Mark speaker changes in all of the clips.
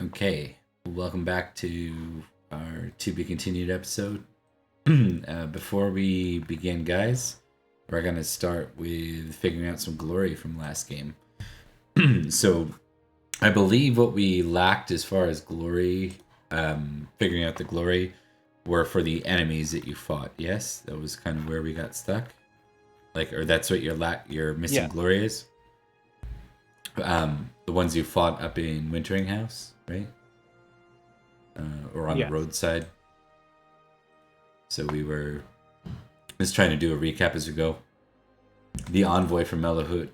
Speaker 1: Okay, welcome back to our to be continued episode. Before we begin, guys, we're gonna start with figuring out some glory from last game. So, I believe what we lacked as far as glory, figuring out the glory, were for the enemies that you fought. Yes, that was kind of where we got stuck. Like, or that's what your missing
Speaker 2: Yes.
Speaker 1: glory is. The ones you fought up in Wintering House, right? Or on the
Speaker 2: Yes.
Speaker 1: roadside. So we were just trying to do a recap as we go. The envoy from Malahaut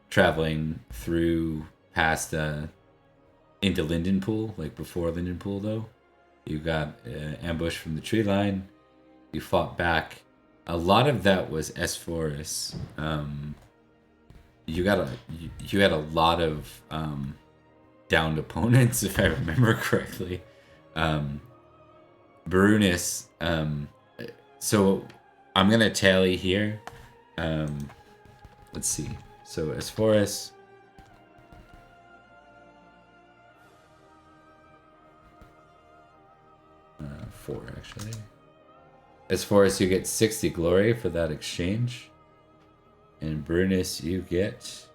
Speaker 1: traveling through past into Lindenpool, like before Lindenpool though. You got ambush from the tree line. You fought back. A lot of that was Esforus. You got you had a lot of downed opponents, if I remember correctly. Brunis. So I'm gonna tally here. Let's see. So as far as 4 actually. As far as you get 60 glory for that exchange, and Brunis you get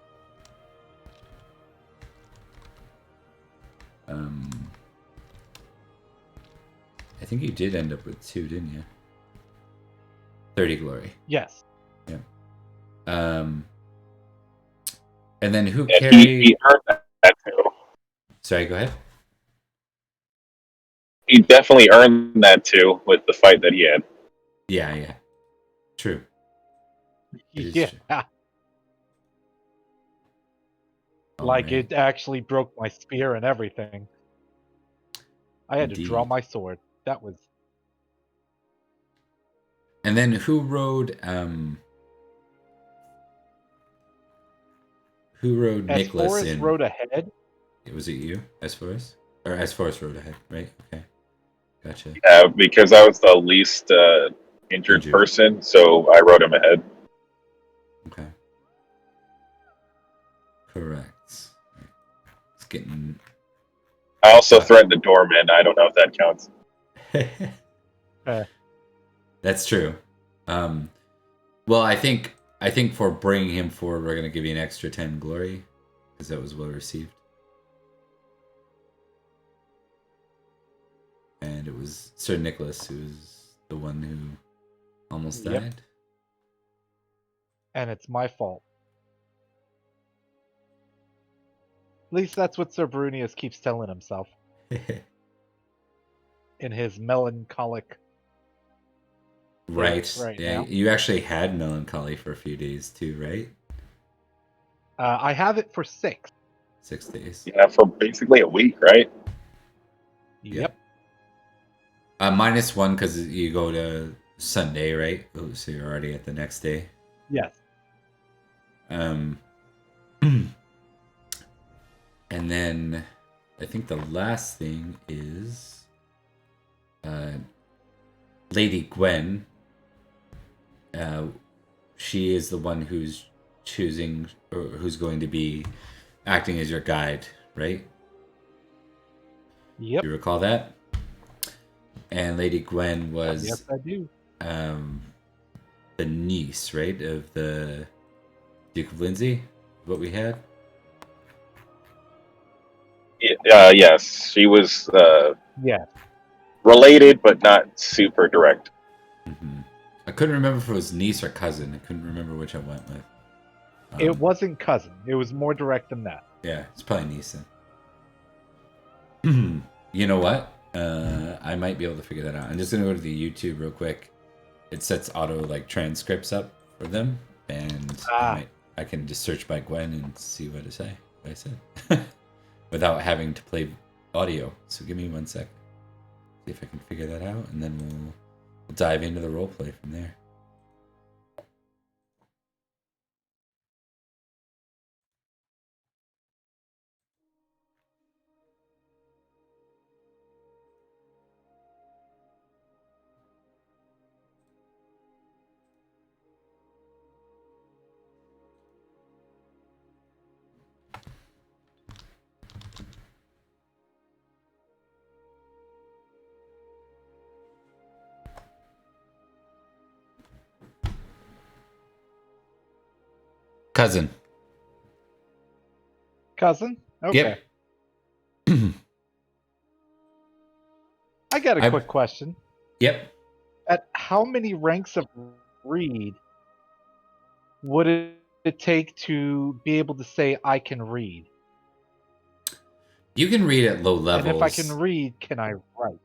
Speaker 1: I think you did end up with 2, didn't you? 30 glory.
Speaker 2: Yes.
Speaker 1: Yeah. And then who
Speaker 3: And
Speaker 1: carried?
Speaker 3: he earned that too.
Speaker 1: Sorry, go ahead.
Speaker 3: He definitely earned that too with the fight that he had.
Speaker 1: Yeah. True. It is
Speaker 2: Yeah.
Speaker 1: true.
Speaker 2: Like
Speaker 1: Alright.
Speaker 2: it actually broke my spear and everything. I had to draw
Speaker 1: Indeed.
Speaker 2: my sword. That was
Speaker 1: And then who rode
Speaker 2: as
Speaker 1: Nicholas
Speaker 2: Forrest
Speaker 1: in?
Speaker 2: rode ahead.
Speaker 1: Was it you, as Forrest? Or as Forrest rode ahead, right? Okay. Gotcha.
Speaker 3: Because I was the least injured
Speaker 1: Injured.
Speaker 3: person, so I rode him ahead.
Speaker 1: Okay. Correct. It's getting
Speaker 3: I also threatened the doorman. I don't know if that counts.
Speaker 1: That's true. Well, I think for bringing him forward, we're gonna give you an extra 10 glory because that was well received. And it was Sir Nicholas who was the one who almost
Speaker 2: Yep.
Speaker 1: died.
Speaker 2: And it's my fault. At least that's what Sir Brunius keeps telling himself in his melancholic
Speaker 1: Right.
Speaker 2: right
Speaker 1: Yeah.
Speaker 2: now.
Speaker 1: You actually had melancholy for a few days too, right?
Speaker 2: I have it for 6.
Speaker 1: 6 days.
Speaker 3: Yeah, for basically a week, right?
Speaker 2: Yep.
Speaker 1: -1 because you go to Sunday, right? Oh, so you're already at the next day.
Speaker 2: Yes.
Speaker 1: And then I think the last thing is Lady Gwen. She is the one who's choosing or who's going to be acting as your guide, right?
Speaker 2: Yep.
Speaker 1: Do you recall that? And Lady Gwen was
Speaker 2: Yes, I do.
Speaker 1: the niece, right, of the Duke of Lindsay. What we had.
Speaker 3: Yes, she was
Speaker 2: Yes.
Speaker 3: related, but not super direct.
Speaker 1: Mm-hmm. I couldn't remember if it was niece or cousin. I couldn't remember which I went with.
Speaker 2: It wasn't cousin. It was more direct than that.
Speaker 1: Yeah, it's probably niece then. You know what? I might be able to figure that out. I'm just gonna go to the YouTube real quick. It sets auto like transcripts up for them, and I can just search by Gwen and see what I said, without having to play audio. So give me 1 sec. See if I can figure that out, and then we'll dive into the roleplay from there. Cousin.
Speaker 2: Cousin? Okay.
Speaker 1: Yep.
Speaker 2: I got a quick question.
Speaker 1: Yep.
Speaker 2: At how many ranks of read would it take to be able to say I can read?
Speaker 1: You can read at low levels.
Speaker 2: And if I can read, can I write?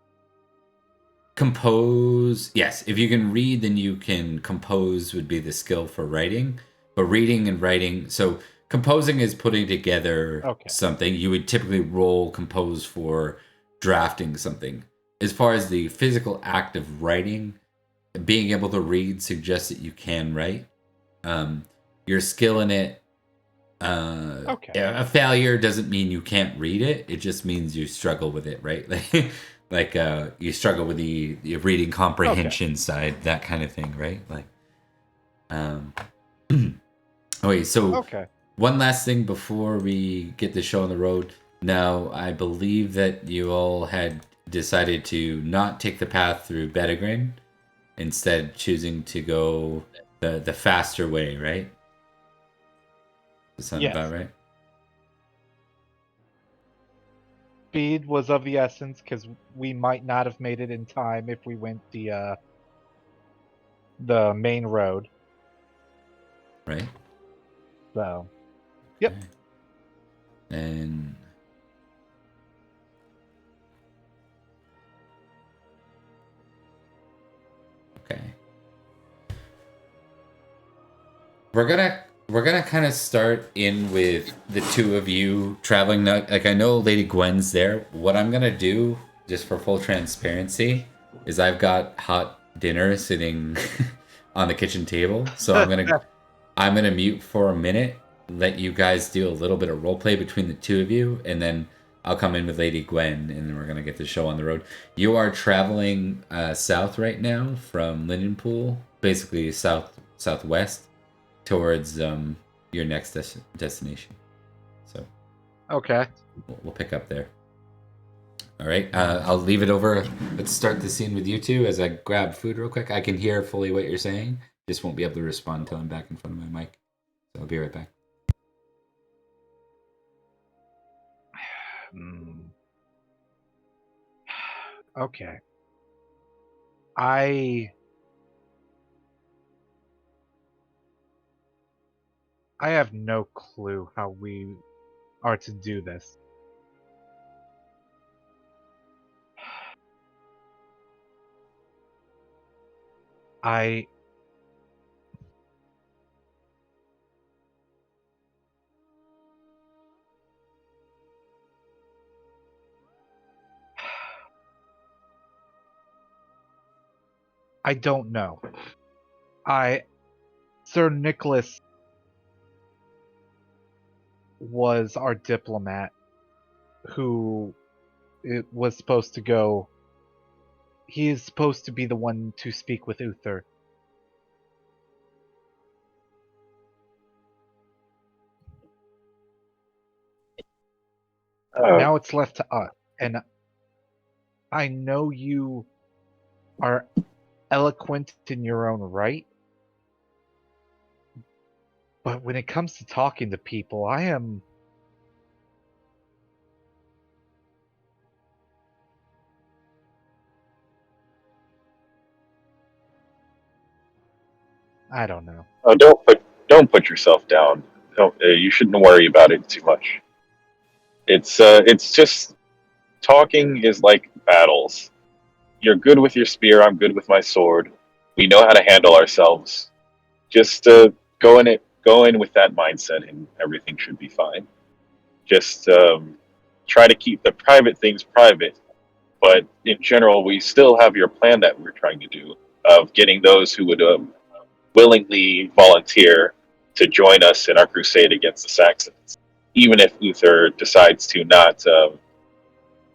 Speaker 1: Compose, yes. If you can read, then you can compose would be the skill for writing. But reading and writing, so composing is putting together something. You would typically roll compose for drafting something. As far as the physical act of writing, being able to read suggests that you can write. Your skill in it, a failure doesn't mean you can't read it. It just means you struggle with it, right? Like you struggle with the reading comprehension side, that kind of thing, right? Like, okay, so one last thing before we get the show on the road. Now, I believe that you all had decided to not take the path through Pendragon, instead choosing to go the faster way, right? Does that sound about right?
Speaker 2: Speed was of the essence because we might not have made it in time if we went the main road.
Speaker 1: Right.
Speaker 2: So, yep.
Speaker 1: Okay. And okay, we're gonna kind of start in with the two of you traveling. Like, I know Lady Gwen's there. What I'm gonna do, just for full transparency, is I've got hot dinner sitting on the kitchen table. So I'm gonna mute for a minute, let you guys do a little bit of roleplay between the two of you, and then I'll come in with Lady Gwen, and then we're gonna get the show on the road. You are traveling south right now from Lindenpool, basically southwest, towards your next destination. So we'll pick up there. All right, I'll leave it over. Let's start the scene with you two as I grab food real quick. I can hear fully what you're saying, just won't be able to respond until I'm back in front of my mic. So I'll be right back.
Speaker 2: Okay. I have no clue how we are to do this. I don't know. Sir Nicholas was our diplomat who it was supposed to go. He is supposed to be the one to speak with Uther. Now it's left to us, and I know you are eloquent in your own right, but when it comes to talking to people, I am... I don't know.
Speaker 3: Oh, don't put yourself down. Don't, you shouldn't worry about it too much. It's just talking is like battles. You're good with your spear. I'm good with my sword. We know how to handle ourselves. Just go in with that mindset, and everything should be fine. Just try to keep the private things private. But in general, we still have your plan that we're trying to do of getting those who would willingly volunteer to join us in our crusade against the Saxons, even if Uther decides to not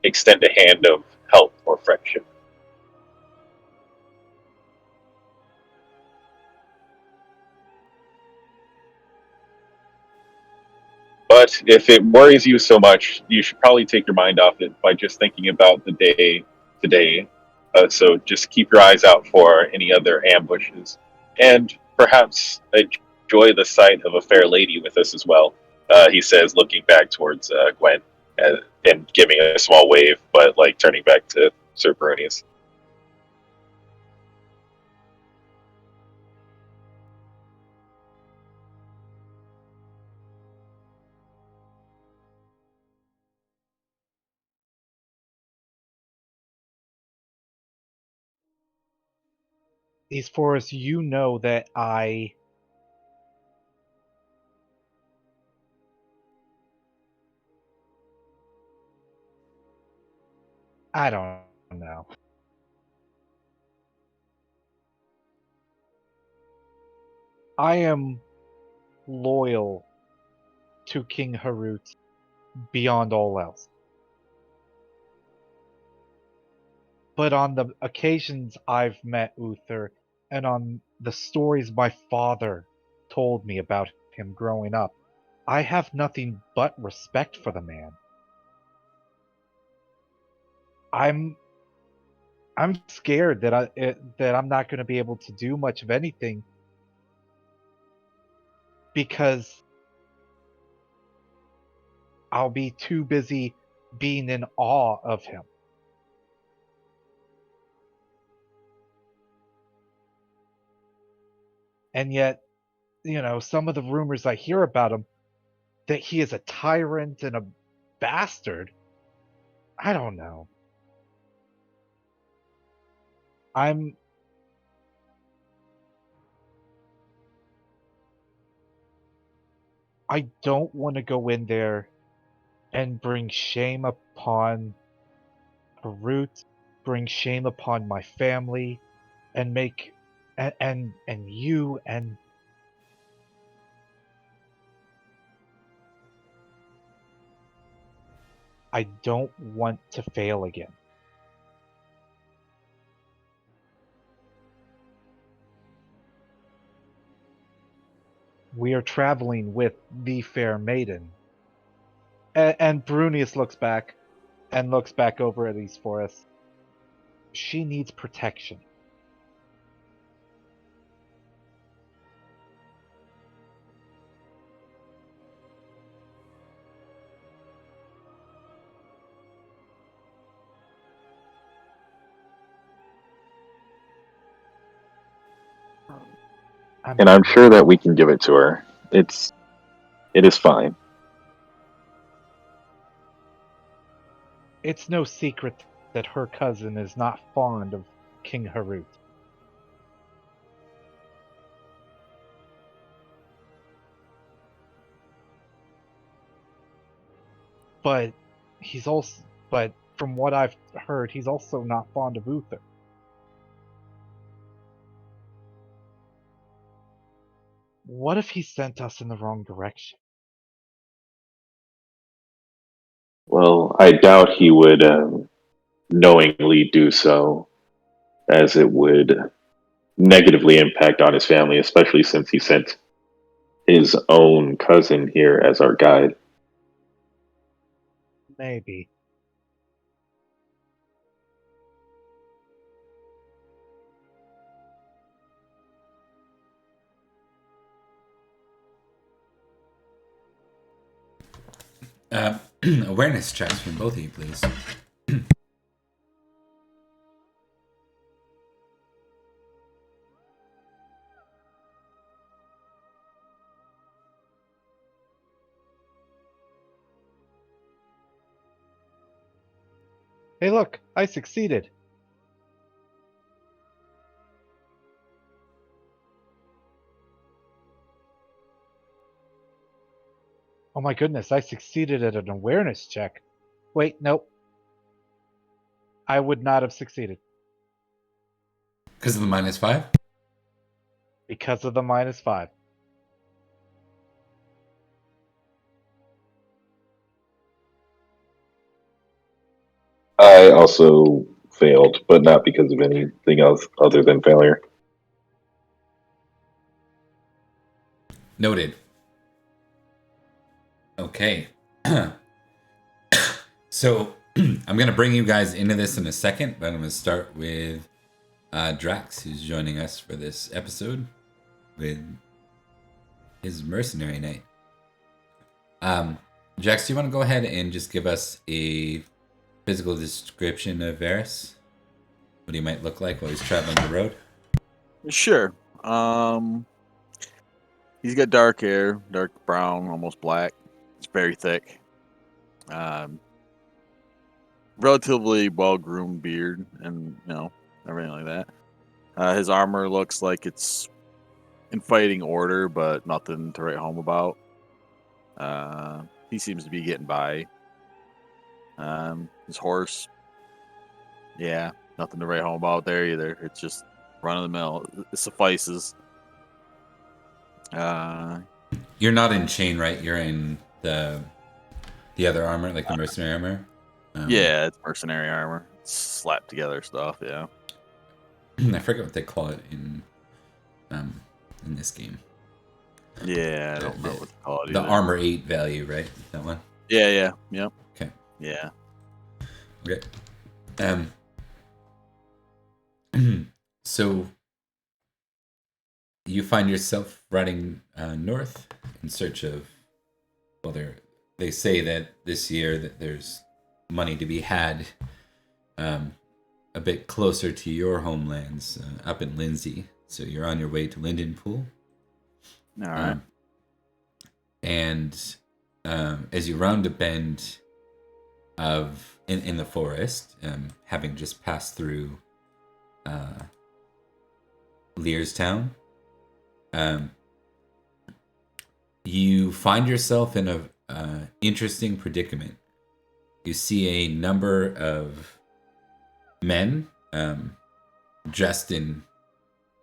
Speaker 3: extend a hand of help or friendship. But if it worries you so much, you should probably take your mind off it by just thinking about the day today. So just keep your eyes out for any other ambushes, and perhaps enjoy the sight of a fair lady with us as well. He says, looking back towards Gwen and giving a small wave, but like turning back to Sir Baronius.
Speaker 2: As far as you know that I don't know. I am loyal to King Heraut beyond all else. But on the occasions I've met Uther, and on the stories my father told me about him growing up, I have nothing but respect for the man. I'm scared that I'm not going to be able to do much of anything because I'll be too busy being in awe of him. And yet, some of the rumors I hear about him, that he is a tyrant and a bastard, I don't know. I don't want to go in there and bring shame upon Heraut, bring shame upon my family, and make and you and I don't want to fail again. We are traveling with the fair maiden. And Brunius looks back over at these forests. She needs protection.
Speaker 3: And I'm sure that we can give it to her. It is fine.
Speaker 2: It's no secret that her cousin is not fond of King Heraut. But from what I've heard, he's also not fond of Uther. What if he sent us in the wrong direction?
Speaker 3: Well, I doubt he would knowingly do so, as it would negatively impact on his family, especially since he sent his own cousin here as our guide.
Speaker 2: Maybe.
Speaker 1: Awareness checks from both of you, please.
Speaker 2: Hey, look, I succeeded. Oh my goodness, I succeeded at an awareness check. Wait, nope. I would not have succeeded.
Speaker 1: Because of the -5?
Speaker 2: Because of the -5.
Speaker 3: I also failed, but not because of anything else other than failure.
Speaker 1: Noted. Okay. So I'm going to bring you guys into this in a second, but I'm going to start with Drax, who's joining us for this episode with his mercenary knight. Jax, do you want to go ahead and just give us a physical description of Varys? What he might look like while he's traveling the road?
Speaker 4: Sure. He's got dark hair, dark brown, almost black. It's very thick. Relatively well-groomed beard, and everything like that. His armor looks like it's in fighting order, but nothing to write home about. He seems to be getting by. His horse, yeah, nothing to write home about there either. It's just run of the mill. It suffices.
Speaker 1: You're not in chain, right? You're in the other armor, like the mercenary armor.
Speaker 4: Yeah, it's mercenary armor. It's slapped together stuff. Yeah.
Speaker 1: I forget what they call it in this game.
Speaker 4: Yeah, I don't know what to call it.
Speaker 1: The
Speaker 4: either.
Speaker 1: armor 8 value, right? That one.
Speaker 4: Yeah. Yep.
Speaker 1: Okay.
Speaker 4: Yeah.
Speaker 1: Okay. So you find yourself riding north in search of. Well, they say that this year that there's money to be had a bit closer to your homelands, up in Lindsay. So you're on your way to Lindenpool.
Speaker 4: All right.
Speaker 1: And as you round a bend in the forest, having just passed through Learstown, you find yourself in a interesting predicament. You see a number of men dressed in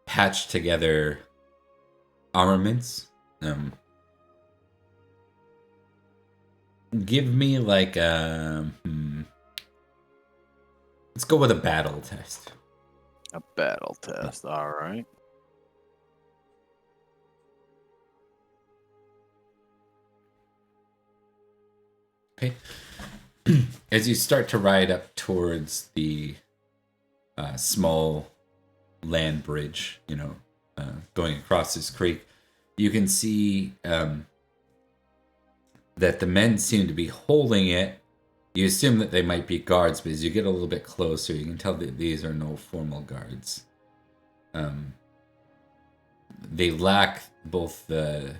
Speaker 1: patched together armaments. Give me like let's go with a battle test.
Speaker 4: A battle test. All right.
Speaker 1: Okay. As you start to ride up towards the small land bridge, going across this creek, you can see that the men seem to be holding it. You assume that they might be guards, but as you get a little bit closer, you can tell that these are no formal guards. They lack both the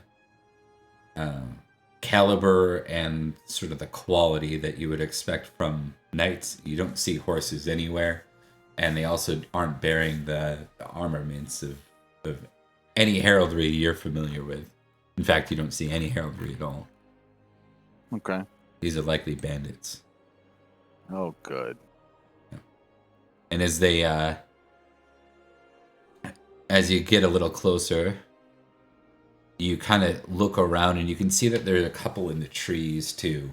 Speaker 1: caliber and sort of the quality that you would expect from knights. You don't see horses anywhere, and they also aren't bearing the armaments of any heraldry you're familiar with. In fact, you don't see any heraldry at all.
Speaker 4: Okay.
Speaker 1: These are likely bandits.
Speaker 4: Oh, good.
Speaker 1: And as they, as you get a little closer, you kind of look around and you can see that there's a couple in the trees too,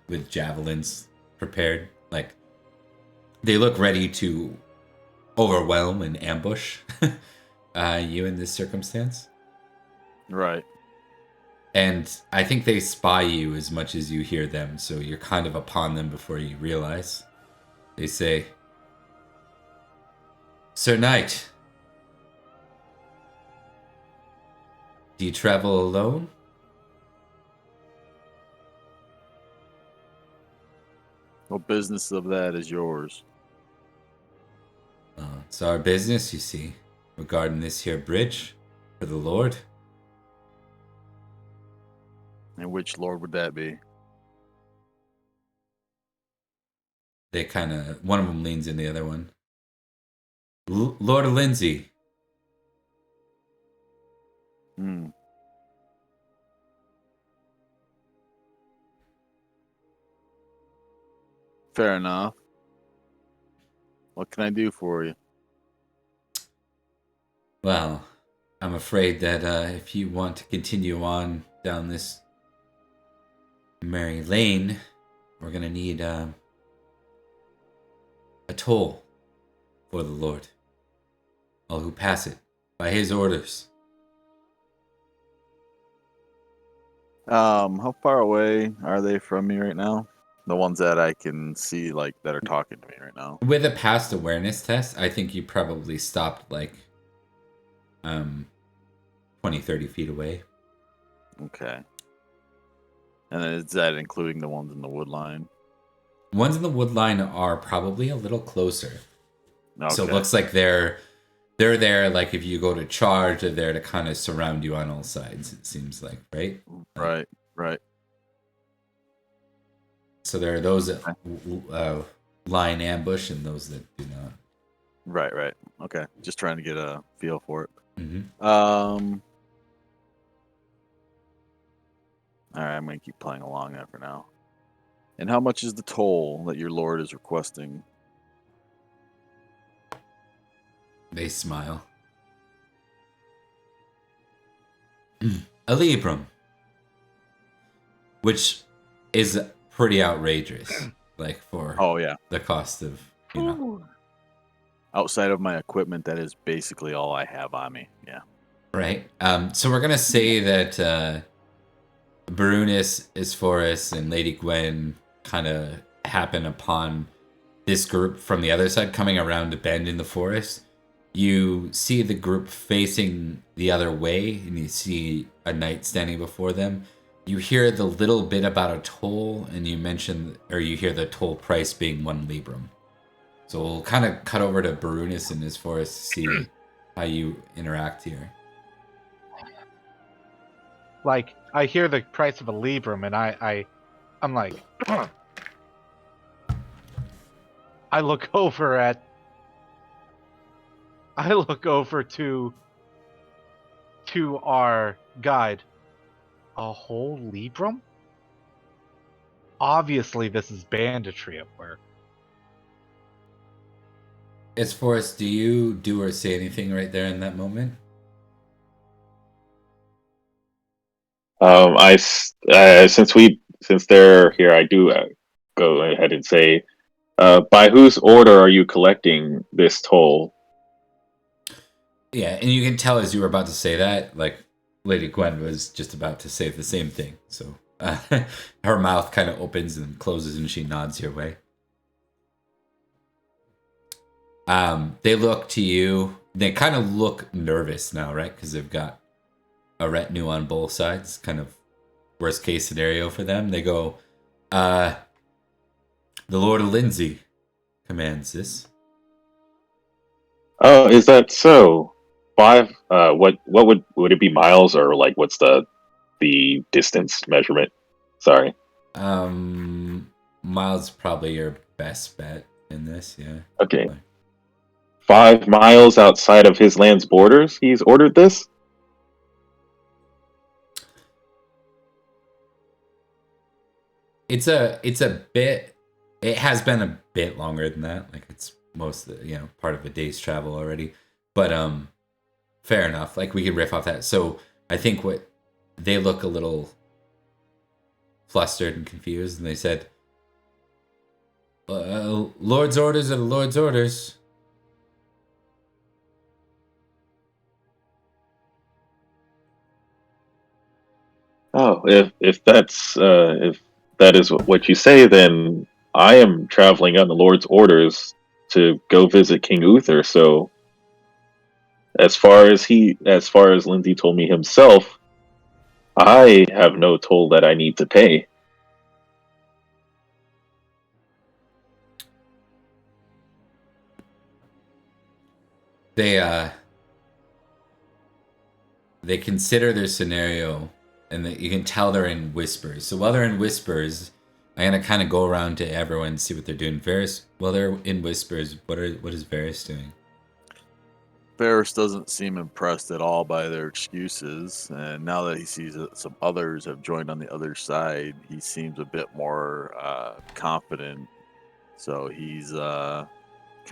Speaker 1: with javelins prepared. Like, they look ready to overwhelm and ambush you in this circumstance.
Speaker 4: Right.
Speaker 1: And I think they spy you as much as you hear them, so you're kind of upon them before you realize. They say, "Sir Knight, do you travel alone?"
Speaker 4: What business of that is yours?
Speaker 1: It's our business, you see, regarding this here bridge for the Lord.
Speaker 4: And which lord would that be?
Speaker 1: They kind of, one of them leans in the other one. Lord of Lindsay.
Speaker 4: Fair enough. What can I do for you?
Speaker 1: Well, I'm afraid that if you want to continue on down this merry lane, we're going to need a toll for the Lord. All who pass it, by his orders.
Speaker 4: How far away are they from me right now? The ones that I can see, like, that are talking to me right now.
Speaker 1: With a past awareness test, I think you probably stopped, like, 20, 30 feet away.
Speaker 4: Okay. And then is that including the ones in the wood line?
Speaker 1: Ones in the wood line are probably a little closer.
Speaker 4: Okay.
Speaker 1: So it looks like they're there, like if you go to charge, they're there to kind of surround you on all sides, it seems like, right?
Speaker 4: Right.
Speaker 1: So there are those that line ambush and those that do not.
Speaker 4: Right. Okay. Just trying to get a feel for it.
Speaker 1: Mm-hmm.
Speaker 4: All right, I'm going to keep playing along that for now. And how much is the toll that your lord is requesting?
Speaker 1: They smile. A librum. Which is pretty outrageous. Like for the cost of,
Speaker 4: Outside of my equipment, that is basically all I have on me. Yeah.
Speaker 1: Right. So we're going to say that Barunis, Isforus, and Lady Gwen kind of happen upon this group from the other side coming around a bend in the forest. You see the group facing the other way, and you see a knight standing before them. You hear the little bit about a toll, and you hear the toll price being 1 librum. So we'll kind of cut over to Barunis and Isforus to see how you interact here.
Speaker 2: Like, I hear the price of a librum, and I'm like, I look over to our guide. A whole librum? Obviously, this is banditry at work.
Speaker 1: Isforus, do you do or say anything right there in that moment?
Speaker 3: Since they're here, I do go ahead and say, by whose order are you collecting this toll?
Speaker 1: Yeah, and you can tell as you were about to say that, like Lady Gwen was just about to say the same thing. So her mouth kind of opens and closes, and she nods your way. They look to you. They kind of look nervous now, right? Because they've got a retinue on both sides. Kind of worst case scenario for them. They go, the Lord of Lindsay commands this.
Speaker 3: Oh, is that so? 5. What would it be, miles, or like what's the distance measurement? Sorry.
Speaker 1: Miles probably your best bet in this. Yeah.
Speaker 3: Okay. 5 miles outside of his land's borders, he's ordered this?
Speaker 1: It's a bit. It has been a bit longer than that. Like it's most part of a day's travel already. But fair enough. Like we could riff off that. So I think what they look a little flustered and confused, and they said, "Lord's orders are the Lord's orders."
Speaker 3: Oh, if that is what you say, then I am traveling on the Lord's orders to go visit King Uther. So, as far as Lindsay told me himself, I have no toll that I need to pay.
Speaker 1: They consider their scenario, and you can tell they're in whispers. So while they're in whispers, I'm gonna kind of go around to everyone and see what they're doing. Varys, while they're in whispers, what is Varys doing?
Speaker 4: Ferris doesn't seem impressed at all by their excuses, and now that he sees that some others have joined on the other side, he seems a bit more confident. So he's kind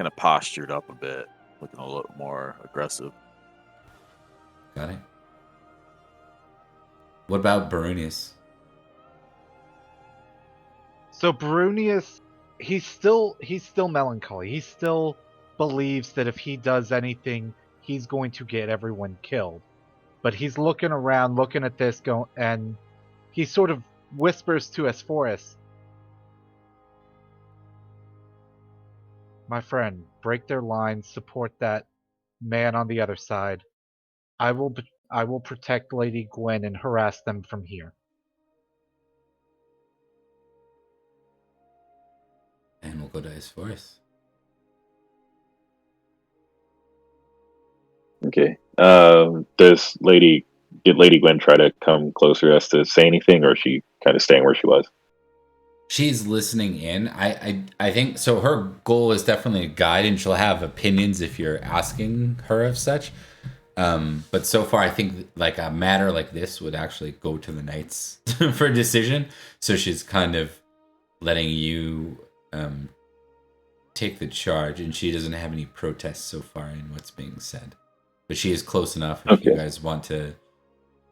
Speaker 4: of postured up a bit, looking a little more aggressive.
Speaker 1: Got it. What about Barunis?
Speaker 2: So Barunius, he's still melancholy. He still believes that if he does anything, he's going to get everyone killed. But he's looking around, looking at this, and he sort of whispers to Esforus, "My friend, break their lines, support that man on the other side. I will I will protect Lady Gwen and harass them from here.
Speaker 1: And we'll go to his forest.
Speaker 3: Okay. Did Lady Gwen try to come closer as to say anything, or is she kind of staying where she was?
Speaker 1: She's listening in. I think so. Her goal is definitely a guide, and she'll have opinions if you're asking her of such. But so far, I think like a matter like this would actually go to the knights for a decision. So she's kind of letting you take the charge, and she doesn't have any protests so far in what's being said. But she is close enough if you guys want to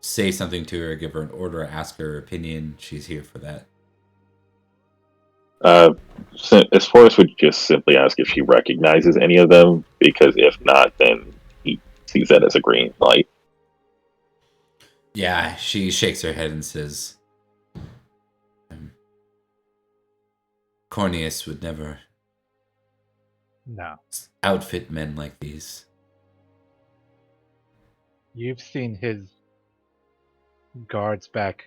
Speaker 1: say something to her, give her an order, ask her opinion. She's here for that.
Speaker 3: As far as would just simply ask if she recognizes any of them, because if not, then he sees that as a green light.
Speaker 1: Yeah, she shakes her head and says, Corneus would never outfit men like these.
Speaker 2: You've seen his guards back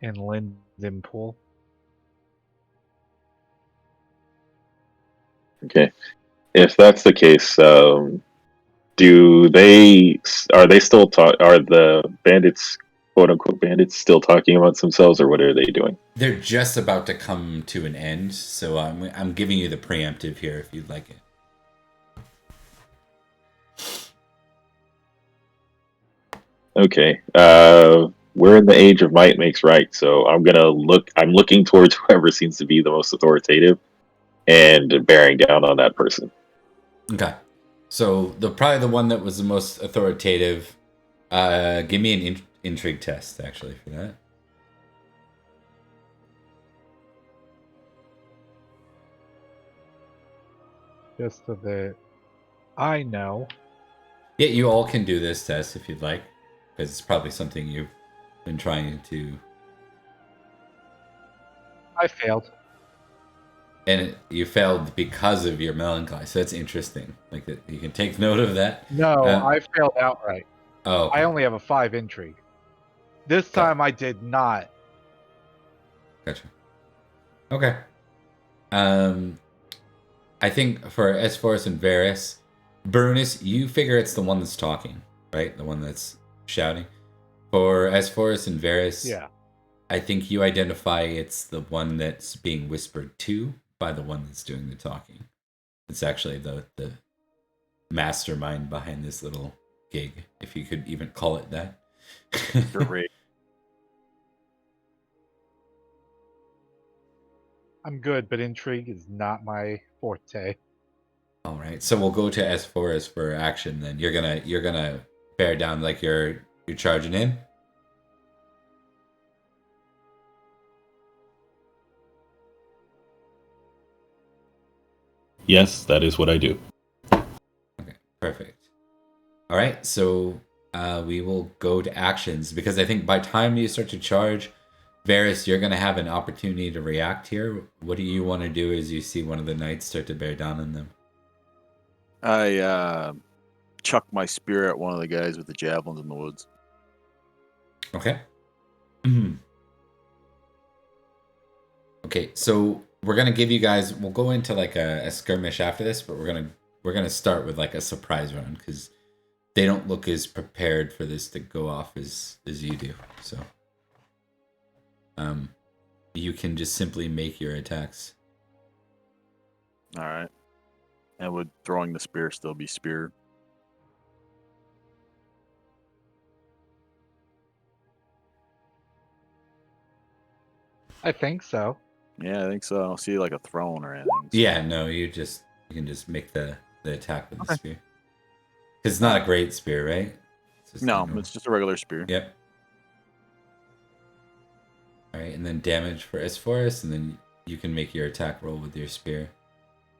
Speaker 2: in Lindenpool.
Speaker 3: Okay. If that's the case, are the bandits, quote unquote bandits, still talking amongst themselves, or what are they doing?
Speaker 1: They're just about to come to an end, so I'm giving you the preemptive here if you'd like it.
Speaker 3: Okay. We're in the age of might makes right, so I'm looking towards whoever seems to be the most authoritative and bearing down on that person.
Speaker 1: Okay. So probably the one that was the most authoritative. Give me an intrigue test actually for that.
Speaker 2: Just so that I know.
Speaker 1: Yeah, you all can do this test if you'd like, because it's probably something you've been trying to.
Speaker 2: I failed.
Speaker 1: And you failed because of your melancholy, so that's interesting. Like that, you can take note of that.
Speaker 2: No, I failed outright.
Speaker 1: Oh, okay.
Speaker 2: I only have a 5 intrigue. This time I did not.
Speaker 1: Gotcha. Okay. I think for Esforus and Varys, Brunus, you figure it's the one that's talking, right? The one that's shouting. For Esforus and Varys,
Speaker 2: Yeah.
Speaker 1: I think you identify it's the one that's being whispered to by the one that's doing the talking. It's actually the mastermind behind this little gig, if you could even call it that.
Speaker 4: Great.
Speaker 2: I'm good, but intrigue is not my forte.
Speaker 1: All right, so we'll go to S4 for action. Then you're gonna bear down like you're charging in.
Speaker 3: Yes, that is what I do.
Speaker 1: Okay, perfect. All right, so we will go to actions because I think by time you start to charge, Varys, you're gonna have an opportunity to react here. What do you want to do as you see one of the knights start to bear down on them?
Speaker 4: I chuck my spear at one of the guys with the javelins in the woods.
Speaker 1: Okay. Okay, so we're gonna give you guys. We'll go into like a skirmish after this, but we're gonna start with like a surprise round because they don't look as prepared for this to go off as you do. So, you can just simply make your attacks.
Speaker 4: All right. And would throwing the spear still be spear?
Speaker 2: I think so.
Speaker 4: Yeah, I think so. I don't see like a throne or anything. So.
Speaker 1: Yeah, no, you can just make the attack with the spear. Because it's not a great spear, right?
Speaker 4: It's just a regular spear.
Speaker 1: Yep. All right, and then damage for Esforus, and then you can make your attack roll with your spear.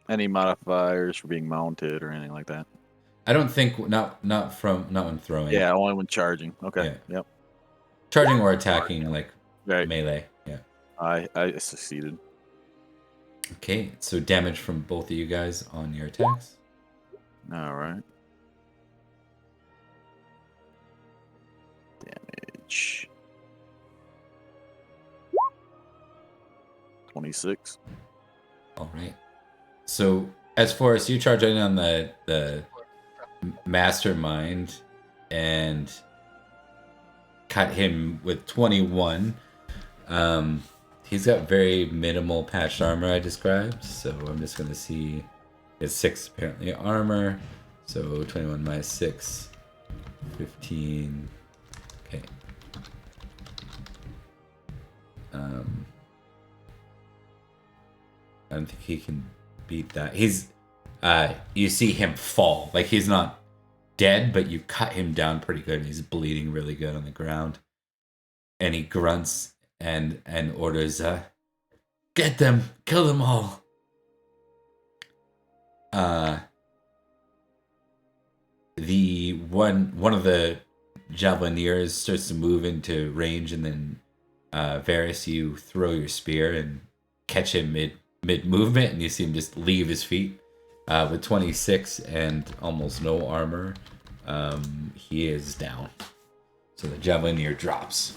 Speaker 4: Any modifiers for being mounted or anything like that?
Speaker 1: I don't think not when throwing.
Speaker 4: Yeah, only when charging. Okay.
Speaker 1: Yeah.
Speaker 4: Yep.
Speaker 1: Charging or attacking like melee. Yeah.
Speaker 4: I succeeded.
Speaker 1: Okay, so damage from both of you guys on your attacks.
Speaker 4: All right. each. 26.
Speaker 1: All right. So as far as you charge in on the mastermind and cut him with 21. He's got very minimal patched armor I described, so I'm just gonna see his 6 apparently armor. So 21 minus 6, 15. Okay. I don't think he can beat that. He's you see him fall. Like he's not dead, but you cut him down pretty good. He's bleeding really good on the ground. And he grunts and orders, get them, kill them all. The one of the javelineers starts to move into range, and then Varys, you throw your spear and catch him mid movement, and you see him just leave his feet. With 26 and almost no armor, he is down. So the javelineer drops.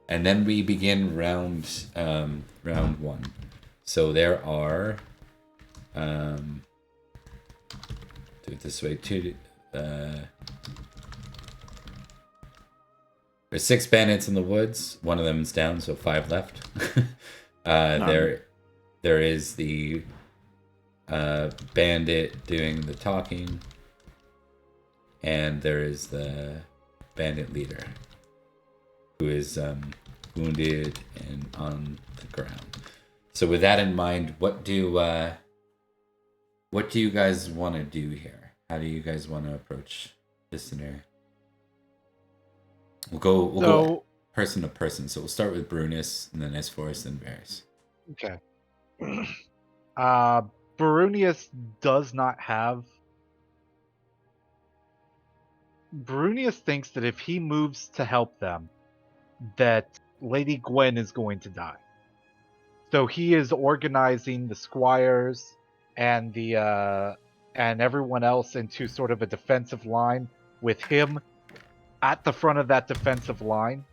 Speaker 1: And then we begin round 1. So there are do it this way too. There's 6 bandits in the woods. One of them's down, so 5 left. There is the bandit doing the talking, and there is the bandit leader who is wounded and on the ground. So with that in mind, what do you guys want to do here? How do you guys want to approach this scenario? We'll go person to person. So we'll start with Brunius, and then Esforus, then Varys.
Speaker 2: Okay. Brunius does not have. Brunius thinks that if he moves to help them, that Lady Gwen is going to die. So he is organizing the squires and the and everyone else into sort of a defensive line, with him at the front of that defensive line,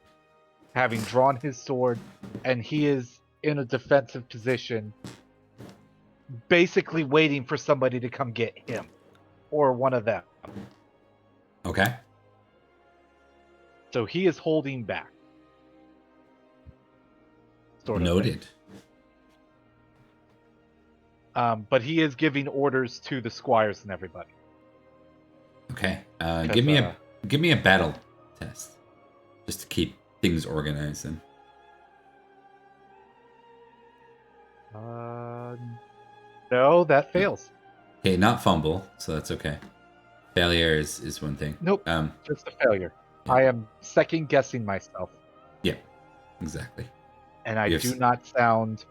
Speaker 2: having drawn his sword, and he is in a defensive position, basically waiting for somebody to come get him or one of them.
Speaker 1: Okay.
Speaker 2: So he is holding back. Sort of
Speaker 1: Noted.
Speaker 2: thing. But he is giving orders to the squires and everybody.
Speaker 1: Okay. Give me a battle test, just to keep things organized. Then.
Speaker 2: No, that fails.
Speaker 1: Okay, not fumble, so that's okay. Failure is one thing.
Speaker 2: Nope. Just a failure.
Speaker 1: Yeah.
Speaker 2: I am second guessing myself.
Speaker 1: Yeah, exactly.
Speaker 2: And I do not sound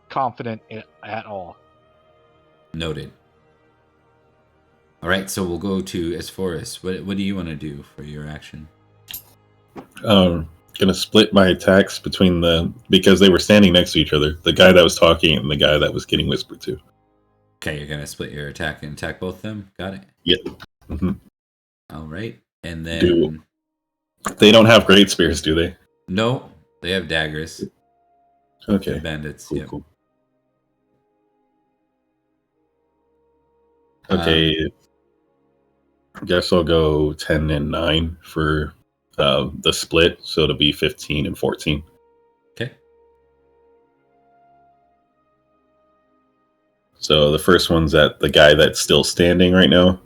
Speaker 2: confident at all.
Speaker 1: Noted. All right, so we'll go to Esforus. What do you want to do for your action?
Speaker 3: Gonna split my attacks between because they were standing next to each other. The guy that was talking and the guy that was getting whispered to.
Speaker 1: Okay, you're gonna split your attack and attack both of them. Got it.
Speaker 3: Yep. Mm-hmm.
Speaker 1: All right, and then
Speaker 3: they don't have great spears, do they?
Speaker 1: No, they have daggers.
Speaker 3: Okay.
Speaker 1: The bandits.
Speaker 3: Cool,
Speaker 1: yep.
Speaker 3: Cool. Okay. Guess I'll go 10 and 9 for the split, so it'll be 15 and 14.
Speaker 1: Okay.
Speaker 3: So the first one's at the guy that's still standing right now.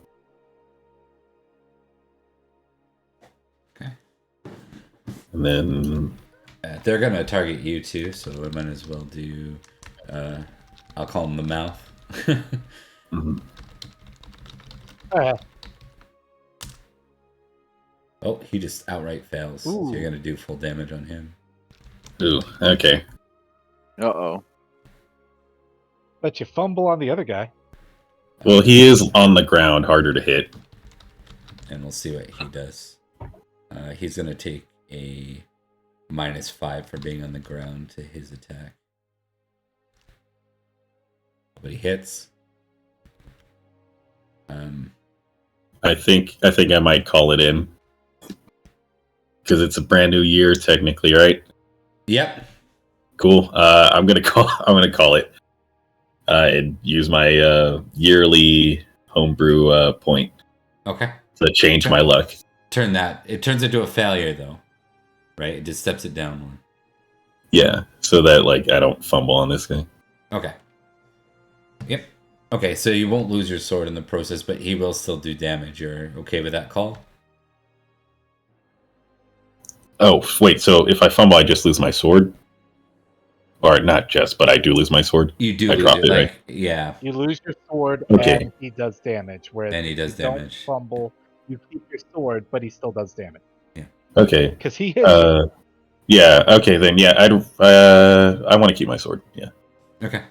Speaker 1: Okay.
Speaker 3: And then
Speaker 1: they're gonna target you too, so we might as well do. I'll call him the mouth.
Speaker 3: mm-hmm.
Speaker 1: Oh, he just outright fails.
Speaker 2: Ooh.
Speaker 1: So you're gonna do full damage on him.
Speaker 3: Ooh, okay.
Speaker 4: Uh-oh.
Speaker 2: But you fumble on the other guy.
Speaker 3: Well, he is on the ground, harder to hit.
Speaker 1: And we'll see what he does. He's gonna take a -5 for being on the ground to his attack. But he hits. I
Speaker 3: think I might call it in.
Speaker 5: because it's a brand new year technically, right?
Speaker 1: Yep.
Speaker 5: Cool. I'm gonna call it and use my yearly homebrew point
Speaker 1: Okay.
Speaker 5: to change my luck.
Speaker 1: Turn that. It turns into a failure though, right? It just steps it down one.
Speaker 5: Yeah, so that like I don't fumble on this guy.
Speaker 1: Okay. Yep. Okay, so you won't lose your sword in the process, but he will still do damage. You're okay with that call?
Speaker 5: Oh wait, so if I fumble, I just lose my sword, or not just, but I do lose my sword.
Speaker 1: You do
Speaker 5: I
Speaker 1: lose
Speaker 5: drop
Speaker 1: it,
Speaker 5: it,
Speaker 1: like
Speaker 5: right?
Speaker 1: yeah,
Speaker 2: You lose your sword,
Speaker 5: Okay.
Speaker 2: and he does damage. Whereas
Speaker 1: and he does
Speaker 2: if you
Speaker 1: damage.
Speaker 2: don't fumble, you keep your sword, but he still does damage.
Speaker 5: Okay.
Speaker 2: Because he hits you.
Speaker 5: Yeah. Okay. Then yeah, I want to keep my sword. Yeah.
Speaker 1: Okay.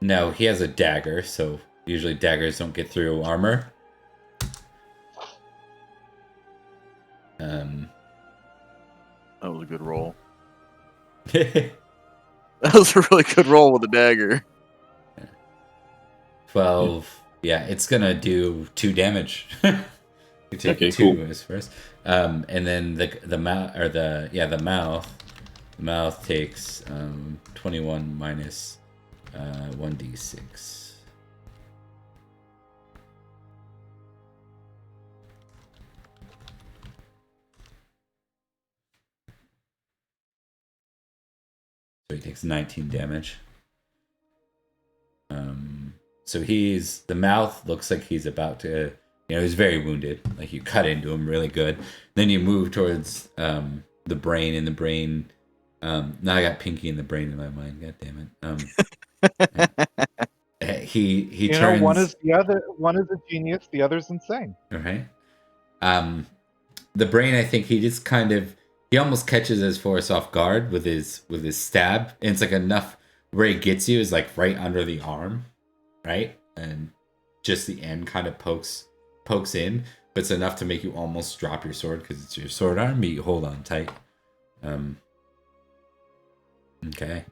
Speaker 1: No, he has a dagger, so usually daggers don't get through armor.
Speaker 4: That was a good roll. That was a really good roll with the dagger.
Speaker 1: 12. Yeah, it's gonna do 2 damage. You take
Speaker 5: Okay,
Speaker 1: 2
Speaker 5: cool.
Speaker 1: as first. And then the mouth, or the mouth takes 21 minus 1d6. So he takes 19 damage. So the mouth looks like he's about to, he's very wounded. Like you cut into him really good. Then you move towards the brain, and the brain. Now I got Pinky in the brain in my mind. God damn it. He turns.
Speaker 2: One is a genius, the other's insane.
Speaker 1: Okay. The brain, I think he just he almost catches his force off guard with his stab, and it's like enough where he gets you is like right under the arm, right, and just the end kind of pokes in, but it's enough to make you almost drop your sword because it's your sword arm, but you hold on tight. Okay.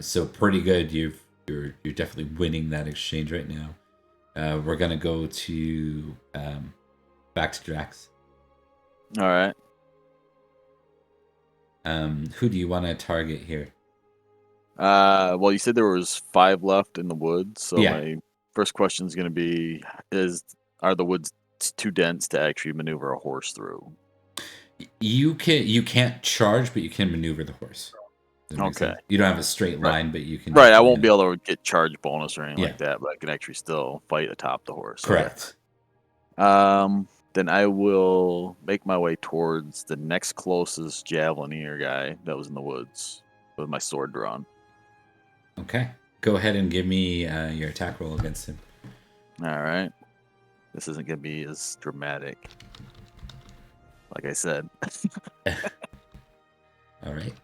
Speaker 1: So pretty good. You're definitely winning that exchange right now. We're gonna go to back to Drax.
Speaker 4: All right.
Speaker 1: Who do you want to target here?
Speaker 4: Well, you said there was 5 left in the woods, so
Speaker 1: Yeah.
Speaker 4: my first question is going to be: are the woods too dense to actually maneuver a horse through?
Speaker 1: You can't charge, but you can maneuver the horse. Does that make
Speaker 4: Okay.
Speaker 1: sense? You don't have a straight line, but you can.
Speaker 4: Right, I won't be able to get charge bonus or anything
Speaker 1: Yeah.
Speaker 4: like that, but I can actually still fight atop the horse.
Speaker 1: Correct.
Speaker 4: Then I will make my way towards the next closest javelineer guy that was in the woods with my sword drawn.
Speaker 1: Okay. Go ahead and give me your attack roll against him.
Speaker 4: All right. This isn't going to be as dramatic. Like I said.
Speaker 1: All right.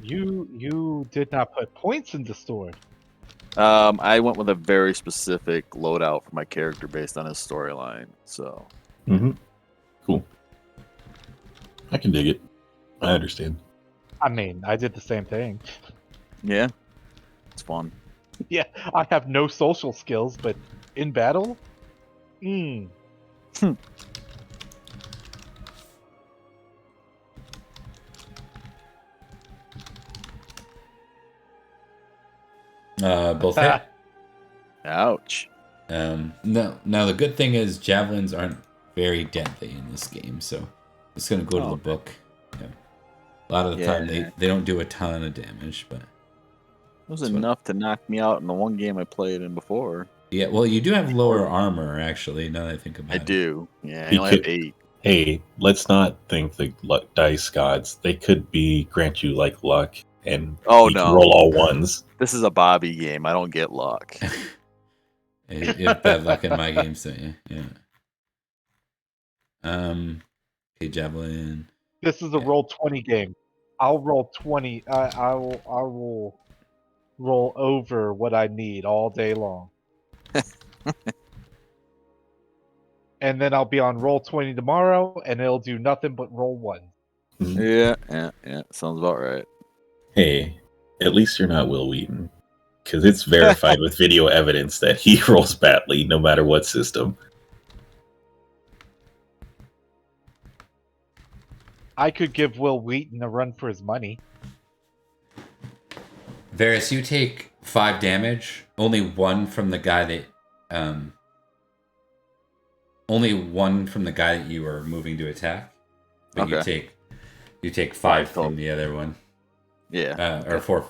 Speaker 2: You did not put points in the sword.
Speaker 4: I went with a very specific loadout for my character based on his storyline. So.
Speaker 5: Cool. I can dig it. I understand.
Speaker 2: I mean, I did the same thing.
Speaker 4: Yeah. It's fun.
Speaker 2: Yeah, I have no social skills, but in battle?
Speaker 1: Both hit.
Speaker 4: Ouch.
Speaker 1: No. Now the good thing is javelins aren't very deadly in this game, so it's gonna go to the book. Yeah. A lot of the time they don't do a ton of damage, but
Speaker 4: it was enough to knock me out in the one game I played in before.
Speaker 1: Yeah, well, you do have lower armor, actually, now that I think about it.
Speaker 4: I do. Yeah, I only have 8.
Speaker 5: Hey, let's not think the dice gods. They could grant you like luck and you can roll all ones.
Speaker 4: This is a Bobby game. I don't get luck.
Speaker 1: You have bad luck in my games, don't you? Yeah. Okay, javelin.
Speaker 2: This is a roll 20 game. I'll roll 20. I will roll over what I need all day long. And then I'll be on roll 20 tomorrow, and it'll do nothing but roll 1.
Speaker 4: Yeah. Sounds about right.
Speaker 5: Hey, at least you're not Will Wheaton. because it's verified with video evidence that he rolls badly no matter what system.
Speaker 2: I could give Will Wheaton a run for his money.
Speaker 1: Varys, you take 5 damage. Only one from the guy that you are moving to attack. But you take 5 from the other one.
Speaker 4: Yeah.
Speaker 1: Or 4.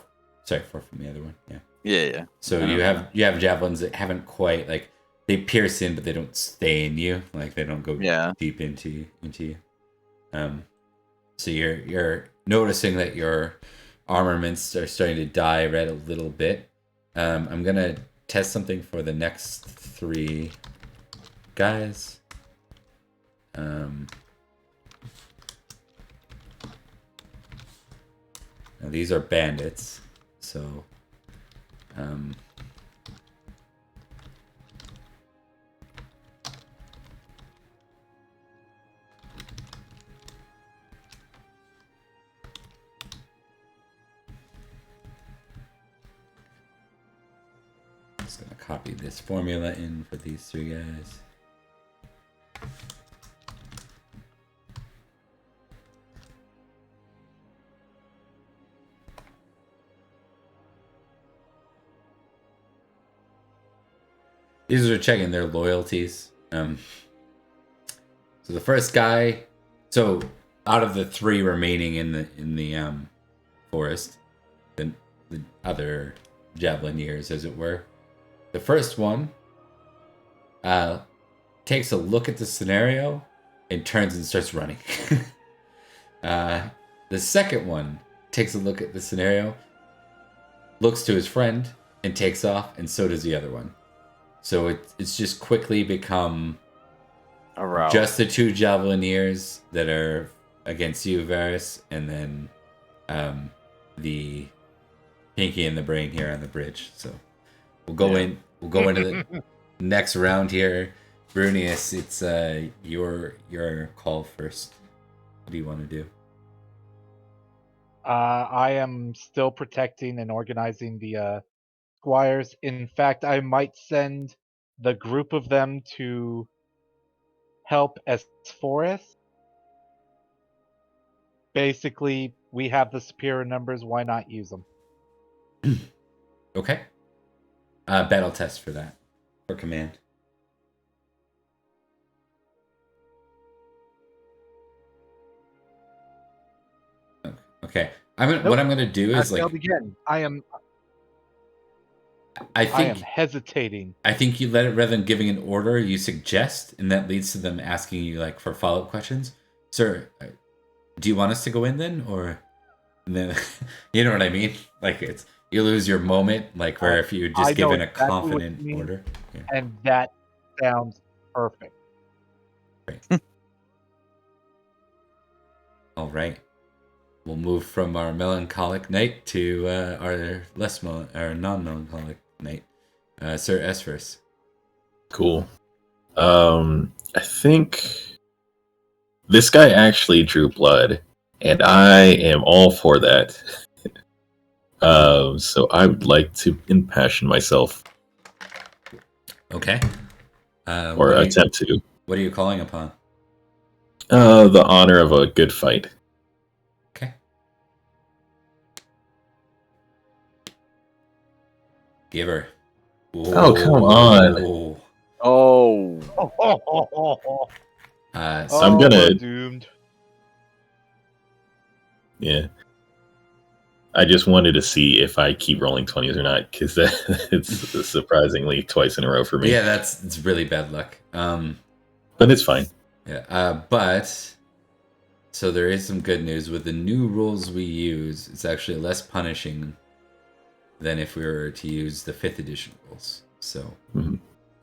Speaker 1: Sorry, 4 from the other one. Yeah.
Speaker 4: Yeah.
Speaker 1: So you have javelins that haven't quite they pierce in, but they don't stay in you. Like they don't go deep into you. So you're noticing that your armaments are starting to die red a little bit. I'm gonna test something for the next 3 guys. Now these are bandits, so just gonna copy this formula in for these 3 guys. These are checking their loyalties. So the first guy, out of the 3 remaining in the forest, the other javelineers, as it were, the first one takes a look at the scenario and turns and starts running. The second one takes a look at the scenario, looks to his friend, and takes off, and so does the other one. So it's just quickly become just the 2 javelineers that are against you, Varys, and then the Pinky and the Brain here on the bridge. So we'll go into the next round here. Brunius, it's your call first. What do you want to do?
Speaker 2: I am still protecting and organizing the squires. In fact, I might send the group of them to help Esforus. Basically, we have the superior numbers. Why not use them?
Speaker 1: Okay. Battle test for that. For command. Okay. What I'm gonna do is
Speaker 2: again. I am hesitating.
Speaker 1: I think you let it, rather than giving an order, you suggest, and that leads to them asking you for follow-up questions. Sir, do you want us to go in then, or then you know what I mean? You lose your moment, where if you just give in a confident order.
Speaker 2: Yeah. And that sounds perfect.
Speaker 1: Great. All right. We'll move from our melancholic knight to our non-melancholic knight, Sir Esfers.
Speaker 5: Cool. I think this guy actually drew blood, and I am all for that. So I would like to impassion myself.
Speaker 1: Okay.
Speaker 5: Or attempt to.
Speaker 1: What are you calling upon?
Speaker 5: The honor of a good fight.
Speaker 1: Okay. Give her. Whoa.
Speaker 5: Oh, come on.
Speaker 1: So
Speaker 5: I'm gonna
Speaker 2: doomed.
Speaker 5: Yeah. I just wanted to see if I keep rolling 20s or not, because it's surprisingly twice in a row for me.
Speaker 1: Yeah, it's really bad luck.
Speaker 5: But it's fine.
Speaker 1: Yeah. But so there is some good news with the new rules we use. It's actually less punishing than if we were to use the 5th edition rules. So,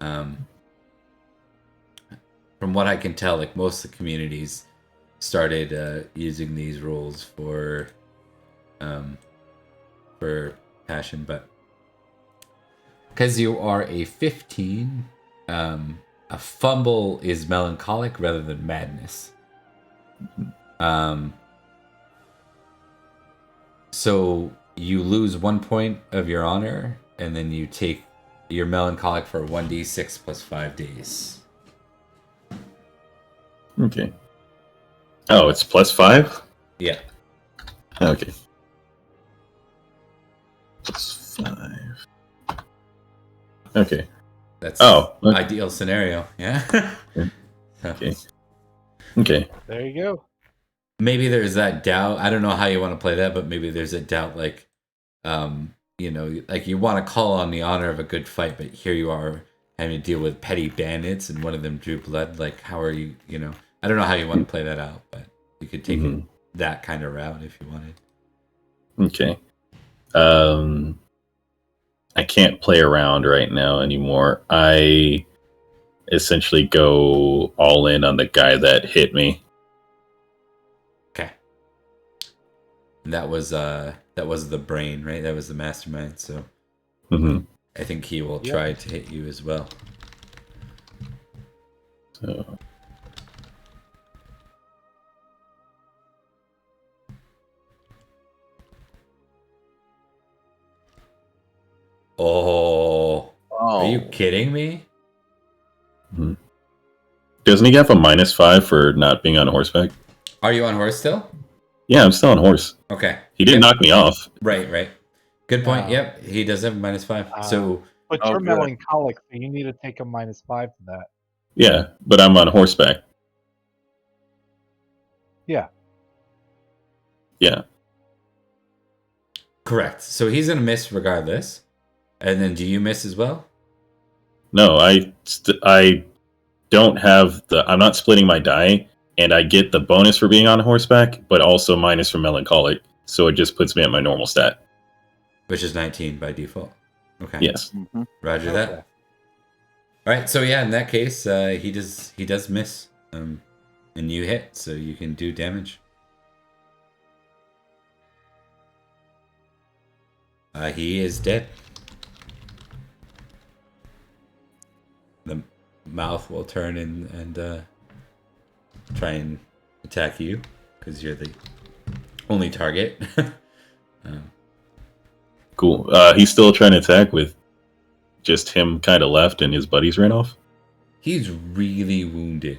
Speaker 1: from what I can tell, most of the communities started using these rules for passion, but because you are a 15, a fumble is melancholic rather than madness. So you lose 1 point of your honor and then you take your melancholic for 1d6 plus 5 days.
Speaker 5: Okay. Oh, it's +5?
Speaker 1: Yeah.
Speaker 5: Okay. +5. Okay.
Speaker 1: That's
Speaker 5: Oh, okay.
Speaker 1: ideal scenario. Yeah.
Speaker 5: Okay. Okay.
Speaker 2: There you go.
Speaker 1: Maybe there's that doubt. I don't know how you want to play that, but maybe there's a doubt like, like you want to call on the honor of a good fight, but here you are having to deal with petty bandits and one of them drew blood. Like, how are you, I don't know how you want to play that out, but you could take it that kind of route if you wanted.
Speaker 5: Okay. I can't play around right now anymore. I essentially go all in on the guy that hit me.
Speaker 1: Okay. And that was the brain, right? That was the mastermind. So I think he will try to hit you as well.
Speaker 5: So
Speaker 1: Oh, are you kidding me?
Speaker 5: Doesn't he have a -5 for not being on horseback?
Speaker 1: Are you on horse still?
Speaker 5: Yeah, I'm still on horse.
Speaker 1: Okay.
Speaker 5: He didn't knock me off.
Speaker 1: Right. Good point. Yep, he does have a -5. So,
Speaker 2: but you're melancholic, so you need to take a -5 to that.
Speaker 5: Yeah, but I'm on horseback.
Speaker 2: Yeah.
Speaker 5: Yeah.
Speaker 1: Correct. So he's gonna miss regardless. And then, do you miss as well?
Speaker 5: No, I don't have I'm not splitting my die, and I get the bonus for being on horseback, but also minus for melancholic, so it just puts me at my normal stat.
Speaker 1: Which is 19 by default. Okay.
Speaker 5: Yes.
Speaker 1: Roger that. All right. So yeah, in that case, he does miss, and you hit, so you can do damage. He is dead. The mouth will turn and try and attack you because you're the only target.
Speaker 5: Cool. He's still trying to attack with just him kind of left and his buddies ran off.
Speaker 1: He's really wounded.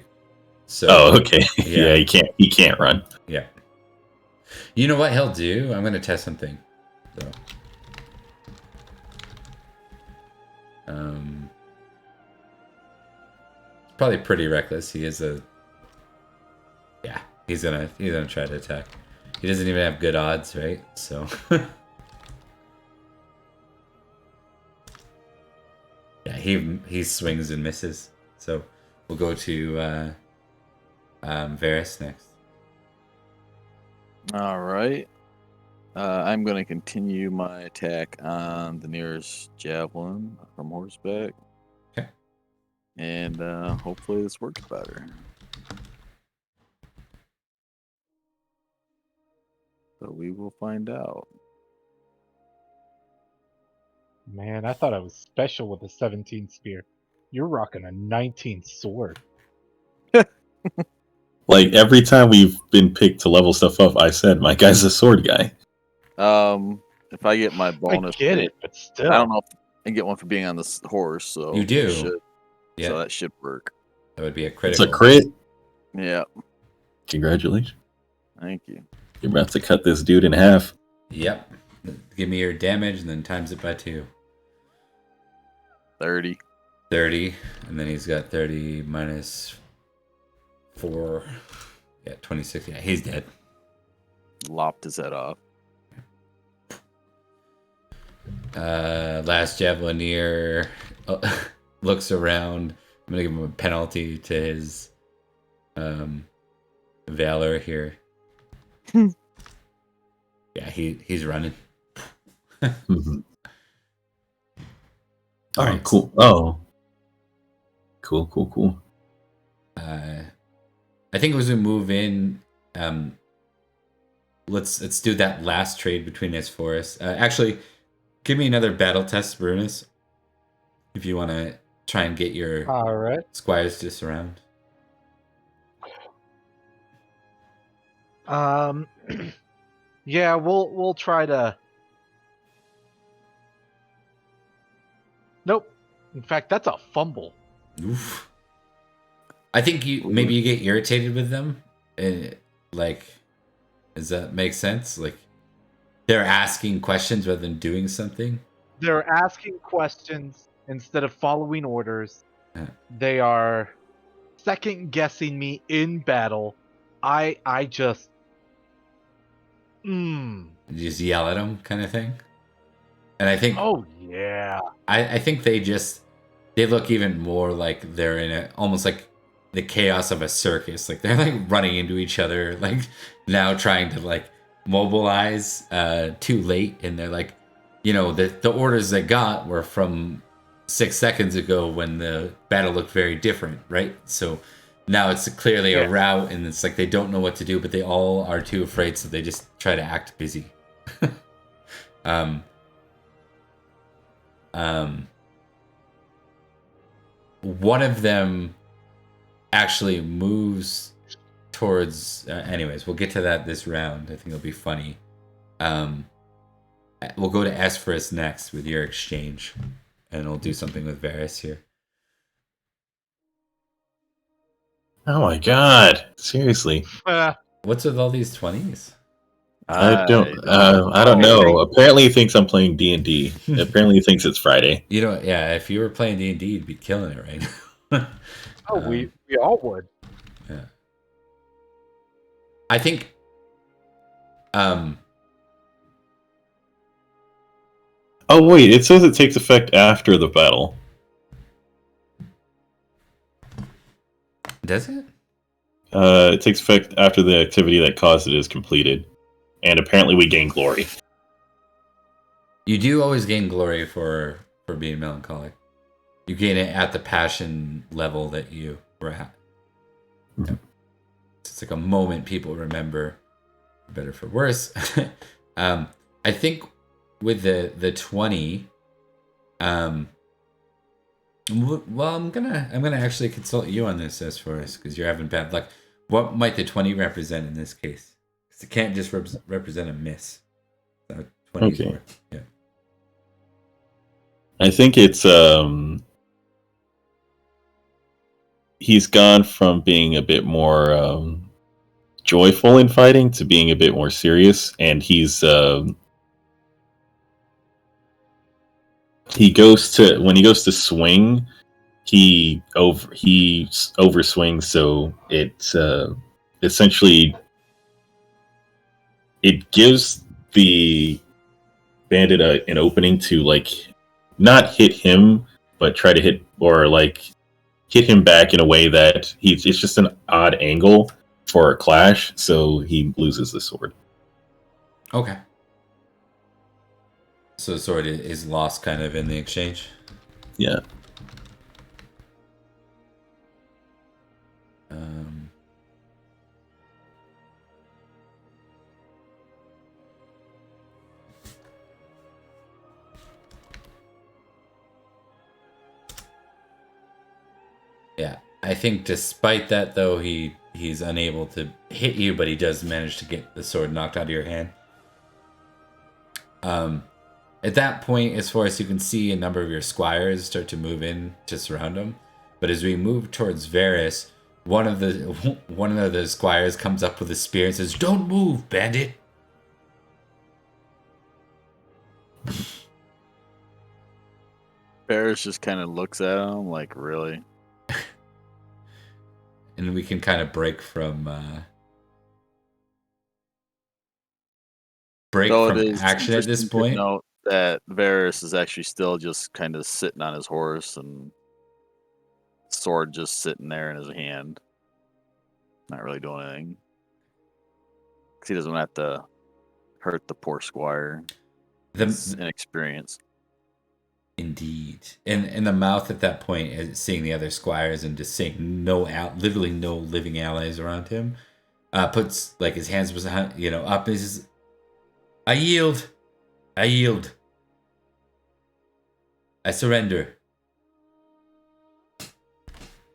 Speaker 1: So
Speaker 5: okay. Yeah, he can't run.
Speaker 1: Yeah. You know what he'll do? I'm gonna test something. So it's probably pretty reckless. He is he's gonna try to attack. He doesn't even have good odds, right? So yeah, he swings and misses. So we'll go to Varys next.
Speaker 4: All right. I'm going to continue my attack on the nearest javelin from horseback.
Speaker 1: Okay.
Speaker 4: And hopefully this works better. So we will find out.
Speaker 2: Man, I thought I was special with a 17 spear. You're rocking a 19 sword.
Speaker 5: Like every time we've been picked to level stuff up, I said my guy's a sword guy.
Speaker 4: If I get my bonus,
Speaker 2: I get it, but still,
Speaker 4: I don't know if I get one for being on this horse. So
Speaker 1: you do. Yeah.
Speaker 4: So that should work.
Speaker 1: That would be a critical.
Speaker 5: It's a crit.
Speaker 4: Yeah.
Speaker 5: Congratulations.
Speaker 4: Thank you.
Speaker 5: You're about to cut this dude in half.
Speaker 1: Yep. Give me your damage and then times it by 2.
Speaker 4: 30.
Speaker 1: 30, and then he's got 30 minus 4. Yeah, 26. Yeah, he's dead.
Speaker 4: Lopped his head off.
Speaker 1: Last Javelineer looks around. I'm gonna give him a penalty to his valor here. Yeah, he's running.
Speaker 5: All right, cool. Oh, cool.
Speaker 1: I think as we move in, let's do that last trade between his forests. Actually, give me another battle test, Brunus, if you want to try and get your squires to surround.
Speaker 2: Yeah, we'll try to. Nope. In fact, that's a fumble.
Speaker 1: Oof. I think maybe you get irritated with them. Like, does that make sense? Like, they're asking questions rather than doing something.
Speaker 2: They're asking questions instead of following orders.
Speaker 1: Yeah.
Speaker 2: They are second guessing me in battle. I just
Speaker 1: You just yell at them, kind of thing. And I think,
Speaker 2: oh yeah.
Speaker 1: I think they look even more like they're in almost like the chaos of a circus. Like they're like running into each other, like now trying to like mobilize too late, and they're like, the orders they got were from 6 seconds ago when the battle looked very different, right? So now it's clearly a rout, and it's like they don't know what to do, but they all are too afraid, so they just try to act busy. One of them actually moves towards. Anyways, we'll get to that this round. I think it'll be funny. We'll go to Esphorus next with your exchange, and we'll do something with Varys here.
Speaker 5: Oh my god! Seriously,
Speaker 1: What's with all these 20s?
Speaker 5: I don't know. Apparently, he thinks I'm playing D&D. Apparently, he thinks it's Friday.
Speaker 1: Yeah. If you were playing D&D, you'd be killing it right now.
Speaker 2: We all would.
Speaker 1: Yeah. I think.
Speaker 5: Oh wait, it says it takes effect after the battle.
Speaker 1: Does it?
Speaker 5: It takes effect after the activity that caused it is completed, and apparently we gain glory.
Speaker 1: You do always gain glory for being melancholic. You gain it at the passion level that you were at.
Speaker 5: Mm-hmm.
Speaker 1: It's like a moment people remember, for better for worse. I think with the 20, well, I'm gonna actually consult you on this as far as, because you're having bad luck. What might the 20 represent in this case? Because it can't just represent a miss. 20
Speaker 5: Okay.
Speaker 1: Yeah.
Speaker 5: I think it's he's gone from being a bit more joyful in fighting to being a bit more serious, and he goes to swing, he overswings, so it essentially it gives the bandit an opening to like not hit him, but try to hit him back in a way that it's just an odd angle for a clash, so he loses the sword.
Speaker 1: Okay. So the sword is lost kind of in the exchange?
Speaker 5: Yeah.
Speaker 1: Yeah. I think despite that, though, he's unable to hit you, but he does manage to get the sword knocked out of your hand. At that point, as far as you can see, a number of your squires start to move in to surround him. But as we move towards Varys, one of the squires comes up with a spear and says, "Don't move, bandit."
Speaker 4: Varys just kind of looks at him like, really?
Speaker 1: And we can kind of break from action at this point.
Speaker 4: Note that Varys is actually still just kind of sitting on his horse and sword just sitting there in his hand, not really doing anything. Because he doesn't have to hurt the poor squire. He's inexperienced.
Speaker 1: Indeed. And the mouth at that point is seeing the other squires and just seeing literally no living allies around him. Puts like his hands behind, up, and he says, I yield. I surrender.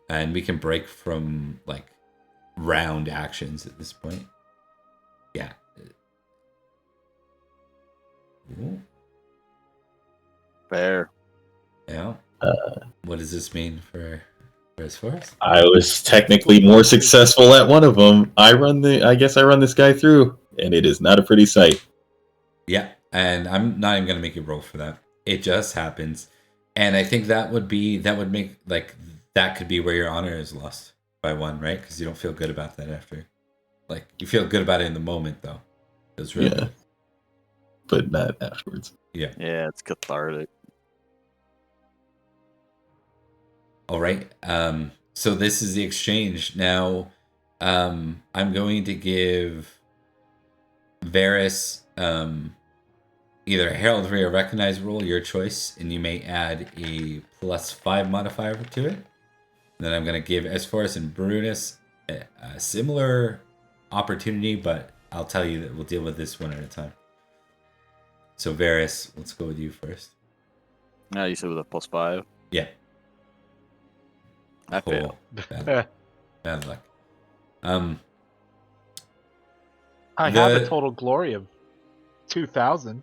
Speaker 1: And we can break from like round actions at this point. Yeah. Ooh.
Speaker 4: Fair.
Speaker 1: Yeah. What does this mean for as far as?
Speaker 5: I was technically more successful at one of them. I guess I run this guy through, and it is not a pretty sight.
Speaker 1: Yeah, and I'm not even gonna make you roll for that. It just happens, and I think that would make like that could be where your honor is lost by one, right? Because you don't feel good about that after. Like you feel good about it in the moment, though. It's really
Speaker 5: Yeah, but not afterwards.
Speaker 1: yeah.
Speaker 4: Yeah, it's cathartic.
Speaker 1: All right. So this is the exchange now. I'm going to give Varys either heraldry or recognize roll, your choice, and you may add a +5 modifier to it. Then I'm going to give Esforus and Brunus a similar opportunity, but I'll tell you that we'll deal with this one at a time. So Varys, let's go with you first.
Speaker 4: Now you said with a +5.
Speaker 1: Yeah.
Speaker 4: I fail.
Speaker 1: Bad luck.
Speaker 2: I have a total glory of 2,000.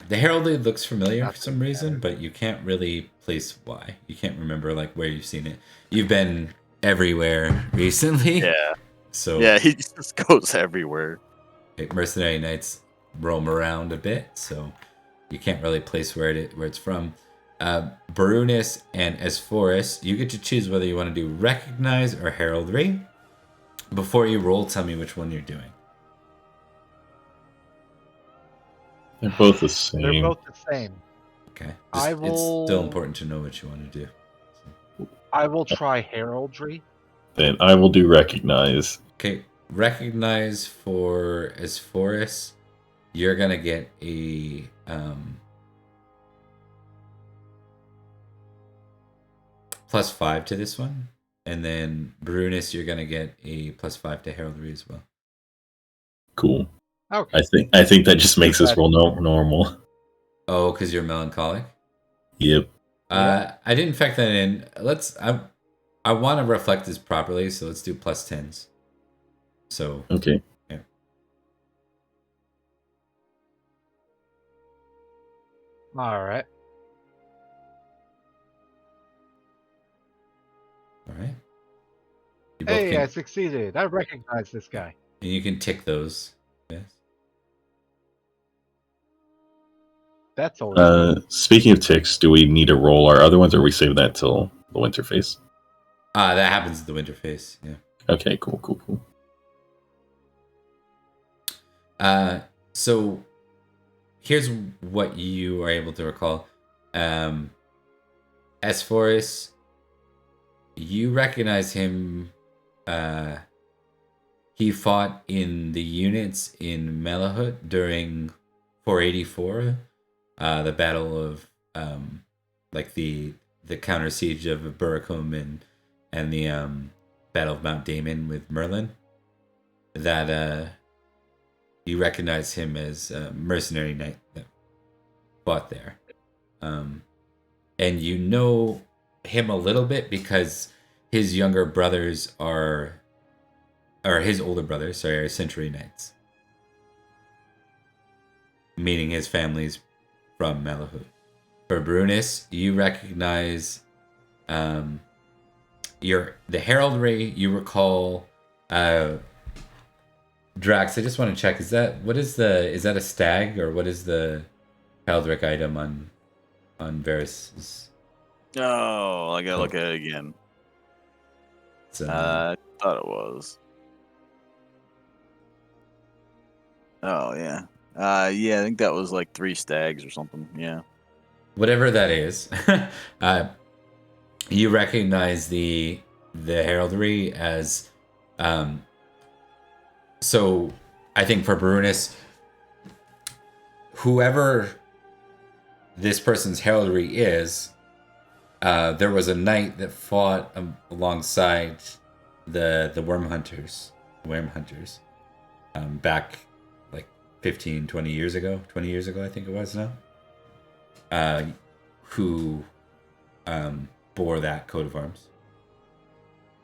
Speaker 1: The heraldry looks familiar for some
Speaker 2: Nothing
Speaker 1: reason,
Speaker 2: matters.
Speaker 1: but you can't really place why. You can't remember like where you've seen it. You've been everywhere recently.
Speaker 4: Yeah.
Speaker 1: So
Speaker 4: Yeah, he just goes everywhere.
Speaker 1: mercenary knights roam around a bit, so you can't really place where it's from. Brunus and Esforus, you get to choose whether you want to do recognize or heraldry. Before you roll, tell me which one you're doing.
Speaker 5: They're both the same.
Speaker 2: They're both the same.
Speaker 1: Okay.
Speaker 2: It's
Speaker 1: still important to know what you want to do.
Speaker 2: I will try heraldry.
Speaker 5: Then I will do recognize.
Speaker 1: Okay. Recognize for Esforus, you're gonna get a +5 to this one, and then Brunus, you're gonna get a +5 to heraldry as well.
Speaker 5: Cool.
Speaker 2: Okay.
Speaker 5: I think that just makes us roll normal.
Speaker 1: Oh, because you're melancholic.
Speaker 5: Yep.
Speaker 1: I didn't factor that in. I want to reflect this properly, so let's do +10s. So
Speaker 5: Okay.
Speaker 1: yeah.
Speaker 2: All right.
Speaker 1: All right. You both
Speaker 2: Hey, I
Speaker 1: can,
Speaker 2: succeeded. I recognize this guy.
Speaker 1: and you can tick those. Yes.
Speaker 2: That's always good.
Speaker 5: Speaking of ticks, do we need to roll our other ones, or we save that till the winter phase?
Speaker 1: That happens in the winter phase. Yeah.
Speaker 5: Okay. Cool.
Speaker 1: So here's what you are able to recall. Esforus, you recognize him. He fought in the units in Malahaut during 484, the battle of like the counter siege of Eburacum and the battle of Mount Damon with Merlin. That you recognize him as a mercenary knight that fought there. And you know him a little bit because his younger brothers are his older brothers, sorry, are century knights. Meaning his family's from Malahaut. For Brunus, you recognize the heraldry, you recall Drax, I just want to check, is that a stag, or what is the heraldic item on Varys'?
Speaker 4: Oh, I gotta look at it again. I thought it was. Oh yeah. Yeah, I think that was like 3 stags or something. Yeah.
Speaker 1: Whatever that is. You recognize the heraldry as so I think for Brunus, whoever this person's heraldry is, there was a knight that fought alongside the worm hunters, back like 15, 20 years ago, I think it was now, who bore that coat of arms.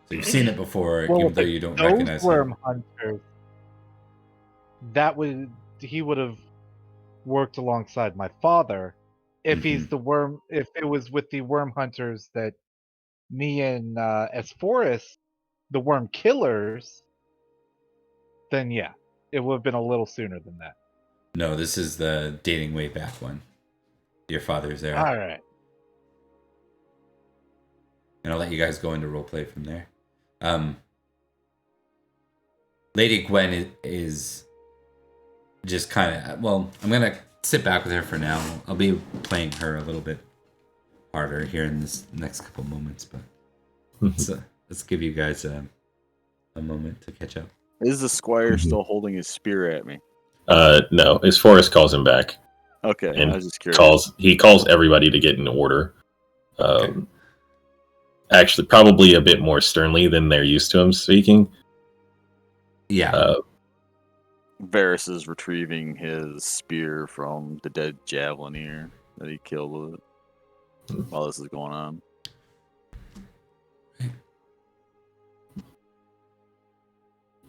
Speaker 1: So you've seen it before, even though you don't recognize
Speaker 2: worm
Speaker 1: him.
Speaker 2: hunters. He would have worked alongside my father, if he's the worm, if it was with the worm hunters that me and Esforus, the worm killers, then yeah, it would have been a little sooner than that.
Speaker 1: No, this is the dating way back one. Your father's there.
Speaker 2: All right.
Speaker 1: And I'll let you guys go into roleplay from there. Lady Gwen is just kind of... Well, I'm going to sit back with her for now. I'll be playing her a little bit harder here in this next couple moments, but let's give you guys a moment to catch up.
Speaker 4: Is the squire still holding his spear at me?
Speaker 5: No, as Forrest calls him back.
Speaker 4: Okay,
Speaker 5: And
Speaker 4: I was just curious.
Speaker 5: he calls everybody to get in order.
Speaker 1: Okay.
Speaker 5: Actually, probably a bit more sternly than they're used to him speaking.
Speaker 1: Yeah.
Speaker 4: Varys is retrieving his spear from the dead javelineer that he killed with it while this is going on.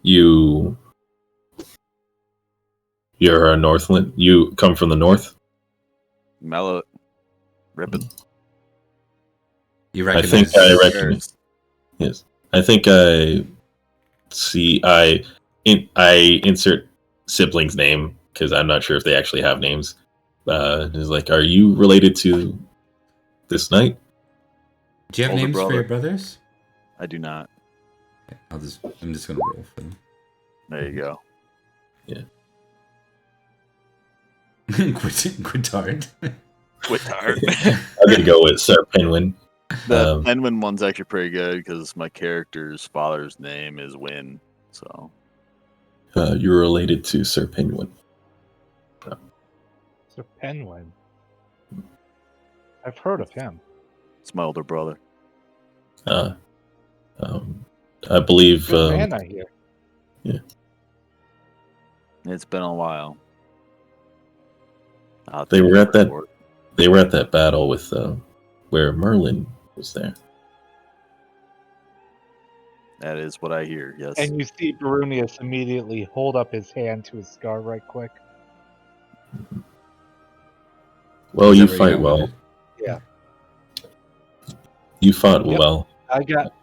Speaker 5: You're a Northland. You come from the north?
Speaker 4: Malahaut, Rippin.
Speaker 1: You
Speaker 5: I
Speaker 1: recognize...
Speaker 5: think I recognize. Yes, I think I see. I insert sibling's name because I'm not sure if they actually have names. It's like, are you related to this knight?
Speaker 1: Do you have
Speaker 4: Older
Speaker 1: names for
Speaker 4: brother.
Speaker 1: your brothers?
Speaker 4: I do not.
Speaker 1: Okay, I'm just gonna roll for them.
Speaker 4: There you go.
Speaker 1: Quintard.
Speaker 4: Wittard.
Speaker 5: I'm gonna go with Sir Penguin.
Speaker 4: The Penguin one's actually pretty good because my character's father's name is Win. So
Speaker 5: You're related to Sir Penguin.
Speaker 2: Sir Penguin. I've heard of him.
Speaker 4: it's my older brother.
Speaker 5: I believe.
Speaker 2: Good man, I hear.
Speaker 4: It's been a while.
Speaker 5: They were at that.
Speaker 4: Report.
Speaker 5: They were at that battle with where Merlin was there.
Speaker 4: That is what I hear. Yes.
Speaker 2: And you see Barunius immediately hold up his hand to his scar right quick.
Speaker 5: Well,
Speaker 1: Is
Speaker 5: you
Speaker 1: that where
Speaker 5: fight
Speaker 1: go
Speaker 5: well.
Speaker 1: with it?
Speaker 2: Yeah.
Speaker 5: You fought
Speaker 2: Yep.
Speaker 5: well.
Speaker 2: I got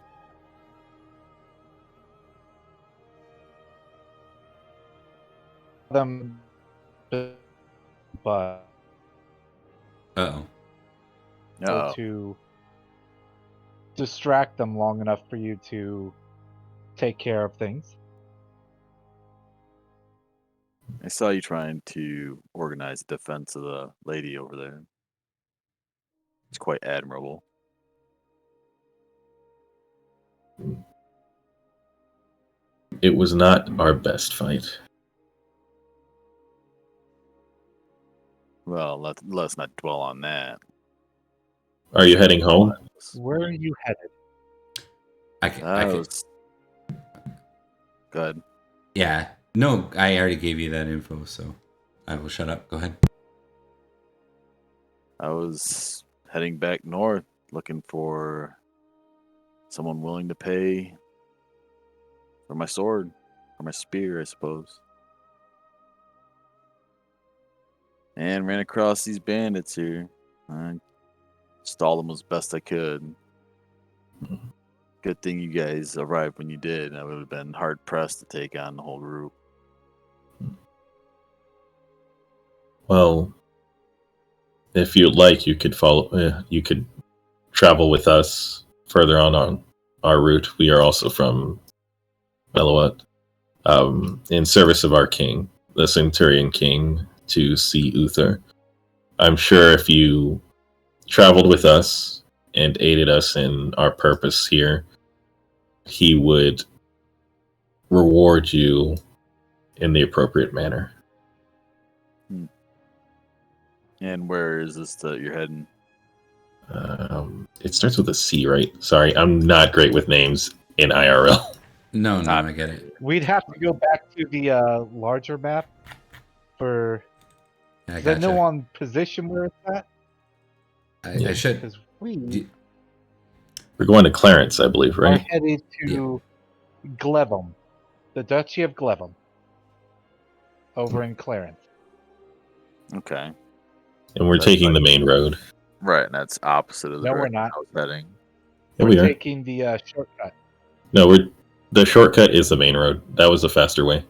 Speaker 2: them, but
Speaker 1: Uh-oh.
Speaker 4: No.
Speaker 2: to distract them long enough for you to take care of things.
Speaker 4: I saw you trying to organize the defense of the lady over there. It's quite admirable.
Speaker 5: It was not our best fight.
Speaker 4: Well, let's not dwell on that.
Speaker 5: Are you heading home?
Speaker 2: Where are you headed?
Speaker 1: I can...
Speaker 4: Go ahead.
Speaker 1: Yeah. No, I already gave you that info, so I will shut up. Go ahead.
Speaker 4: I was heading back north looking for someone willing to pay for my sword, or my spear, I suppose. And ran across these bandits here. I stalled them as best I could. Good thing you guys arrived when you did. I would have been hard pressed to take on the whole group.
Speaker 5: Well, if you'd like, you could follow. You could travel with us further on our route. We are also from Malahaut, in service of our king, the Centurion King, to see Uther. I'm sure if you traveled with us and aided us in our purpose here, he would reward you in the appropriate manner.
Speaker 4: And where is this that you're heading?
Speaker 5: It starts with a C, right? Sorry, I'm not great with names in IRL.
Speaker 1: No, I get it.
Speaker 2: We'd have to go back to the larger map for.
Speaker 1: I
Speaker 2: Does that know
Speaker 1: gotcha.
Speaker 2: on position where it's at?
Speaker 1: I should...
Speaker 2: Because we
Speaker 1: Do-
Speaker 5: We're going to Clarence, I believe,
Speaker 2: are
Speaker 5: right?
Speaker 2: headed to Glevum, the Duchy of Glevum, over in Clarence.
Speaker 4: Okay.
Speaker 5: And we're
Speaker 4: That's
Speaker 5: taking
Speaker 4: right.
Speaker 5: the main road.
Speaker 4: Right, and that's opposite of the
Speaker 2: No, we're
Speaker 4: direction
Speaker 2: not.
Speaker 4: I was heading.
Speaker 5: Yeah,
Speaker 2: We're
Speaker 5: we are.
Speaker 2: taking the shortcut.
Speaker 5: No, the shortcut is the main road. That was the faster way.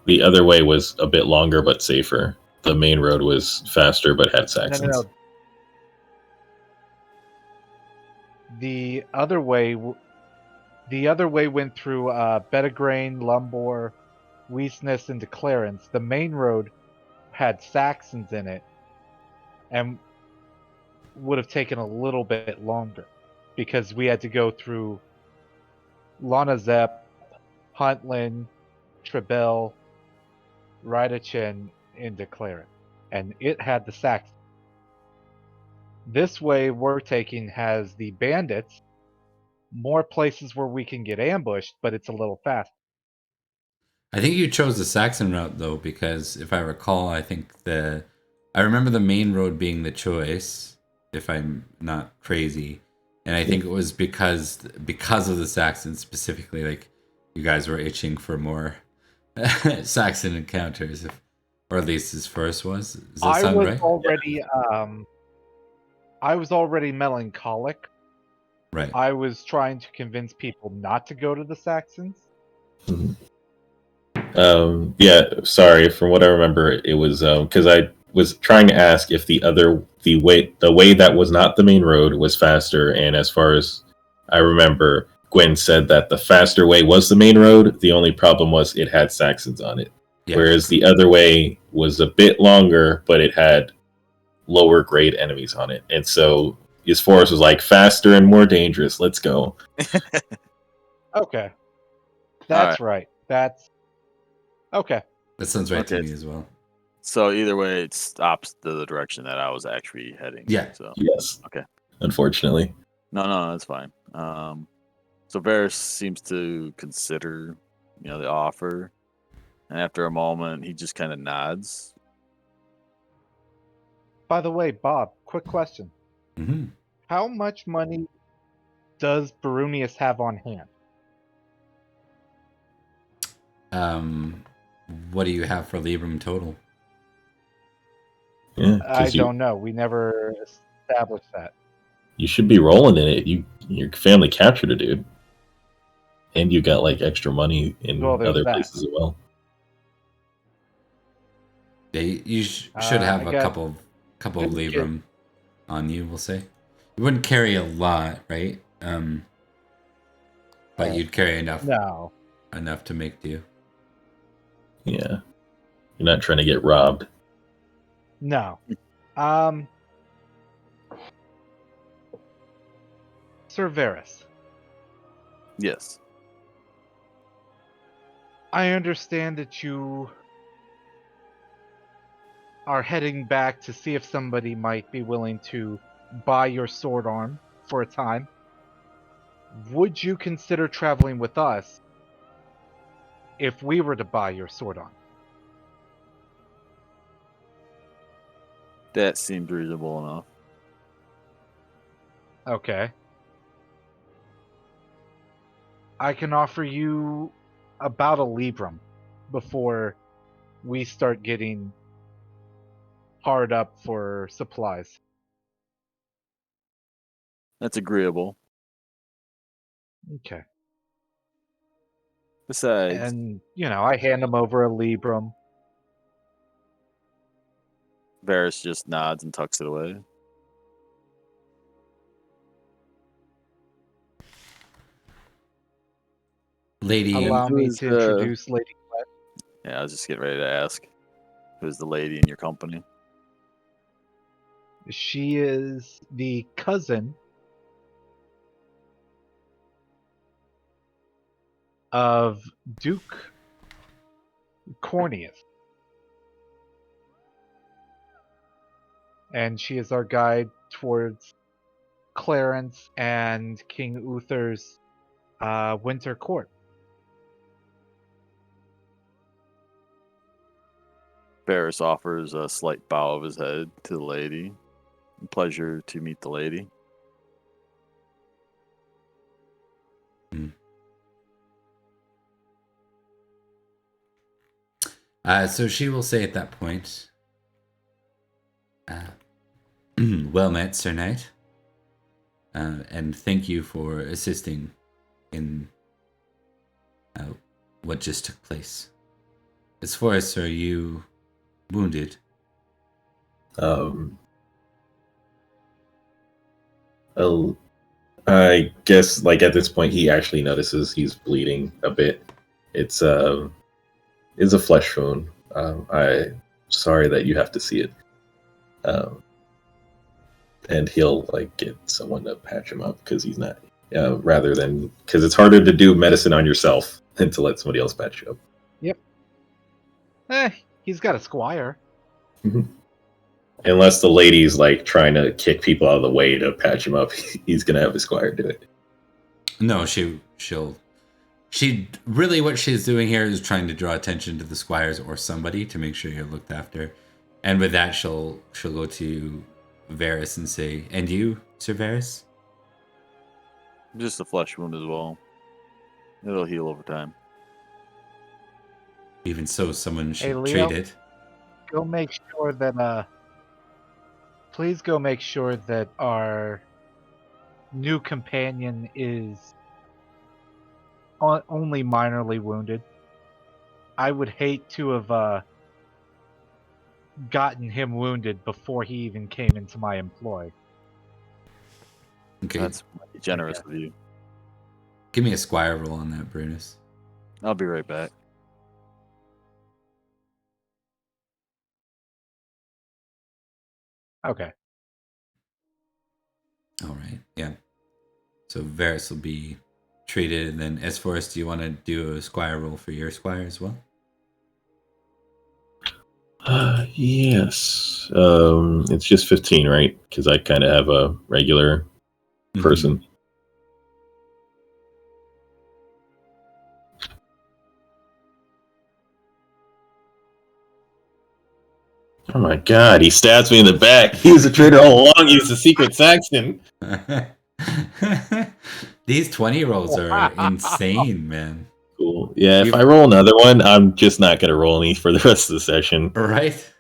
Speaker 5: The other way was a bit longer but safer. The main road was faster but had Saxons.
Speaker 2: No. The other way went through Bettagrain, Lumbor, Weesness, and Clarence. The main road had Saxons in it, and would have taken a little bit longer because we had to go through Lonazep, Huntland, Trebel, Rydachin, and Clarence, and it had the Saxons. This way we're taking has the bandits, more places where we can get ambushed, but it's a little faster.
Speaker 1: I think you chose the Saxon route though, because if I recall, I remember the main road being the choice, if I'm not crazy, and I think it was because of the Saxons specifically. Like you guys were itching for more Saxon encounters, or at least his first was. Does that sound right?
Speaker 2: I was already melancholic.
Speaker 1: Right.
Speaker 2: I was trying to convince people not to go to the Saxons.
Speaker 5: Mhm. Yeah, sorry. From what I remember, it was because I was trying to ask if the way that was not the main road was faster, and as far as I remember, Gwen said that the faster way was the main road. The only problem was it had Saxons on it,
Speaker 1: Yeah.
Speaker 5: whereas the other way was a bit longer, but it had lower grade enemies on it, and so his force was like faster and more dangerous. Let's go.
Speaker 2: Okay. That's right. That's okay.
Speaker 1: That sounds right to
Speaker 4: Okay.
Speaker 1: me as well.
Speaker 4: So either way, it's opposite to the direction that I was actually heading.
Speaker 1: Yeah.
Speaker 4: So
Speaker 5: Yes.
Speaker 4: Okay.
Speaker 5: Unfortunately.
Speaker 4: No, that's fine. So Varys seems to consider, the offer, and after a moment, he just kind of nods.
Speaker 2: By the way, Bob, quick question.
Speaker 1: Mm-hmm.
Speaker 2: How much money does Barunius have on hand?
Speaker 1: What do you have for Libram total?
Speaker 5: Yeah,
Speaker 2: I don't know. We never established that.
Speaker 5: you should be rolling in it. Your family captured a dude, and you got like extra money in
Speaker 2: Well, there's
Speaker 5: other
Speaker 2: that.
Speaker 5: places as well.
Speaker 1: Yeah, you should have
Speaker 2: I
Speaker 1: a
Speaker 2: got-
Speaker 1: couple of
Speaker 2: Didn't get-
Speaker 1: Libram on you. We'll say you wouldn't carry a lot, right? But you'd carry enough to make do.
Speaker 5: Yeah, you're not trying to get robbed.
Speaker 2: No. Sir Varys,
Speaker 4: Yes.
Speaker 2: I understand that you are heading back to see if somebody might be willing to buy your sword arm for a time. Would you consider traveling with us if we were to buy your sword arm?
Speaker 4: That seems reasonable enough.
Speaker 2: Okay. I can offer you about a Libram before we start getting hard up for supplies.
Speaker 4: That's agreeable.
Speaker 2: Okay.
Speaker 4: Besides,
Speaker 2: And, I hand him over a Libram.
Speaker 4: Varys just nods and tucks it away.
Speaker 1: Lady,
Speaker 2: Allow
Speaker 4: who
Speaker 2: me
Speaker 4: is
Speaker 2: to
Speaker 4: the-
Speaker 2: introduce Lady Glenn.
Speaker 4: Yeah, I was just getting ready to ask, who's the lady in your company?
Speaker 2: She is the cousin of Duke Corneus. And she is our guide towards Clarence and King Uther's winter court.
Speaker 4: Varys offers a slight bow of his head to the lady. Pleasure to meet the lady.
Speaker 1: So she will say at that point, Well met, Sir Knight. And thank you for assisting in what just took place. As far as, are you wounded?
Speaker 5: Oh, I guess like at this point he actually notices he's bleeding a bit. It's a flesh wound. I'm sorry that you have to see it. And he'll like get someone to patch him up because he's not. Rather than because it's harder to do medicine on yourself than to let somebody else patch you up.
Speaker 2: Yep. He's got a squire.
Speaker 5: Unless the lady's like trying to kick people out of the way to patch him up, he's gonna have his squire do it.
Speaker 1: No, she really what she's doing here is trying to draw attention to the squires or somebody to make sure you're looked after. And with that, she'll go to Varys and say, "And you, Sir Varys?"
Speaker 4: Just a flesh wound as well. It'll heal over time.
Speaker 1: Even so, someone should
Speaker 2: Leo?
Speaker 1: treat it.
Speaker 2: Go make sure that please go make sure that our new companion is only minorly wounded. I would hate to have gotten him wounded before he even came into my employ.
Speaker 1: Okay,
Speaker 4: That's generous of you.
Speaker 1: give me a squire roll on that, Brunus.
Speaker 4: I'll be right back.
Speaker 2: Okay.
Speaker 1: All right, yeah. So Varys will be treated, and then as far as, do you want to do a squire roll for your squire as well?
Speaker 5: Yes. It's just 15, right? Because I kind of have a regular person. Oh my god, he stabs me in the back. He was a traitor all along. He was a secret Saxon.
Speaker 1: These 20 rolls are insane, man.
Speaker 5: Cool. Yeah, if I roll another one, I'm just not going to roll any for the rest of the session.
Speaker 1: Right?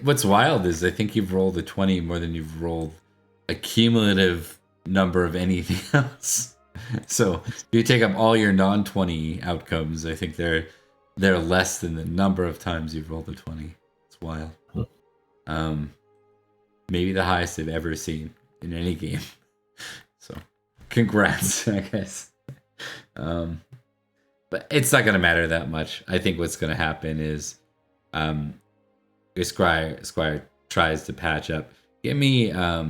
Speaker 1: What's wild is I think you've rolled a 20 more than you've rolled a cumulative number of anything else. So if you take up all your non-20 outcomes, I think they're less than the number of times you've rolled a 20. It's wild. Maybe the highest I've ever seen in any game. So congrats, I guess. But it's not going to matter that much. I think what's going to happen is your squire tries to patch up. Give me a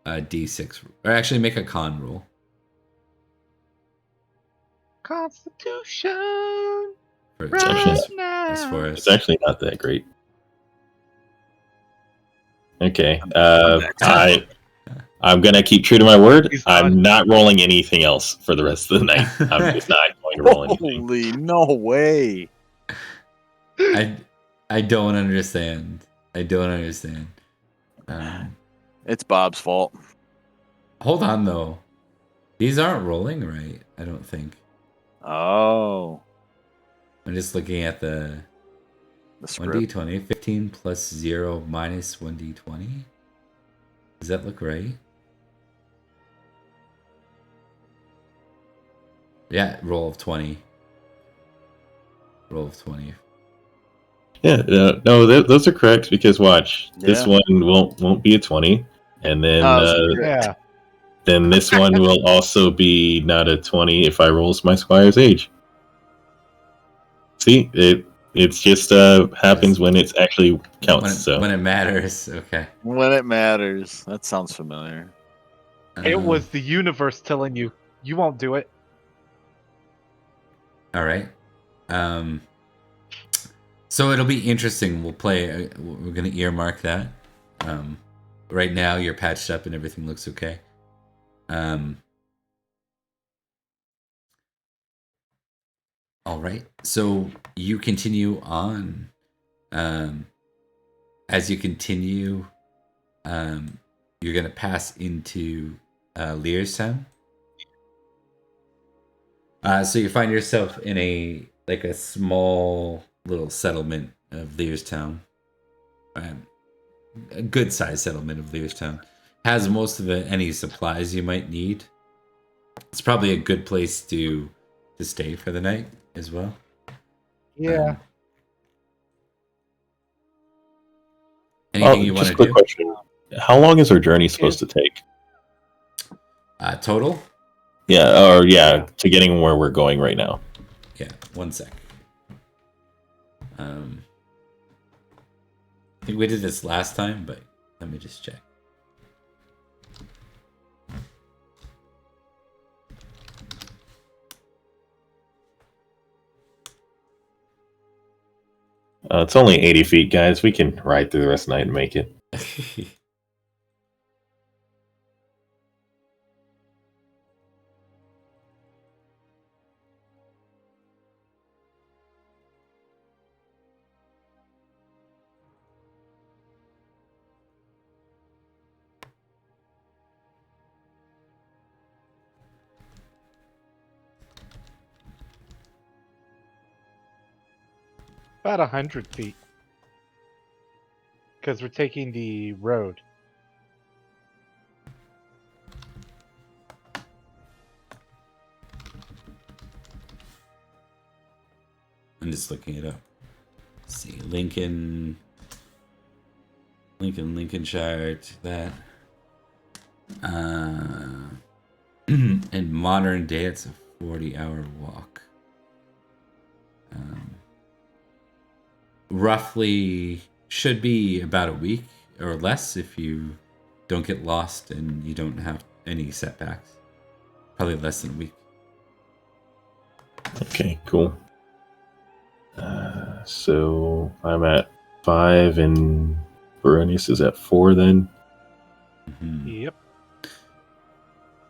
Speaker 1: d6, or actually make a con roll.
Speaker 2: Constitution.
Speaker 1: As far as
Speaker 5: It's actually not that great. Okay. I'm going to keep true to my word. I'm not rolling anything else for the rest of the night. I'm just not going to roll anything.
Speaker 4: Holy, no way.
Speaker 1: I don't understand. It's
Speaker 4: Bob's fault.
Speaker 1: Hold on, though. These aren't rolling right, I don't think.
Speaker 4: Oh.
Speaker 1: I'm just looking at the
Speaker 4: script.
Speaker 1: 1d20. 15 plus 0 minus 1d20. Does that look right? Yeah, roll of 20. Roll of 20.
Speaker 5: Yeah, no, those are correct because watch, this one won't be a 20, and then then this one will also be not a 20 if I roll my squire's age. See, it's just happens when it actually counts.
Speaker 1: When it matters, okay.
Speaker 4: When it matters, that sounds familiar.
Speaker 2: It was the universe telling you won't do it.
Speaker 1: All right. So it'll be interesting. We'll play. We're gonna earmark that. Right now, you're patched up and everything looks okay. All right. So you continue on. As you continue, you're gonna pass into Learstown. So you find yourself in a small little settlement of Learstown. a good sized settlement of Learstown. Has most of any supplies you might need. It's probably a good place to stay for the night as well.
Speaker 2: Yeah.
Speaker 1: Anything you want
Speaker 5: Just
Speaker 1: to
Speaker 5: a quick
Speaker 1: do?
Speaker 5: question. How long is our journey supposed to take?
Speaker 1: Total?
Speaker 5: To getting where we're going right now.
Speaker 1: Yeah, 1 sec. I think we did this last time, but let me just check.
Speaker 5: It's only 80 feet, guys. We can ride through the rest of the night and make it.
Speaker 2: About 100 feet. Because we're taking the road.
Speaker 1: I'm just looking it up. Let's see, Lincolnshire to that. In modern day, it's a 40-hour walk. Roughly should be about a week or less if you don't get lost and you don't have any setbacks. Probably less than a week.
Speaker 5: Okay, cool. So I'm at 5 and Berenice is at 4 then.
Speaker 1: Mm-hmm.
Speaker 2: Yep.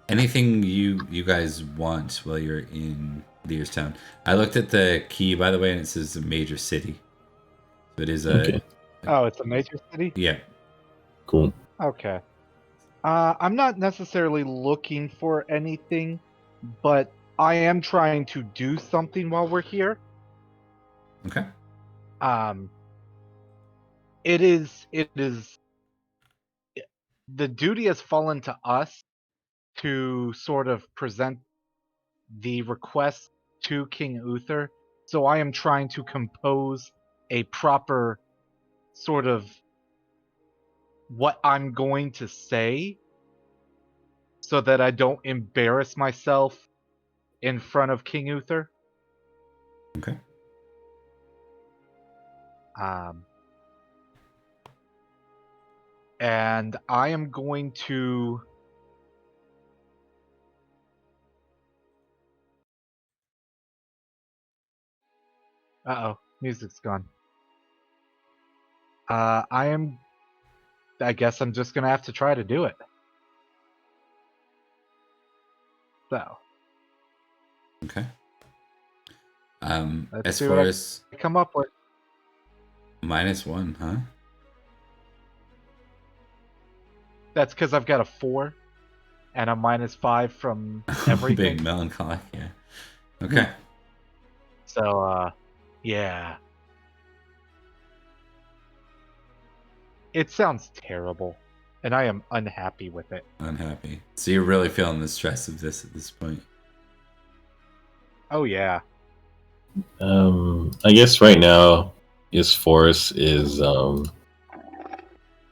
Speaker 1: Anything you guys want while you're in Learstown? I looked at the key, by the way, and it says a major city. So it is a...
Speaker 5: Okay.
Speaker 2: Oh, it's a major city?
Speaker 1: Yeah.
Speaker 5: Cool.
Speaker 2: Okay. I'm not necessarily looking for anything, but I am trying to do something while we're here.
Speaker 1: Okay.
Speaker 2: It is the duty has fallen to us to sort of present the request to King Uther. So I am trying to compose a proper sort of what I'm going to say so that I don't embarrass myself in front of King Uther.
Speaker 1: Okay.
Speaker 2: And I am going to music's gone. I guess I'm just gonna have to try to do it. So.
Speaker 1: Okay.
Speaker 2: Let's
Speaker 1: As
Speaker 2: see
Speaker 1: far
Speaker 2: what
Speaker 1: as
Speaker 2: I come up with.
Speaker 1: -1, huh?
Speaker 2: That's because I've got a 4 and a -5 from everything.
Speaker 1: Big melancholic, yeah. Okay.
Speaker 2: So, yeah. It sounds terrible, and I am unhappy with it.
Speaker 1: Unhappy. So you're really feeling the stress of this at this point.
Speaker 2: Oh, yeah.
Speaker 5: I guess right now his force is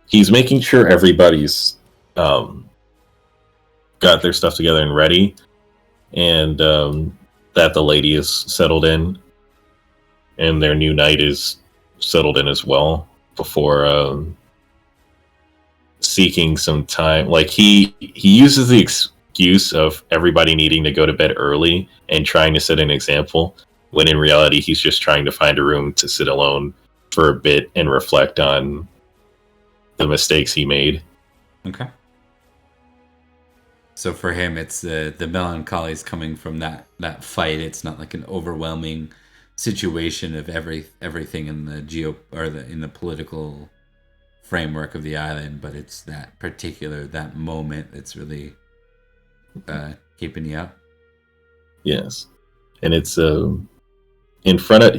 Speaker 5: he's making sure everybody's got their stuff together and ready, and that the lady is settled in and their new knight is settled in as well before seeking some time. Like he uses the excuse of everybody needing to go to bed early and trying to set an example, when in reality he's just trying to find a room to sit alone for a bit and reflect on the mistakes he made.
Speaker 1: Okay. So for him, it's the melancholy is coming from that fight. It's not like an overwhelming situation of everything in the in the political framework of the island, but it's that moment that's really keeping you up.
Speaker 5: Yes, and it's in front of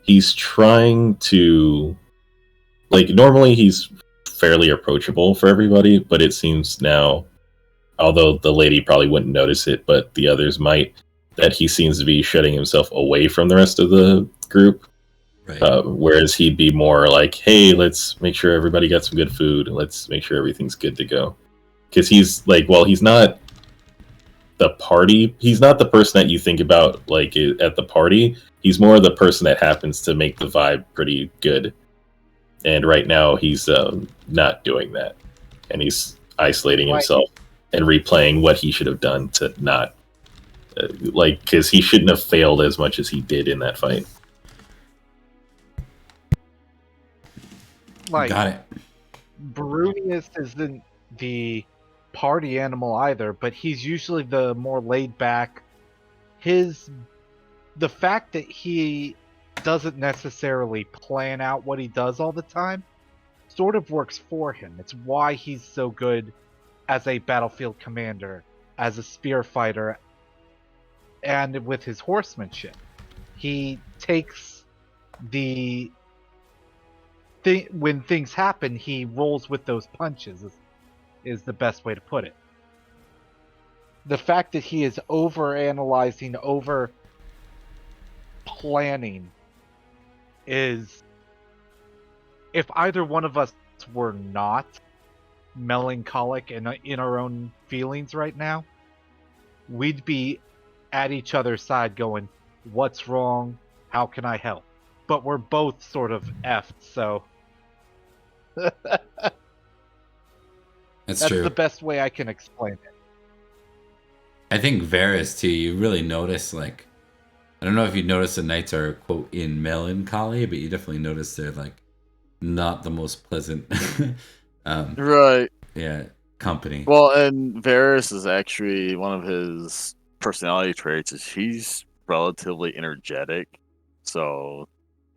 Speaker 5: he's trying to like normally he's fairly approachable for everybody, but it seems now, although the lady probably wouldn't notice it, but the others might, that he seems to be shutting himself away from the rest of the group.
Speaker 1: Right.
Speaker 5: Whereas he'd be more like, hey, let's make sure everybody got some good food. Let's make sure everything's good to go. Because he's like, well, he's not the party. He's not the person that you think about like at the party. He's more the person that happens to make the vibe pretty good. And right now he's not doing that. And he's isolating himself and replaying what he should have done to not, because he shouldn't have failed as much as he did in that fight.
Speaker 2: Like,
Speaker 1: Got it.
Speaker 2: Brunius isn't the party animal either, but he's usually the more laid back. The fact that he doesn't necessarily plan out what he does all the time sort of works for him. It's why he's so good as a battlefield commander, as a spear fighter, and with his horsemanship. He takes when things happen, he rolls with those punches, is the best way to put it. The fact that he is over-analyzing, over-planning is... If either one of us were not melancholic and in our own feelings right now, we'd be at each other's side going, what's wrong? How can I help? But we're both sort of effed, so...
Speaker 1: That's true.
Speaker 2: the best way I can explain it.
Speaker 1: I think Varys too, you really notice, like, I don't know if you notice the knights are, quote, in melancholy, but you definitely notice they're, like, not the most pleasant
Speaker 4: Right.
Speaker 1: yeah, company.
Speaker 4: Well, and Varys is actually one of his personality traits is he's relatively energetic. So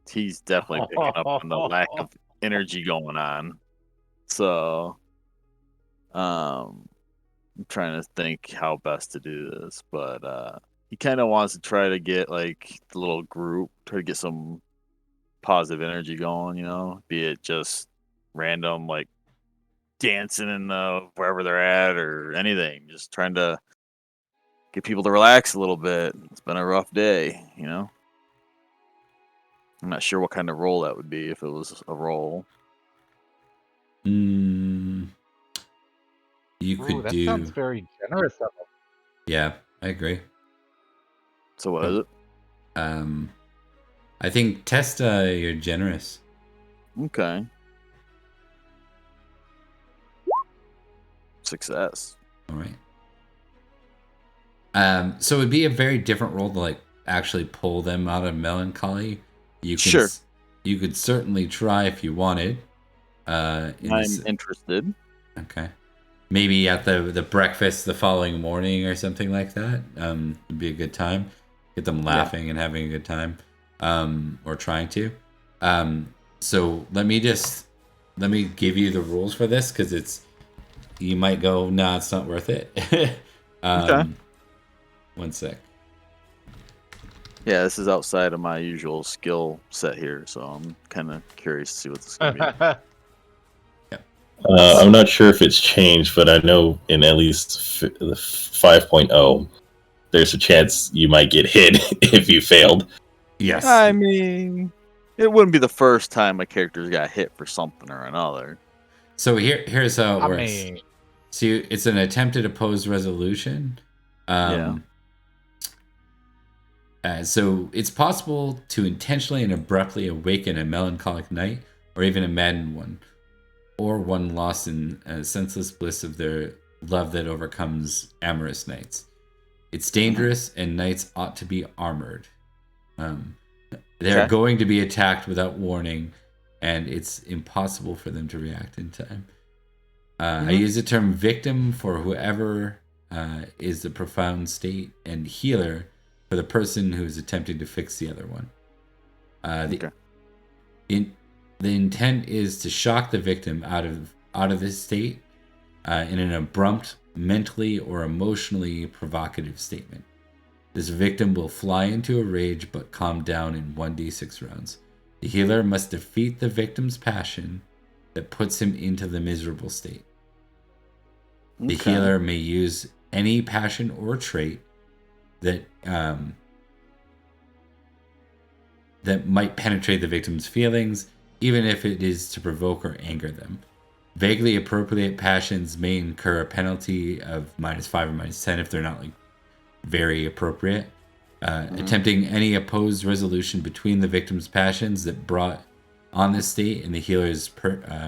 Speaker 4: he's definitely picking up on the lack of energy going on. So I'm trying to think how best to do this, but he kind of wants to try to get like the little group, try to get some positive energy going, be it just random like dancing in wherever they're at or anything, just trying to get people to relax a little bit. It's been a rough day, I'm not sure what kind of role that would be if it was a role.
Speaker 1: You could
Speaker 2: that
Speaker 1: do.
Speaker 2: sounds very generous of him.
Speaker 1: Yeah, I agree.
Speaker 4: So what is it?
Speaker 1: I think Testa, you're generous.
Speaker 4: Okay. Success.
Speaker 1: All right. So it'd be a very different role to like actually pull them out of melancholy. You can,
Speaker 4: sure.
Speaker 1: You could certainly try if you wanted.
Speaker 4: I'm interested.
Speaker 1: Okay. Maybe at the breakfast the following morning or something like that. Would be a good time. Get them laughing and having a good time. Or trying to. So let me give you the rules for this because you might go, nah, it's not worth it.
Speaker 4: Okay.
Speaker 1: 1 sec.
Speaker 4: Yeah, this is outside of my usual skill set here, so I'm kind of curious to see what this is going to be.
Speaker 5: I'm not sure if it's changed, but I know in at least 5.0, there's a chance you might get hit if you failed.
Speaker 1: Yes.
Speaker 4: I mean, it wouldn't be the first time a character's got hit for something or another.
Speaker 1: So here's how it works. So it's an attempted opposed resolution. So it's possible to intentionally and abruptly awaken a melancholic knight, or even a maddened one, or one lost in a senseless bliss of their love that overcomes amorous knights. It's dangerous, and knights ought to be armored. They're going to be attacked without warning, and it's impossible for them to react in time. I use the term victim for whoever is the profound state, and healer for the person who is attempting to fix the other one. The intent is to shock the victim out of this state in an abrupt, mentally or emotionally provocative statement. This victim will fly into a rage but calm down in 1d6 rounds. The healer must defeat the victim's passion that puts him into the miserable state. The
Speaker 4: Okay.
Speaker 1: healer may use any passion or trait that that might penetrate the victim's feelings, even if it is to provoke or anger them. Vaguely appropriate passions may incur a penalty of -5 or -10 if they're not like very appropriate. Attempting any opposed resolution between the victim's passions that brought on this state and the healer's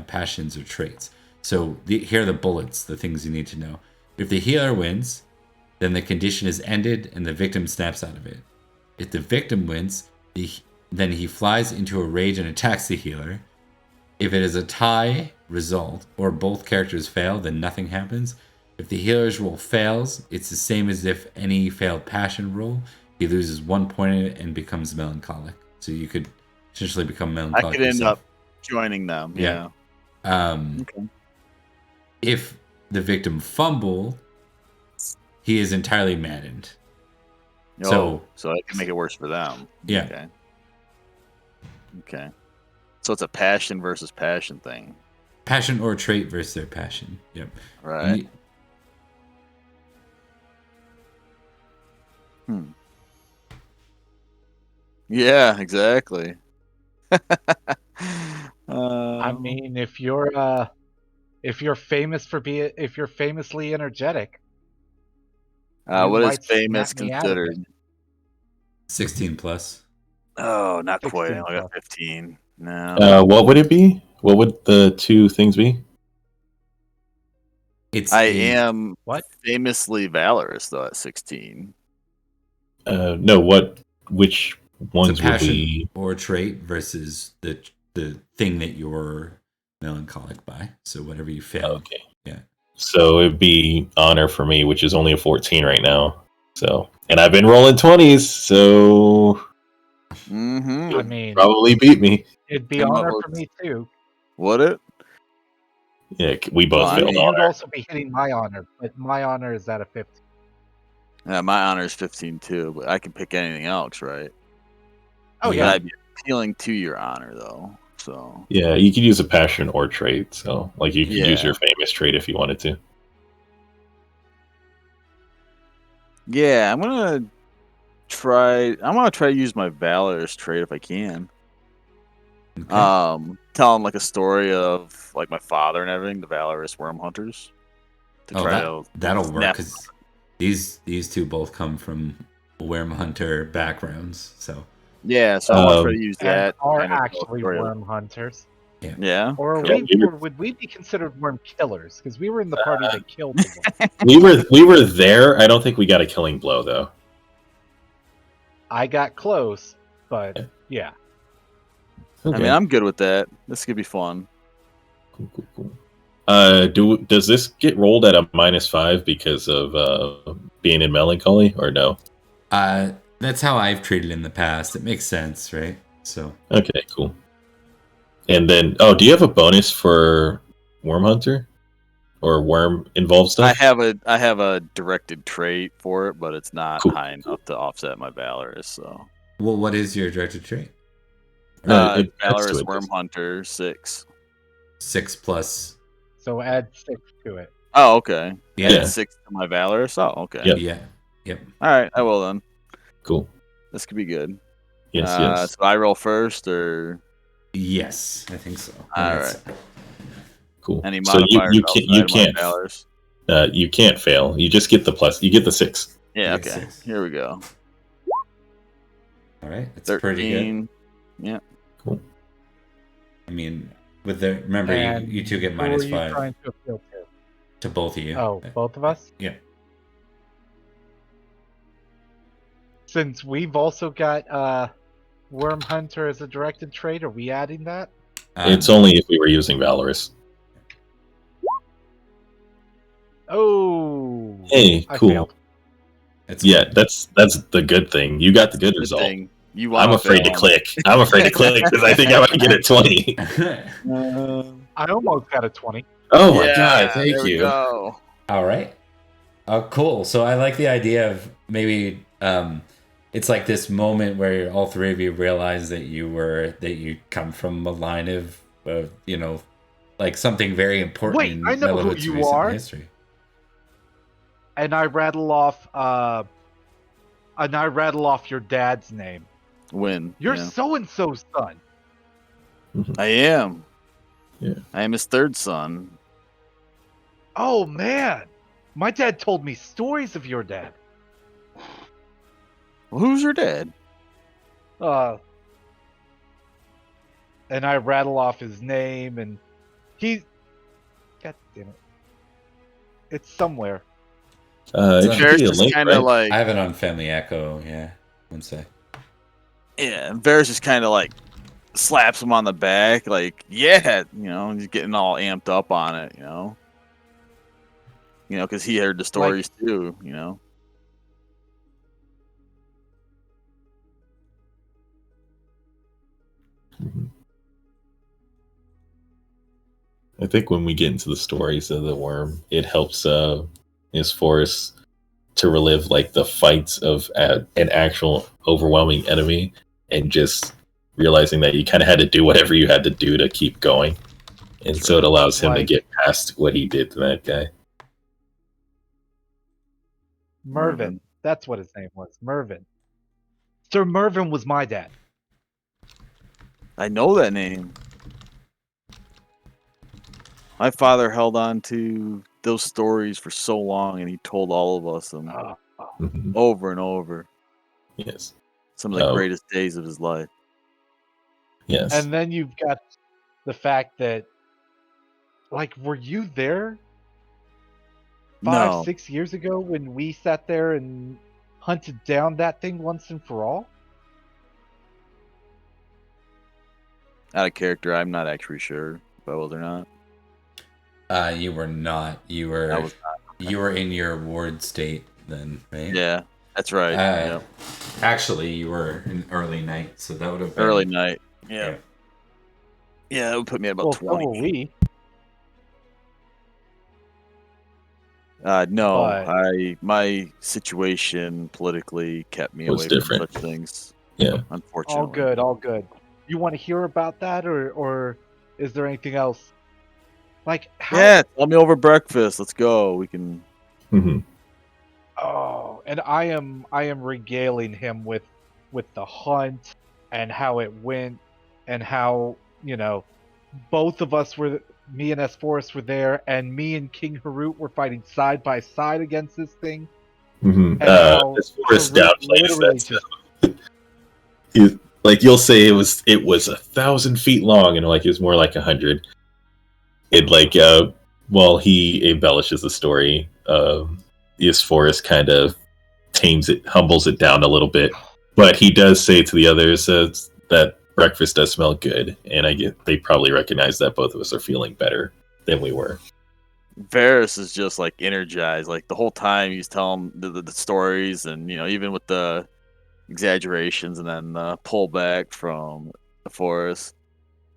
Speaker 1: passions or traits. So here are the bullets, the things you need to know. If the healer wins, then the condition is ended and the victim snaps out of it. If the victim wins, then he flies into a rage and attacks the healer. If it is a tie result or both characters fail, then nothing happens. If the healer's roll fails, it's the same as if any failed passion roll. He loses 1 point and becomes melancholic. So you could essentially become melancholic.
Speaker 4: I could end
Speaker 1: yourself.
Speaker 4: up joining them.
Speaker 1: Yeah.
Speaker 4: Yeah. Okay.
Speaker 1: If the victim fumble, he is entirely maddened.
Speaker 4: So I can make it worse for them.
Speaker 1: Yeah.
Speaker 4: Okay. Okay. So it's a passion versus passion thing.
Speaker 1: Passion or trait versus their passion. Yep.
Speaker 4: Right. Yeah, exactly.
Speaker 2: I mean, if you're famously energetic, you
Speaker 4: what is
Speaker 2: might
Speaker 4: famous
Speaker 2: snap me out of it.
Speaker 4: considered?
Speaker 1: 16 plus.
Speaker 4: Oh, not quite.
Speaker 2: 16
Speaker 4: I only got
Speaker 2: plus.
Speaker 4: 15. No.
Speaker 5: What would it be? What would the two things be?
Speaker 4: I am
Speaker 2: What?
Speaker 4: famously valorous though at 16.
Speaker 5: No, which ones
Speaker 1: It's a
Speaker 5: would
Speaker 1: passion
Speaker 5: we?
Speaker 1: or trait versus the thing that you're melancholic by. So whatever you fail.
Speaker 5: Okay.
Speaker 1: Yeah.
Speaker 5: So it'd be honor for me, which is only a 14 right now. So, and I've been rolling 20s, so
Speaker 4: Mm-hmm.
Speaker 2: I mean,
Speaker 5: probably beat me.
Speaker 2: it'd be
Speaker 4: Came up
Speaker 2: honor
Speaker 4: with-
Speaker 2: for me too.
Speaker 4: Would it?
Speaker 5: Yeah, we both
Speaker 4: Well, I
Speaker 5: failed
Speaker 4: mean,
Speaker 5: honor.
Speaker 2: You'd also be hitting my honor, but my honor is at a 15.
Speaker 4: Yeah, my honor is 15 too, but I can pick anything else, right?
Speaker 2: Oh
Speaker 1: Yeah.
Speaker 2: yeah.
Speaker 4: But I'd be appealing to your honor though. So
Speaker 5: Yeah, you could use a passion or trait. So, like, you could use
Speaker 4: Yeah.
Speaker 5: your famous trait if you wanted to.
Speaker 4: yeah, I'm gonna try to use my valorous trait if I can.
Speaker 1: Okay.
Speaker 4: Telling like a story of like my father and everything, the valorous worm hunters. To
Speaker 1: that'll work
Speaker 4: snap-
Speaker 1: because these two both come from worm hunter backgrounds. So
Speaker 4: Yeah, so I want to try to use
Speaker 2: And
Speaker 4: that.
Speaker 2: are
Speaker 4: kind of tell a
Speaker 2: actually
Speaker 4: story of-
Speaker 2: worm hunters.
Speaker 4: Yeah.
Speaker 2: Or are
Speaker 5: Cool.
Speaker 2: or would we be considered worm killers? Because we were in the party that killed the worm.
Speaker 5: We were there. I don't think we got a killing blow though.
Speaker 2: I got close, but yeah.
Speaker 5: Okay.
Speaker 4: I mean, I'm good with that. This could be fun.
Speaker 5: Cool. Does this get rolled at a -5 because of being in melancholy, or no?
Speaker 1: that's how I've treated in the past. It makes sense, right? So
Speaker 5: Okay, cool. And then, do you have a bonus for Worm Hunter or worm involved
Speaker 4: I
Speaker 5: stuff?
Speaker 4: have a directed trait for it, but it's not
Speaker 5: Cool.
Speaker 4: high enough to offset my valorous. So
Speaker 1: well, what is your directed trait?
Speaker 5: It adds to
Speaker 4: valorous
Speaker 5: it,
Speaker 4: worm
Speaker 5: doesn't
Speaker 4: hunter 6.
Speaker 1: 6 plus.
Speaker 2: So add 6 to it.
Speaker 4: Oh, okay.
Speaker 1: Yeah.
Speaker 5: Yeah.
Speaker 4: Add 6 to my valorous. Oh, okay.
Speaker 5: Yep.
Speaker 1: Yeah. Yep.
Speaker 4: All right, I will then.
Speaker 5: Cool.
Speaker 4: This could be good.
Speaker 5: Yes.
Speaker 4: So I roll first, or
Speaker 1: Yes, I think so.
Speaker 4: All
Speaker 1: That's-
Speaker 5: Cool.
Speaker 4: any
Speaker 5: So
Speaker 4: modifiers
Speaker 5: you can't you can't fail. You just get the plus. You get the 6.
Speaker 4: Yeah.
Speaker 1: Yeah,
Speaker 4: Okay.
Speaker 1: 6.
Speaker 4: Here we go.
Speaker 1: All right. That's pretty good.
Speaker 4: 13.
Speaker 5: Cool.
Speaker 1: I mean, with the remember
Speaker 2: And
Speaker 1: you two get
Speaker 2: who are you
Speaker 1: -5
Speaker 2: trying to appeal to?
Speaker 1: to both of you.
Speaker 2: Oh, both of us?
Speaker 1: Yeah.
Speaker 2: Since we've also got Worm Hunter as a directed trait, are we adding that?
Speaker 5: It's only if we were using Valorous.
Speaker 2: Oh.
Speaker 5: Hey,
Speaker 2: I
Speaker 5: cool.
Speaker 2: failed.
Speaker 1: It's
Speaker 5: Yeah, that's the good thing. You got the good
Speaker 4: Good
Speaker 5: result.
Speaker 4: thing. You
Speaker 5: I'm
Speaker 4: wanna
Speaker 5: afraid to
Speaker 4: fail.
Speaker 5: click. I'm afraid to click because I think I might get a 20.
Speaker 2: I almost got a 20.
Speaker 5: Oh my
Speaker 4: Yeah,
Speaker 5: god, thank
Speaker 4: there we
Speaker 5: you.
Speaker 4: go.
Speaker 1: All right. Cool. So I like the idea of maybe it's like this moment where all three of you realize that you come from a line of like something very important
Speaker 2: Wait,
Speaker 1: in
Speaker 2: I know who
Speaker 1: Malahaut's
Speaker 2: you
Speaker 1: recent
Speaker 2: are.
Speaker 1: history.
Speaker 2: And I rattle off your dad's name.
Speaker 4: Win.
Speaker 2: You're
Speaker 4: yeah.
Speaker 2: so and so's son.
Speaker 4: I am.
Speaker 5: Yeah.
Speaker 4: I am his third son.
Speaker 2: Oh man, my dad told me stories of your dad.
Speaker 4: Well, who's your dad?
Speaker 2: And I rattle off his name, and God damn it, it's somewhere.
Speaker 5: It should
Speaker 4: Varys
Speaker 5: be a
Speaker 4: is
Speaker 5: link,
Speaker 4: kind of
Speaker 5: right?
Speaker 4: like
Speaker 1: I have it on Family Echo. Yeah, one sec.
Speaker 4: yeah. And Varys just kind of like slaps him on the back, like yeah, he's getting all amped up on it, because he heard the stories too,
Speaker 5: I think when we get into the stories of the worm, it helps his forest to relive like the fights of an actual overwhelming enemy, and just realizing that you kind of had to do whatever you had to do to keep going, and so it allows him to get past what he did to that guy.
Speaker 2: Mervyn. That's what his name was. Mervyn. Sir Mervyn was my dad.
Speaker 4: I know that name. My father held on to those stories for so long, and he told all of us them over and over.
Speaker 5: Yes.
Speaker 4: Some of the greatest days of his life.
Speaker 5: Yes.
Speaker 2: And then you've got the fact that, like, were you there 5-6 years ago when we sat there and hunted down that thing once and for all?
Speaker 4: Out of character, I'm not actually sure if I was or not.
Speaker 1: You were not. You were.
Speaker 4: I was not.
Speaker 1: You were in your ward state then, right?
Speaker 4: Yeah, that's right. Yep.
Speaker 1: Actually, you were in early night, so that would have been
Speaker 4: early night. Yeah. Yeah, that would put me at about 20.
Speaker 2: So were we.
Speaker 4: No, my situation politically kept me away from such things.
Speaker 5: Yeah.
Speaker 4: Unfortunately.
Speaker 2: All good. You want to hear about that, or is there anything else? Like,
Speaker 4: yeah, tell me over breakfast. Let's go. We can.
Speaker 5: Mm-hmm.
Speaker 2: Oh, and I am regaling him with the hunt and how it went, and how both of us were. Me and S. were there, and me and King Heraut were fighting side by side against this thing.
Speaker 5: Mm-hmm.
Speaker 2: And
Speaker 5: S. downplays that. Like you'll say it was 1,000 feet long, and like it was more like 100. It like while he embellishes the story, his forest kind of tames it, humbles it down a little bit. But he does say to the others that breakfast does smell good, and they probably recognize that both of us are feeling better than we were.
Speaker 4: Varys is just like energized, like the whole time he's telling the stories, and even with the exaggerations and then the pullback from the forest.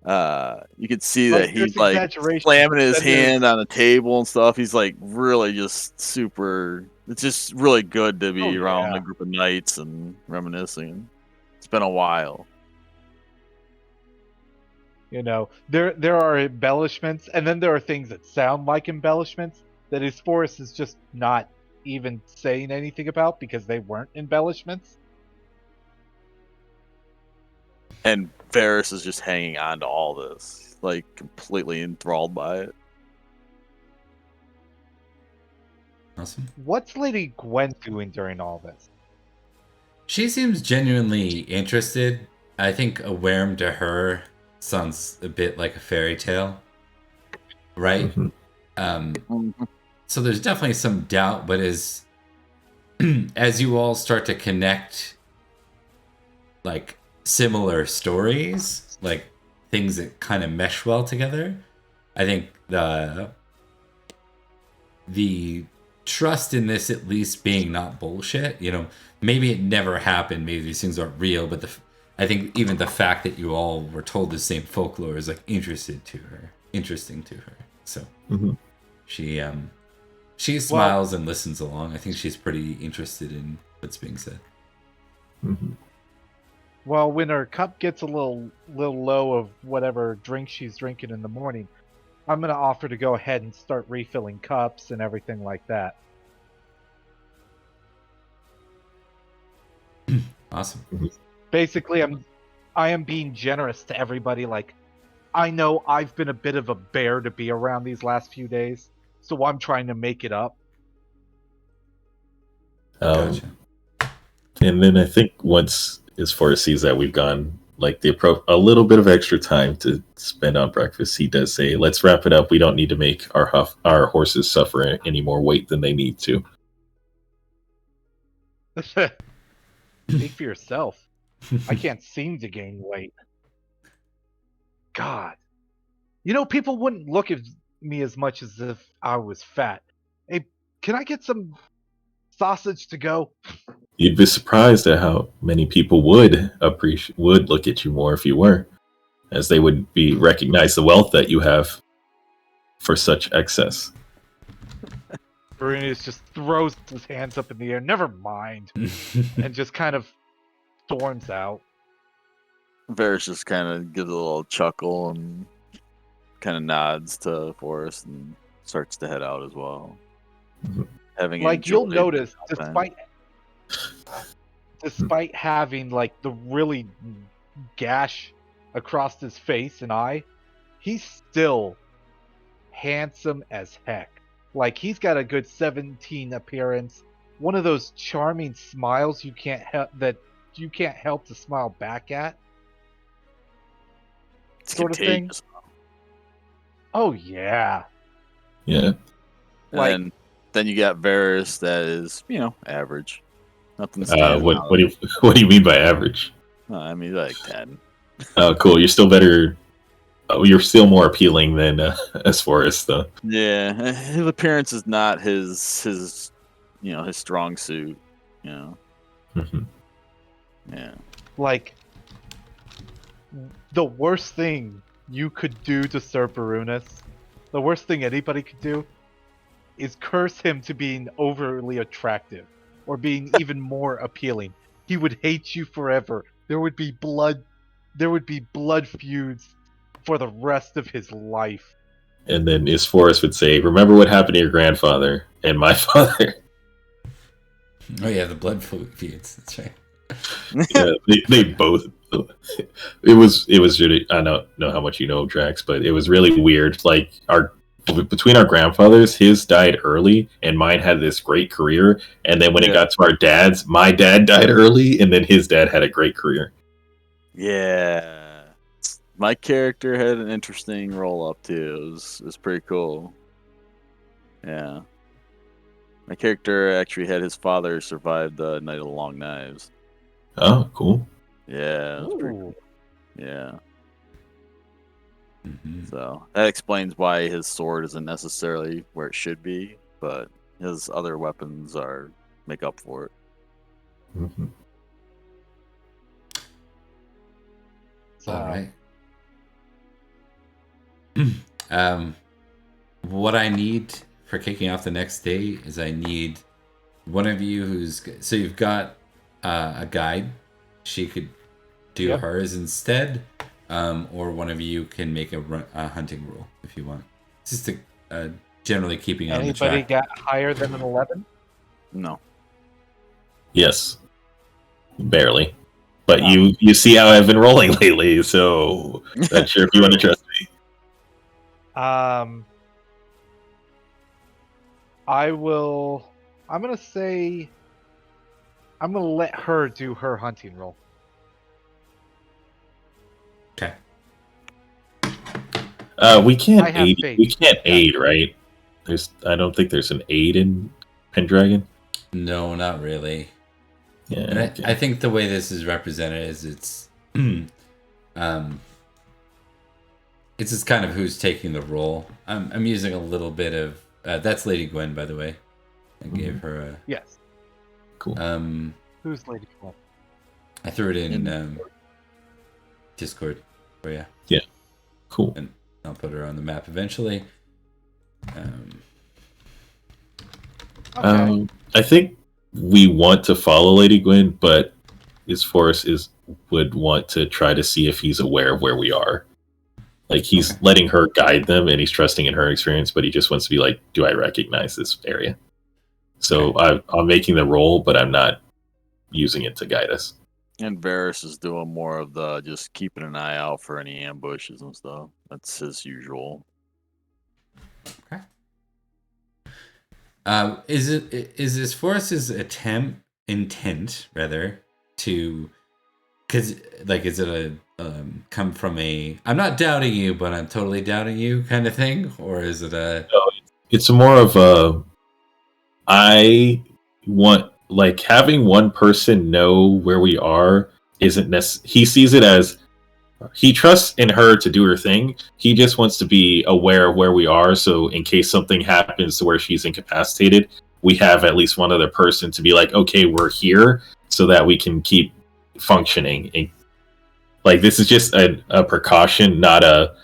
Speaker 4: You could see that he's like slamming his hand on the table and stuff. He's like really just super. It's just really good to be around a group of knights and reminiscing. It's been a while.
Speaker 2: There are embellishments, and then there are things that sound like embellishments that his forest is just not even saying anything about because they weren't embellishments.
Speaker 4: And Varys is just hanging on to all this, like completely enthralled by it.
Speaker 1: Awesome.
Speaker 2: What's Lady Gwen doing during all this?
Speaker 1: She seems genuinely interested. I think a worm to her sounds a bit like a fairy tale, right? So there's definitely some doubt, but as you all start to connect, like similar stories, like things that kind of mesh well together, I think the trust in this at least being not bullshit. Maybe it never happened, maybe these things aren't real, but I think even the fact that you all were told the same folklore is like interesting to her. So she smiles and listens along. I think she's pretty interested in what's being said.
Speaker 5: Hmm.
Speaker 2: Well, when her cup gets a little low of whatever drink she's drinking in the morning, I'm gonna offer to go ahead and start refilling cups and everything like that.
Speaker 1: Awesome.
Speaker 2: Basically, I am being generous to everybody. Like, I know I've been a bit of a bear to be around these last few days, so I'm trying to make it up.
Speaker 1: Gotcha.
Speaker 5: And then I think once, as far as sees that we've gone like a little bit of extra time to spend on breakfast, he does say, "Let's wrap it up. We don't need to make our horses suffer any more weight than they need to."
Speaker 2: Speak for yourself. I can't seem to gain weight. God. You know, people wouldn't look at me as much as if I was fat. Hey, can I get some sausage to go?
Speaker 5: You'd be surprised at how many people would look at you more if you were, as they would recognize the wealth that you have for such excess.
Speaker 2: Brunius just throws his hands up in the air. Never mind, and just kind of storms out.
Speaker 4: Varys just kind of gives a little chuckle and kind of nods to Forrest and starts to head out as well.
Speaker 5: Mhm.
Speaker 4: Having
Speaker 2: Like, you'll
Speaker 4: enjoyed
Speaker 2: notice,
Speaker 4: the time.
Speaker 2: despite having like the really gash across his face and eye, he's still handsome as heck. Like, he's got a good 17 appearance. One of those charming smiles you can't help to smile back at.
Speaker 4: It's
Speaker 2: sort of thing.
Speaker 4: contagious.
Speaker 2: Oh yeah.
Speaker 5: Yeah.
Speaker 2: Like-
Speaker 4: And then you got Varys that is, average. Nothing
Speaker 5: What
Speaker 4: stands out.
Speaker 5: do you mean by average?
Speaker 4: I mean, like 10.
Speaker 5: Oh, cool. You're still better. Oh, you're still more appealing than as far as the.
Speaker 4: Yeah, his appearance is not his his strong suit.
Speaker 5: Mhm.
Speaker 4: Yeah.
Speaker 2: Like, the worst thing you could do to Sir Barunus, the worst thing anybody could do, is curse him to being overly attractive or being even more appealing. He would hate you forever. There would be blood feuds for the rest of his life.
Speaker 5: And then Isforus would say, "Remember what happened to your grandfather and my father."
Speaker 1: Oh yeah, the blood feuds. That's right.
Speaker 5: Yeah, they both. It was really. I don't know how much you know of Drax, but it was really weird. Like between our grandfathers, his died early, and mine had this great career. And then when it got to our dads, my dad died early, and then his dad had a great career.
Speaker 4: Yeah. My character had an interesting roll up too. It was pretty cool. Yeah. My character actually had his father survive the Night of the Long Knives.
Speaker 5: Oh, cool.
Speaker 4: Yeah, it was pretty
Speaker 2: Ooh.
Speaker 4: cool. Yeah.
Speaker 1: Mhm.
Speaker 4: So that explains why his sword isn't necessarily where it should be, but his other weapons make up for it.
Speaker 5: Mhm.
Speaker 1: All right. What I need for kicking off the next day is I need one of you so you've got a guide. She could do
Speaker 2: Yep.
Speaker 1: hers instead, or one of you can make a hunting roll if you want. It's just generally keeping on the
Speaker 2: Anybody
Speaker 1: track.
Speaker 2: got higher than an 11?
Speaker 4: No.
Speaker 5: Yes, barely. But you see how I've been rolling lately, so not sure if you want to trust me.
Speaker 2: I'm gonna say I'm gonna let her do her hunting roll.
Speaker 1: Okay.
Speaker 5: We can't
Speaker 2: I have
Speaker 5: aid.
Speaker 2: faith.
Speaker 5: We can't aid, right? I don't think there's an aid in Pendragon.
Speaker 1: No, not really.
Speaker 5: Yeah,
Speaker 1: And
Speaker 5: okay.
Speaker 1: I think the way this is represented is it's just kind of who's taking the role. I'm using a little bit of that's Lady Gwen, by the way. I gave her a
Speaker 2: Yes.
Speaker 5: Cool.
Speaker 2: Who's Lady Gwen?
Speaker 1: I threw it in Discord for you.
Speaker 5: Cool.
Speaker 1: And I'll put her on the map eventually.
Speaker 2: Okay.
Speaker 5: I think we want to follow Lady Gwen, but his force would want to try to see if he's aware of where we are. Like he's letting her guide them, and he's trusting in her experience, but he just wants to be like, "Do I recognize this area?" So I'm making the roll, but I'm not using it to guide us.
Speaker 4: And Varys is doing more of the just keeping an eye out for any ambushes and stuff. That's his usual.
Speaker 1: Okay. Is this force's intent rather to, because like is it a come from a I'm not doubting you but I'm totally doubting you kind of thing, or is it a?
Speaker 5: No, it's more of a I want, like, having one person know where we are isn't necessary. He sees it as he trusts in her to do her thing. He just wants to be aware of where we are, so in case something happens to where she's incapacitated, we have at least one other person to be like, okay, we're here, so that we can keep functioning. And, like, this is just a precaution, not a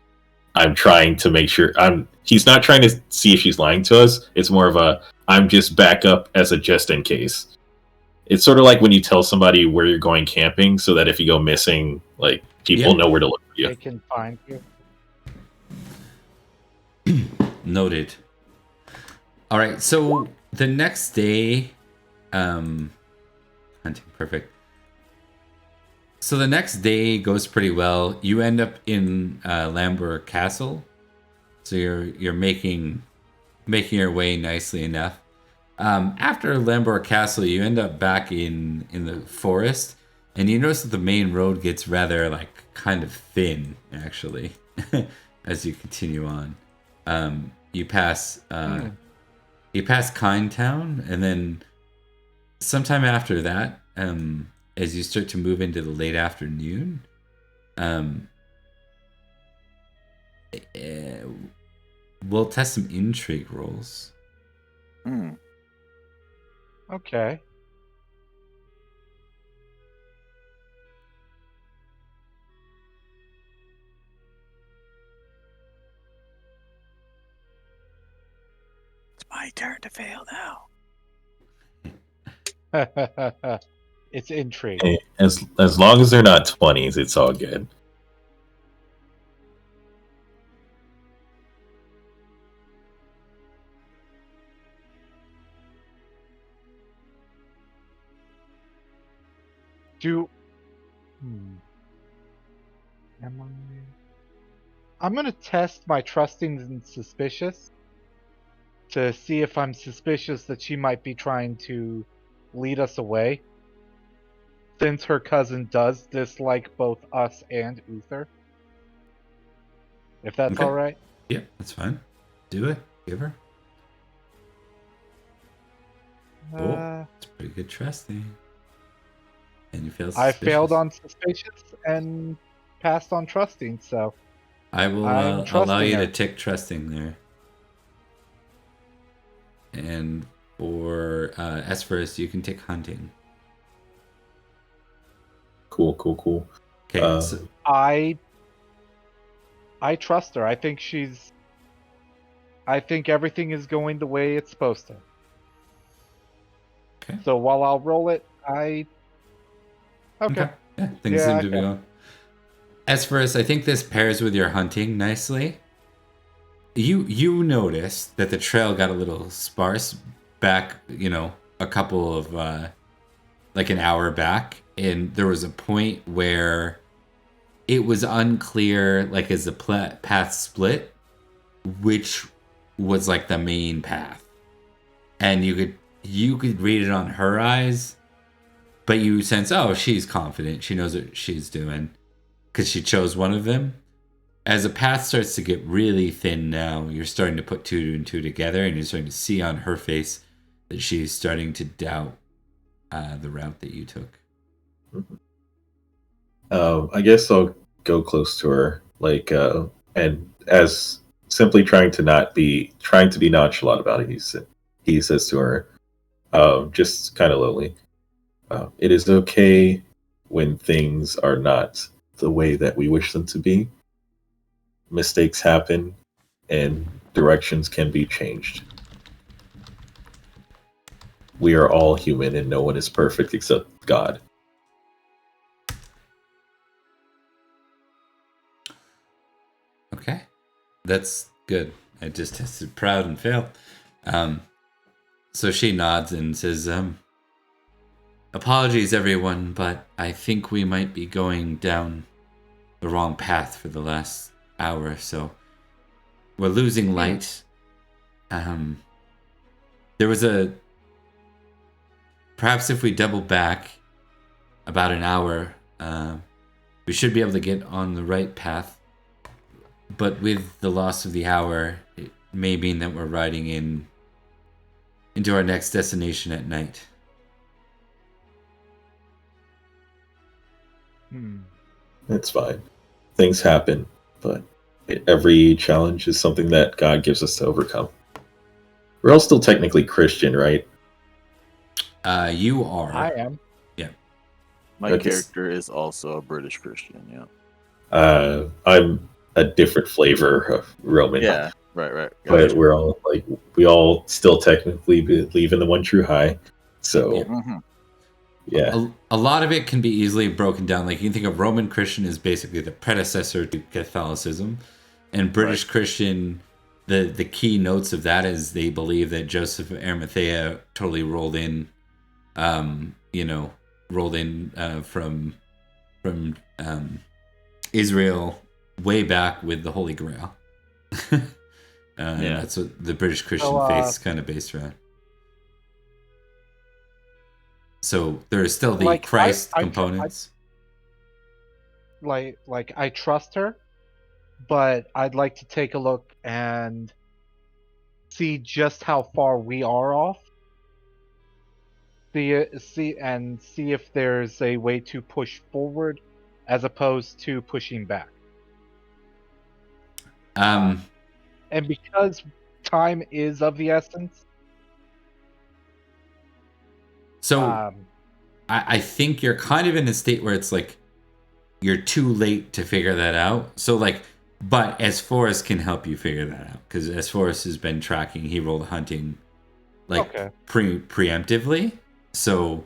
Speaker 5: I'm trying to make sure. He's not trying to see if she's lying to us. It's more of a I'm just back up as a just in case. It's sort of like when you tell somebody where you're going camping, so that if you go missing, like, people know where to look for you.
Speaker 2: They can find
Speaker 1: you. Noted. All right, so the next day, hunting, perfect. So the next day goes pretty well. You end up in Lambert Castle, so you're making your way nicely enough. After Lambert Castle, you end up back in the forest, and you notice that the main road gets rather like kind of thin actually as you continue on. You pass Kind Town, and then sometime after that, as you start to move into the late afternoon, we'll test some intrigue rolls.
Speaker 2: Okay.
Speaker 4: It's my turn to fail now.
Speaker 2: It's intrigue.
Speaker 5: Hey, as long as they're not 20s, it's all good.
Speaker 2: I'm gonna test my trusting and suspicious to see if I'm suspicious that she might be trying to lead us away, since her cousin does dislike both us and Uther. If that's
Speaker 1: Okay.
Speaker 2: all right.
Speaker 1: Yeah, that's fine. Do it. Give her. It's pretty good trusting. And you failed suspicious.
Speaker 2: I failed on suspicious and passed on trusting, so
Speaker 1: I will allow you to tick trusting there. And for Esperus, you can tick hunting.
Speaker 5: Cool.
Speaker 1: Okay, so
Speaker 2: I trust her. I think everything is going the way it's supposed to.
Speaker 1: Okay.
Speaker 2: So while I'll roll it, Okay.
Speaker 1: Yeah, things seem to be going. Esperus, I think this pairs with your hunting nicely. You notice that the trail got a little sparse back, a couple of like an hour back, and there was a point where it was unclear, like as the path split, which was like the main path, and you could read it on her eyes, but you sense, oh, she's confident, she knows what she's doing, because she chose one of them. As the path starts to get really thin now, you're starting to put two and two together, and you're starting to see on her face that she's starting to doubt the route that you took.
Speaker 5: I guess I'll go close to her, like, and as simply trying to be nonchalant about it. He says to her, just kind of lowly, "It is okay when things are not the way that we wish them to be. Mistakes happen, and directions can be changed. We are all human, and no one is perfect except God.
Speaker 1: Okay. That's good. I just tested proud and failed. So she nods and says, apologies, everyone, but I think we might be going down the wrong path for the last hour or so. We're losing light. There was perhaps if we double back about an hour, we should be able to get on the right path. But with the loss of the hour, it may mean that we're riding into our next destination at night.
Speaker 5: It's fine. Things happen, but every challenge is something that God gives us to overcome. We're all still technically Christian, right?
Speaker 1: You are.
Speaker 2: I am.
Speaker 1: Yeah.
Speaker 4: My character is also a British Christian, yeah.
Speaker 5: I'm a different flavor of Roman.
Speaker 4: Yeah, right.
Speaker 5: But we're all we all still technically believe in the one true high. So, yeah.
Speaker 1: A lot of it can be easily broken down. Like, you can think of Roman Christian as basically the predecessor to Catholicism, and British Christian, the key notes of that is they believe that Joseph of Arimathea totally rolled in from Israel way back with the Holy Grail. And that's what the British Christian faith is kind of based around. So there is still the Christ components.
Speaker 2: I trust her, but I'd like to take a look and see just how far we are off. See if there's a way to push forward as opposed to pushing back. And because time is of the essence.
Speaker 1: So I think you're kind of in a state where it's like you're too late to figure that out. So but Asforus can help you figure that out, because Asforus has been tracking. He rolled hunting preemptively. So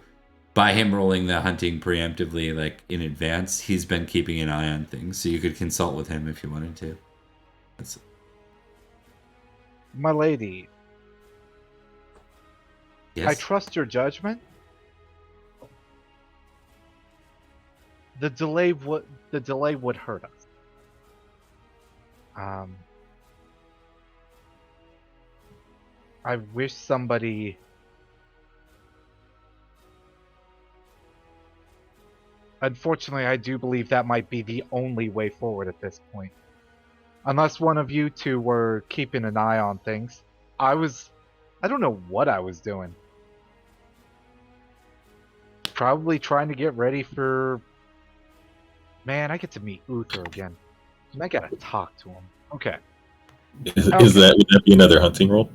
Speaker 1: by him rolling the hunting preemptively, in advance, he's been keeping an eye on things. So you could consult with him if you wanted to.
Speaker 2: My lady.
Speaker 1: Yes?
Speaker 2: I trust your judgment. The delay would hurt us. I wish somebody. Unfortunately, I do believe that might be the only way forward at this point. Unless one of you two were keeping an eye on things. I don't know what I was doing. Probably trying to get ready for... Man, I get to meet Uther again. And I gotta talk to him. Okay.
Speaker 5: Would that be another hunting roll?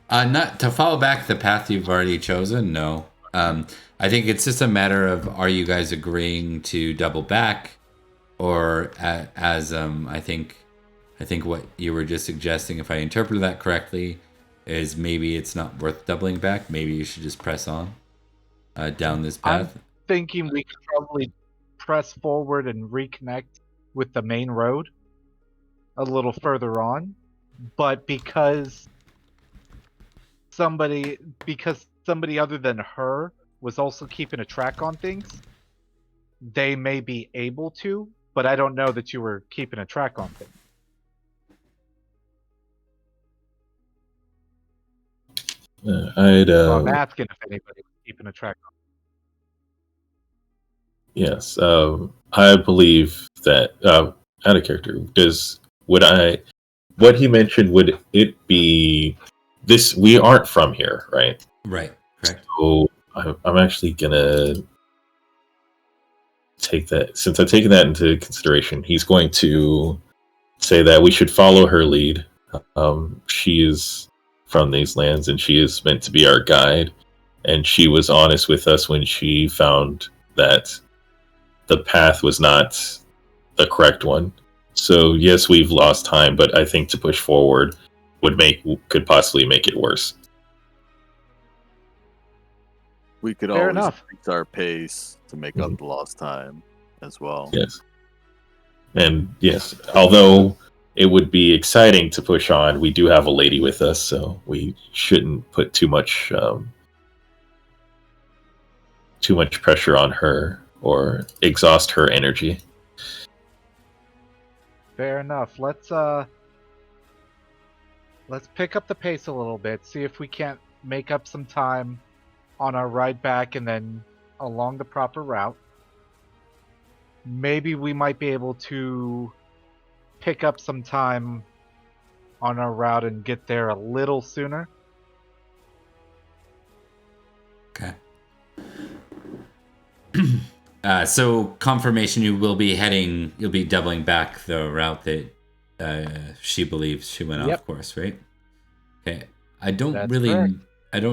Speaker 1: Not to follow back the path you've already chosen, no. I think it's just a matter of, are you guys agreeing to double back, or as I think what you were just suggesting, if I interpreted that correctly, is maybe it's not worth doubling back. Maybe you should just press on down this path.
Speaker 2: I'm thinking we could probably press forward and reconnect with the main road a little further on, but because somebody other than her was also keeping a track on things, they may be able to, but I don't know that you were keeping a track on things. So I'm asking if anybody was keeping a track on.
Speaker 5: Yes, I believe that out of character. What he mentioned, would it be this? We aren't from here, right?
Speaker 1: Right. Correct.
Speaker 5: So I'm actually gonna take that, since I've taken that into consideration. He's going to say that we should follow her lead. She is from these lands, and she is meant to be our guide. And she was honest with us when she found that the path was not the correct one. So yes, we've lost time, but I think to push forward could possibly make it worse.
Speaker 4: We could
Speaker 2: Fair
Speaker 4: always
Speaker 2: enough.
Speaker 4: increase our pace to make up the lost time as well.
Speaker 5: Yes. And yes, although it would be exciting to push on, we do have a lady with us, so we shouldn't put too much pressure on her or exhaust her energy.
Speaker 2: Fair enough. Let's pick up the pace a little bit. See if we can't make up some time on our ride back and then along the proper route. Maybe we might be able to pick up some time on our route and get there a little sooner.
Speaker 1: Okay. So confirmation, you'll be doubling back the route that she believes she went off course, right? Okay. I don't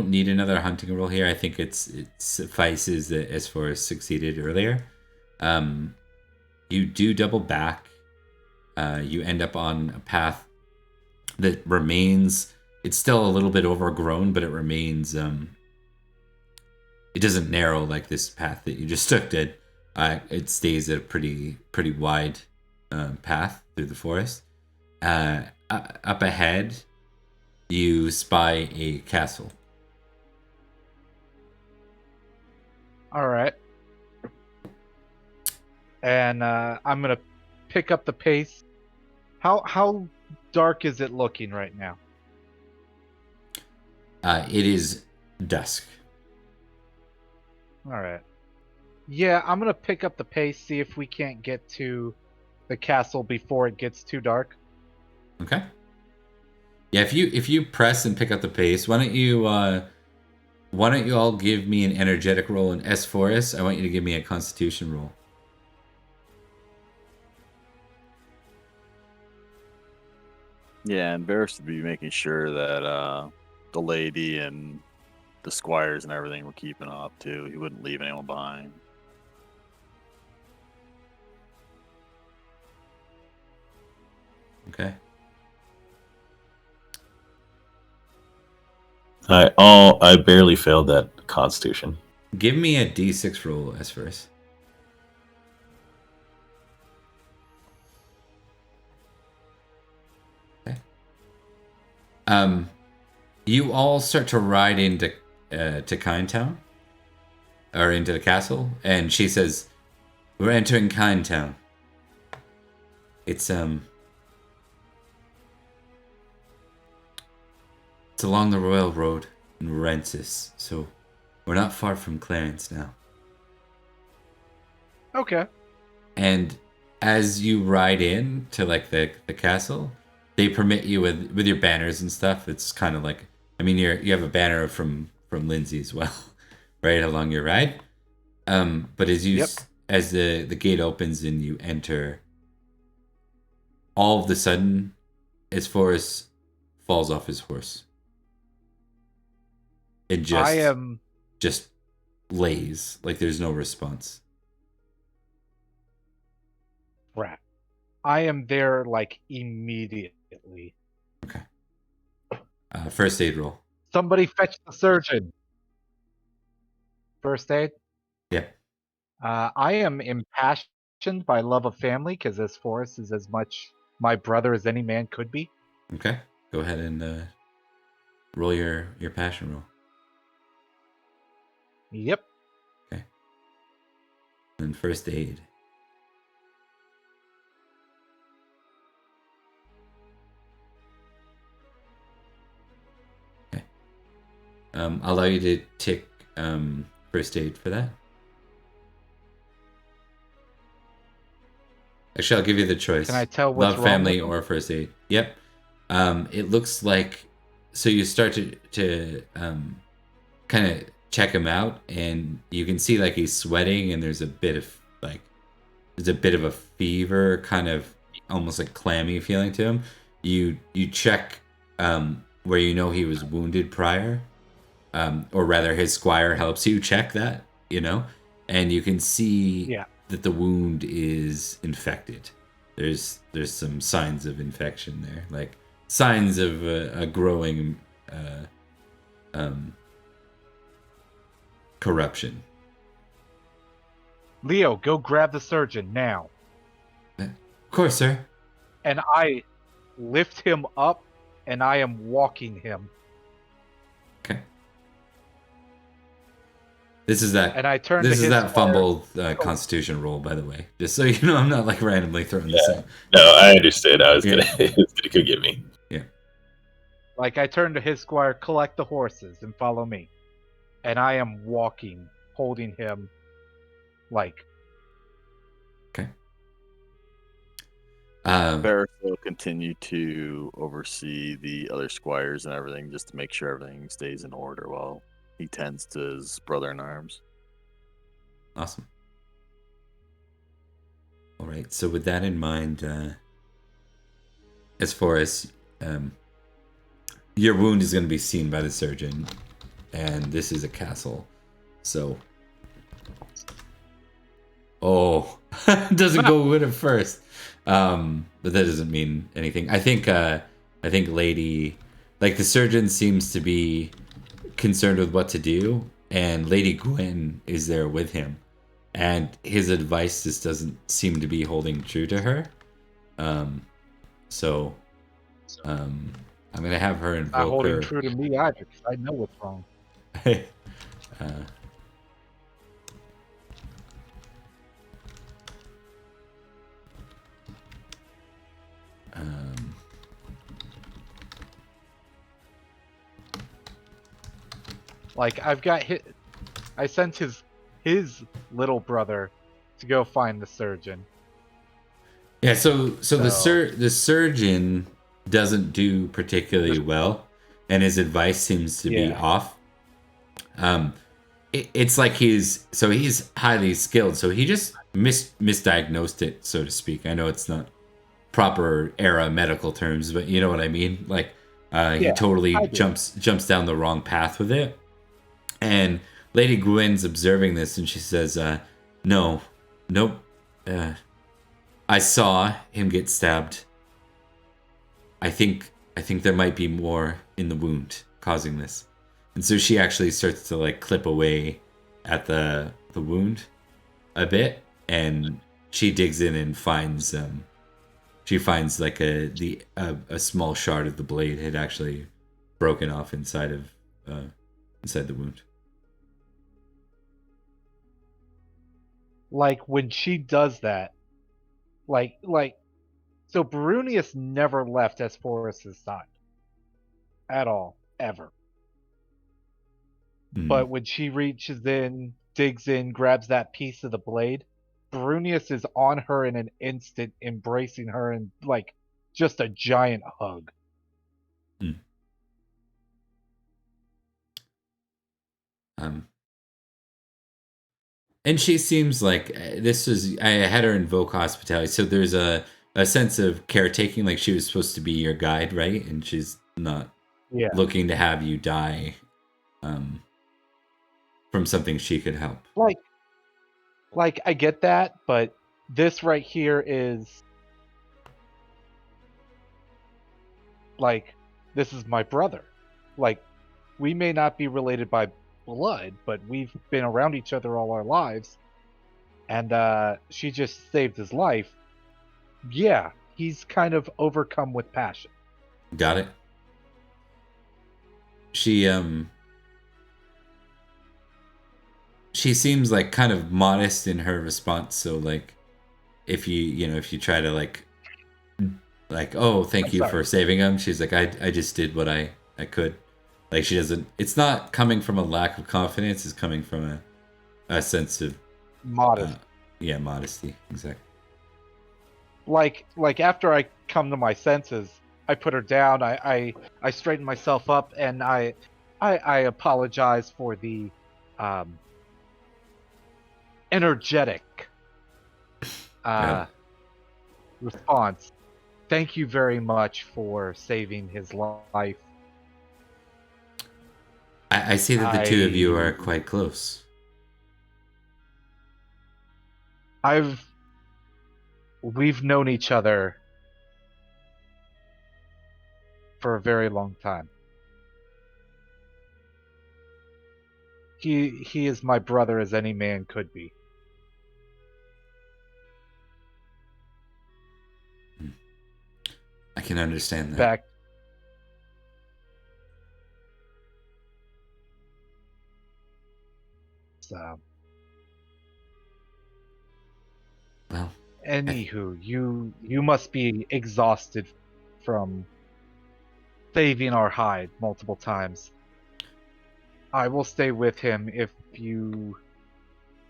Speaker 1: need another hunting roll here. I think it suffices that as far as succeeded earlier. You do double back. You end up on a path that remains. It's still a little bit overgrown, but it remains. It doesn't narrow like this path that you just took did. It stays at a pretty wide path through the forest. Up ahead, you spy a castle.
Speaker 2: All right. And I'm gonna pick up the pace. How dark is it looking right now?
Speaker 1: It is dusk.
Speaker 2: All right. Yeah, I'm gonna pick up the pace. See if we can't get to the castle before it gets too dark.
Speaker 1: Okay. Yeah, if you press and pick up the pace, why don't you all give me an energetic roll in S4S? I want you to give me a Constitution roll.
Speaker 4: Yeah, and Varys would be making sure that the lady and the squires and everything were keeping up too. He wouldn't leave anyone behind.
Speaker 1: Okay.
Speaker 5: I barely failed that Constitution.
Speaker 1: Give me a D6 roll as first. Okay. You all start to ride into to Kindtown, or into the castle, and she says, "We're entering Kindtown. It's along the Royal Road in Rensis, so we're not far from Clarence now."
Speaker 2: Okay.
Speaker 1: And as you ride in to like the castle, they permit you with your banners and stuff. It's kind of like, I mean, you have a banner from Lindsay as well, right along your ride. But as as the gate opens and you enter, all of the sudden, as Forrest falls off his horse. It just lays, like there's no response.
Speaker 2: Right. I am there like immediately.
Speaker 1: Okay. First aid roll.
Speaker 2: Somebody fetch the surgeon. First aid?
Speaker 1: Yeah.
Speaker 2: I am impassioned by love of family because this forest is as much my brother as any man could be.
Speaker 1: Okay. Go ahead and roll your passion roll.
Speaker 2: Yep.
Speaker 1: Okay. And first aid. Okay. I'll allow you to tick first aid for that. Actually, I'll give you the choice.
Speaker 2: Can I tell what's
Speaker 1: Love,
Speaker 2: wrong
Speaker 1: family,
Speaker 2: with
Speaker 1: or first aid? Yep. It looks like, so you start to kind of check him out, and you can see like he's sweating, and there's a bit of a fever, kind of almost like clammy feeling to him. You check where you know he was wounded prior, or rather his squire helps you check that, and you can see that the wound is infected. There's some signs of infection there, like signs of a growing corruption.
Speaker 2: Leo, go grab the surgeon now.
Speaker 1: Of course, sir.
Speaker 2: And I lift him up, and I am walking him.
Speaker 1: Okay. This is that.
Speaker 2: And I turn
Speaker 1: This
Speaker 2: to
Speaker 1: is
Speaker 2: his
Speaker 1: that
Speaker 2: squire.
Speaker 1: fumbled Constitution roll, by the way. Just so you know, I'm not like randomly throwing this in.
Speaker 5: No, I understood. I was
Speaker 1: Yeah.
Speaker 5: gonna, it was gonna get me.
Speaker 2: Like, I turn to his squire, collect the horses, and follow me. And I am walking, holding him, like...
Speaker 1: Okay.
Speaker 4: Ferris will continue to oversee the other squires and everything, just to make sure everything stays in order while he tends to his brother in arms.
Speaker 1: Awesome. All right. So with that in mind, as far as your wound is going to be seen by the surgeon, and this is a castle, so doesn't go good at first, but that doesn't mean anything. I think Lady, like the surgeon, seems to be concerned with what to do, and Lady Gwen is there with him, and his advice just doesn't seem to be holding true to her. So I'm gonna have her
Speaker 2: Not
Speaker 1: invoke
Speaker 2: holding
Speaker 1: her.
Speaker 2: true to me either, because I know what's wrong. Like, I've got I sent his little brother to go find the surgeon.
Speaker 1: Yeah, so the surgeon doesn't do particularly well, and his advice seems to be off. It's like he's highly skilled, so he just misdiagnosed it, so to speak. I know it's not proper era medical terms, but you know what I mean. Like he totally jumps down the wrong path with it. And Lady Gwen's observing this, and she says, "No, nope. I saw him get stabbed. I think there might be more in the wound causing this." And so she actually starts to like clip away at the wound a bit, and she digs in and finds like a small shard of the blade had actually broken off inside the wound.
Speaker 2: Like, when she does that, so Brunius never left Esporus' side. At all. Ever.
Speaker 1: Mm.
Speaker 2: But when she reaches in, digs in, grabs that piece of the blade, Brunius is on her in an instant, embracing her in, like, just a giant hug.
Speaker 1: Mm. And she seems like I had her invoke hospitality, so there's a sense of caretaking, like she was supposed to be your guide, right? And she's not looking to have you die from something she could help.
Speaker 2: Like I get that, but this right here is like, this is my brother. Like, we may not be related by blood, but we've been around each other all our lives. And she just saved his life. Yeah, he's kind of overcome with passion.
Speaker 1: Got it. She seems like kind of modest in her response, so like if you try to like oh, thank you for saving him, she's like, I just did what I could. Like, she doesn't, it's not coming from a lack of confidence, it's coming from a sense of
Speaker 2: modesty.
Speaker 1: Modesty, exactly.
Speaker 2: Like after I come to my senses, I put her down, I straighten myself up, and I apologize for the energetic response. Thank you very much for saving his life.
Speaker 1: I see that the two of you are quite close.
Speaker 2: We've known each other for a very long time. He is my brother as any man could be.
Speaker 1: can understand that.
Speaker 2: back. So,
Speaker 1: Well,
Speaker 2: anywho, you must be exhausted from saving our hide multiple times. I will stay with him if you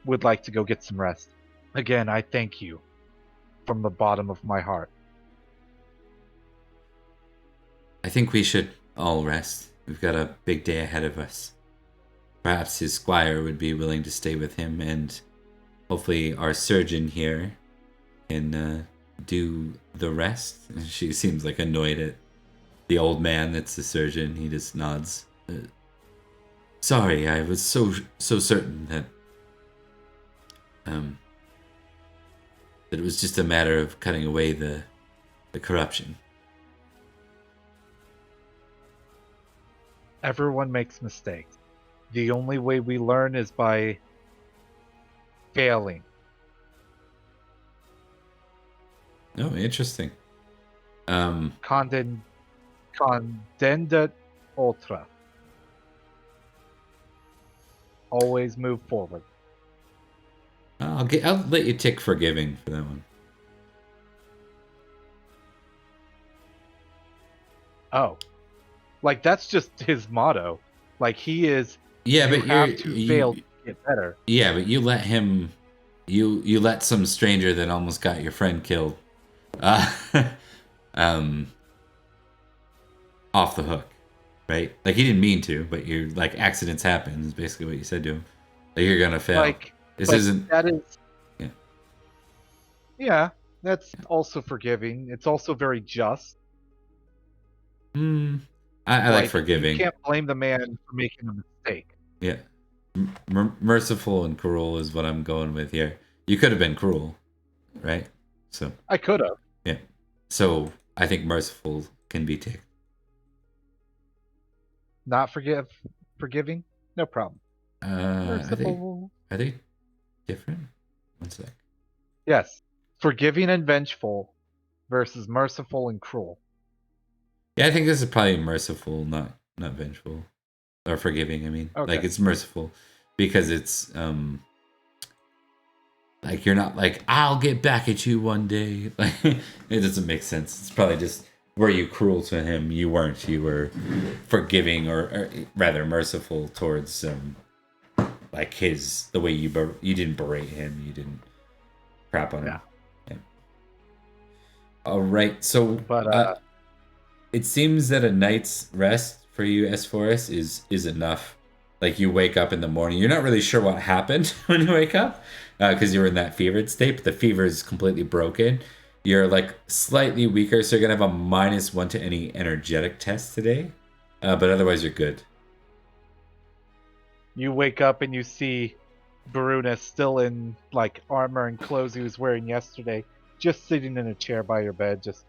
Speaker 2: would like to go get some rest. Again, I thank you from the bottom of my heart.
Speaker 1: I think we should all rest. We've got a big day ahead of us. Perhaps his squire would be willing to stay with him, and hopefully our surgeon here can do the rest. She seems like annoyed at the old man that's the surgeon. He just nods. Sorry, I was so certain that that it was just a matter of cutting away the corruption.
Speaker 2: Everyone makes mistakes. The only way we learn is by failing.
Speaker 1: Oh, interesting.
Speaker 2: Condendat ultra. Always move forward.
Speaker 1: I'll let you take forgiving for that one.
Speaker 2: Oh. Like, that's just his motto. Like, he is,
Speaker 1: Yeah,
Speaker 2: you
Speaker 1: but
Speaker 2: have to fail to get better.
Speaker 1: Yeah, but you let him. You let some stranger that almost got your friend killed, off the hook, right? Like, he didn't mean to, but you're like, accidents happen. Is basically what you said to him. Like, you're gonna fail.
Speaker 2: Like,
Speaker 1: This
Speaker 2: but
Speaker 1: isn't.
Speaker 2: that is.
Speaker 1: Yeah.
Speaker 2: Yeah, that's also forgiving. It's also very just.
Speaker 1: I like forgiving.
Speaker 2: You can't blame the man for making a mistake.
Speaker 1: Yeah. Merciful and cruel is what I'm going with here. You could have been cruel, right? So
Speaker 2: I could have.
Speaker 1: yeah. So I think merciful can be ticked.
Speaker 2: Not forgiving? No problem. Merciful.
Speaker 1: Are they different? One sec.
Speaker 2: Yes. Forgiving and vengeful versus merciful and cruel.
Speaker 1: Yeah, I think this is probably merciful, not vengeful. Or forgiving, I mean.
Speaker 2: Okay.
Speaker 1: Like, it's merciful because it's like, you're not like, I'll get back at you one day. Like, it doesn't make sense. It's probably just, were you cruel to him? You weren't. You were forgiving, or rather merciful towards like the way you didn't berate him, you didn't crap on him. Yeah. All right, so
Speaker 2: But
Speaker 1: it seems that a night's rest for you, S4S, is enough. Like, you wake up in the morning, you're not really sure what happened when you wake up, because you were in that fevered state, but the fever is completely broken. You're like slightly weaker, so you're gonna have a -1 to any energetic test today, but otherwise you're good.
Speaker 2: you wake up and you see Baruna still in like armor and clothes he was wearing yesterday, just sitting in a chair by your bed, just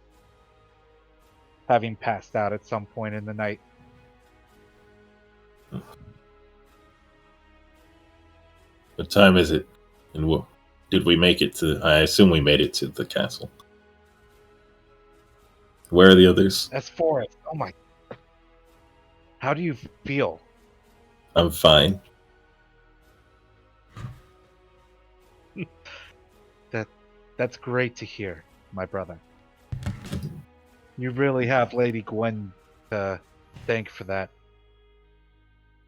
Speaker 2: having passed out at some point in the night.
Speaker 5: What time is it? And did we make it to? I assume we made it to the castle. Where are the others?
Speaker 2: That's Forrest. Oh my. How do you feel?
Speaker 5: I'm fine.
Speaker 2: That's great to hear, my brother. You really have Lady Gwen to thank for that.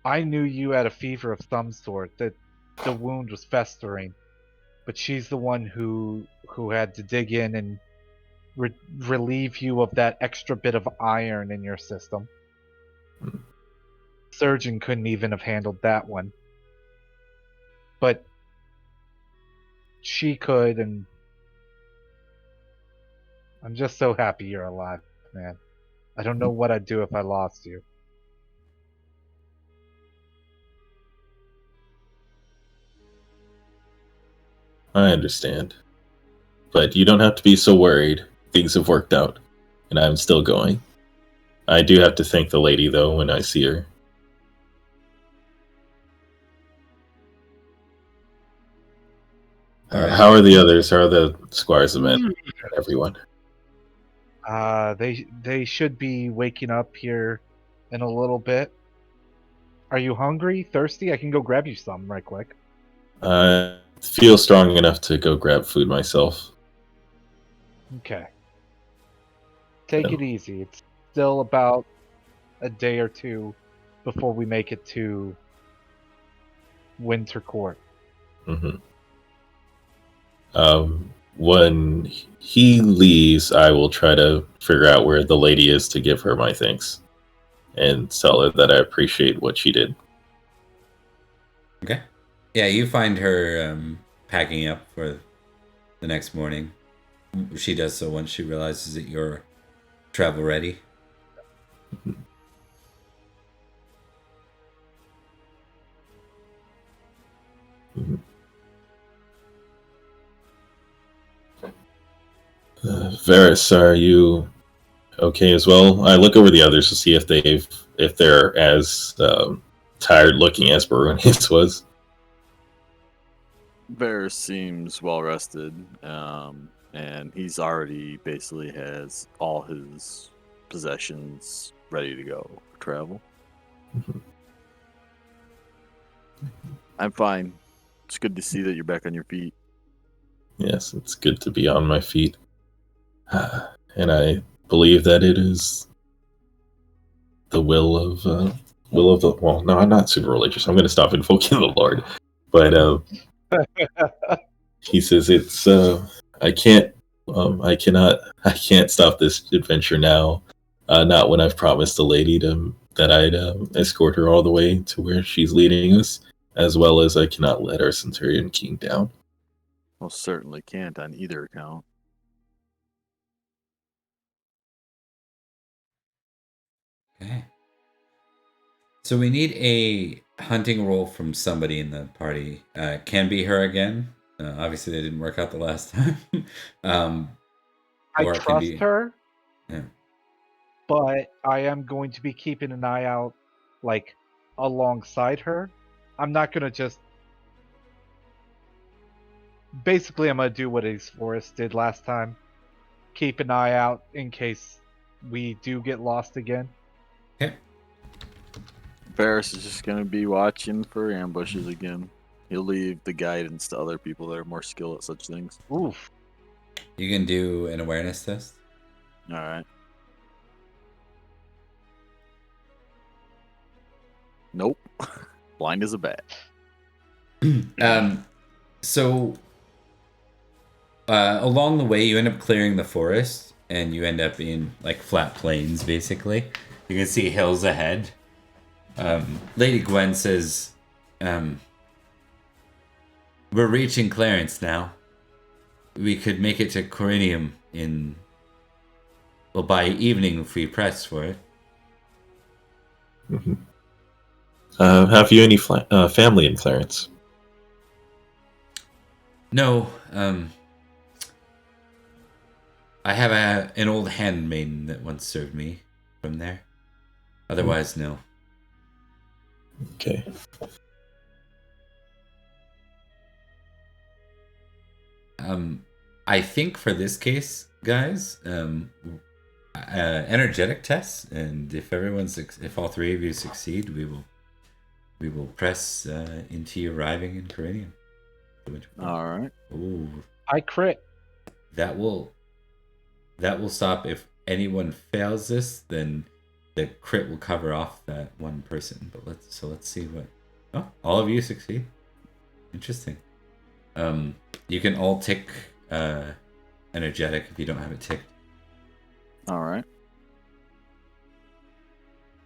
Speaker 2: I knew you had a fever of some sort, that the wound was festering, but she's the one who had to dig in and relieve you of that extra bit of iron in your system. Surgeon couldn't even have handled that one. But she could, and I'm just so happy you're alive, man. I don't know what I'd do if I lost you.
Speaker 5: I understand. But you don't have to be so worried. Things have worked out, and I'm still going. I do have to thank the lady, though, when I see her. How are the others? How are the squires of men? Everyone.
Speaker 2: They should be waking up here in a little bit. Are you hungry, thirsty? I can go grab you some right quick.
Speaker 5: I feel strong enough to go grab food myself.
Speaker 2: Okay. Take
Speaker 5: Oh.
Speaker 2: it easy. It's still about a day or two before we make it to Winter Court.
Speaker 5: hmm when he leaves, I will try to figure out where the lady is to give her my thanks and tell her that I appreciate what she did.
Speaker 1: Okay. Yeah, you find her packing up for the next morning. She does so once she realizes that you're travel ready.
Speaker 5: Mhm. Varys, are you okay as well? I look over the others to see if they're as tired looking as Baronius was.
Speaker 4: Varys seems well rested, and he's already basically has all his possessions ready to go for travel.
Speaker 5: Mhm.
Speaker 4: I'm fine. It's good to see that you're back on your feet.
Speaker 5: Yes, it's good to be on my feet. And I believe that it is the will of the well. No, I'm not super religious. I'm going to stop invoking the Lord, but he says it's I can't stop this adventure now. Not when I've promised the lady that I'd escort her all the way to where she's leading us, as well as I cannot let our Centurion King down.
Speaker 4: Most certainly can't on either account.
Speaker 1: Okay. So we need a hunting roll from somebody in the party. Can be her again. Obviously, that didn't work out the last time. um,
Speaker 2: I
Speaker 1: or it can
Speaker 2: trust
Speaker 1: be.
Speaker 2: her,
Speaker 1: Yeah.
Speaker 2: but I am going to be keeping an eye out, like, alongside her. I'm not gonna just. Basically, I'm gonna do what Ace Forest did last time. Keep an eye out in case we do get lost again.
Speaker 1: Okay.
Speaker 4: Varys is just going to be watching for ambushes again. He'll leave the guidance to other people that are more skilled at such things.
Speaker 2: Oof.
Speaker 1: You can do an awareness test.
Speaker 4: All right. Nope. Blind as a bat.
Speaker 1: So along the way, you end up clearing the forest, and you end up in like flat plains. Basically, you can see hills ahead. Lady Gwen says, "We're reaching Clarence now. We could make it to Corinium by evening if we press for it."
Speaker 5: Mhm. Have you any family in Clarence?
Speaker 1: No, I have an old handmaiden that once served me from there. Otherwise, no.
Speaker 5: Okay.
Speaker 1: I think for this case, guys, energetic tests, and if all three of you succeed, we will press into you arriving in Corinium.
Speaker 4: All right.
Speaker 1: Ooh,
Speaker 2: I crit.
Speaker 1: that will stop. If anyone fails this, then the crit will cover off that one person. But let's see what. Oh, all of you succeed. Interesting. You can all tick energetic if you don't have it ticked.
Speaker 4: All right.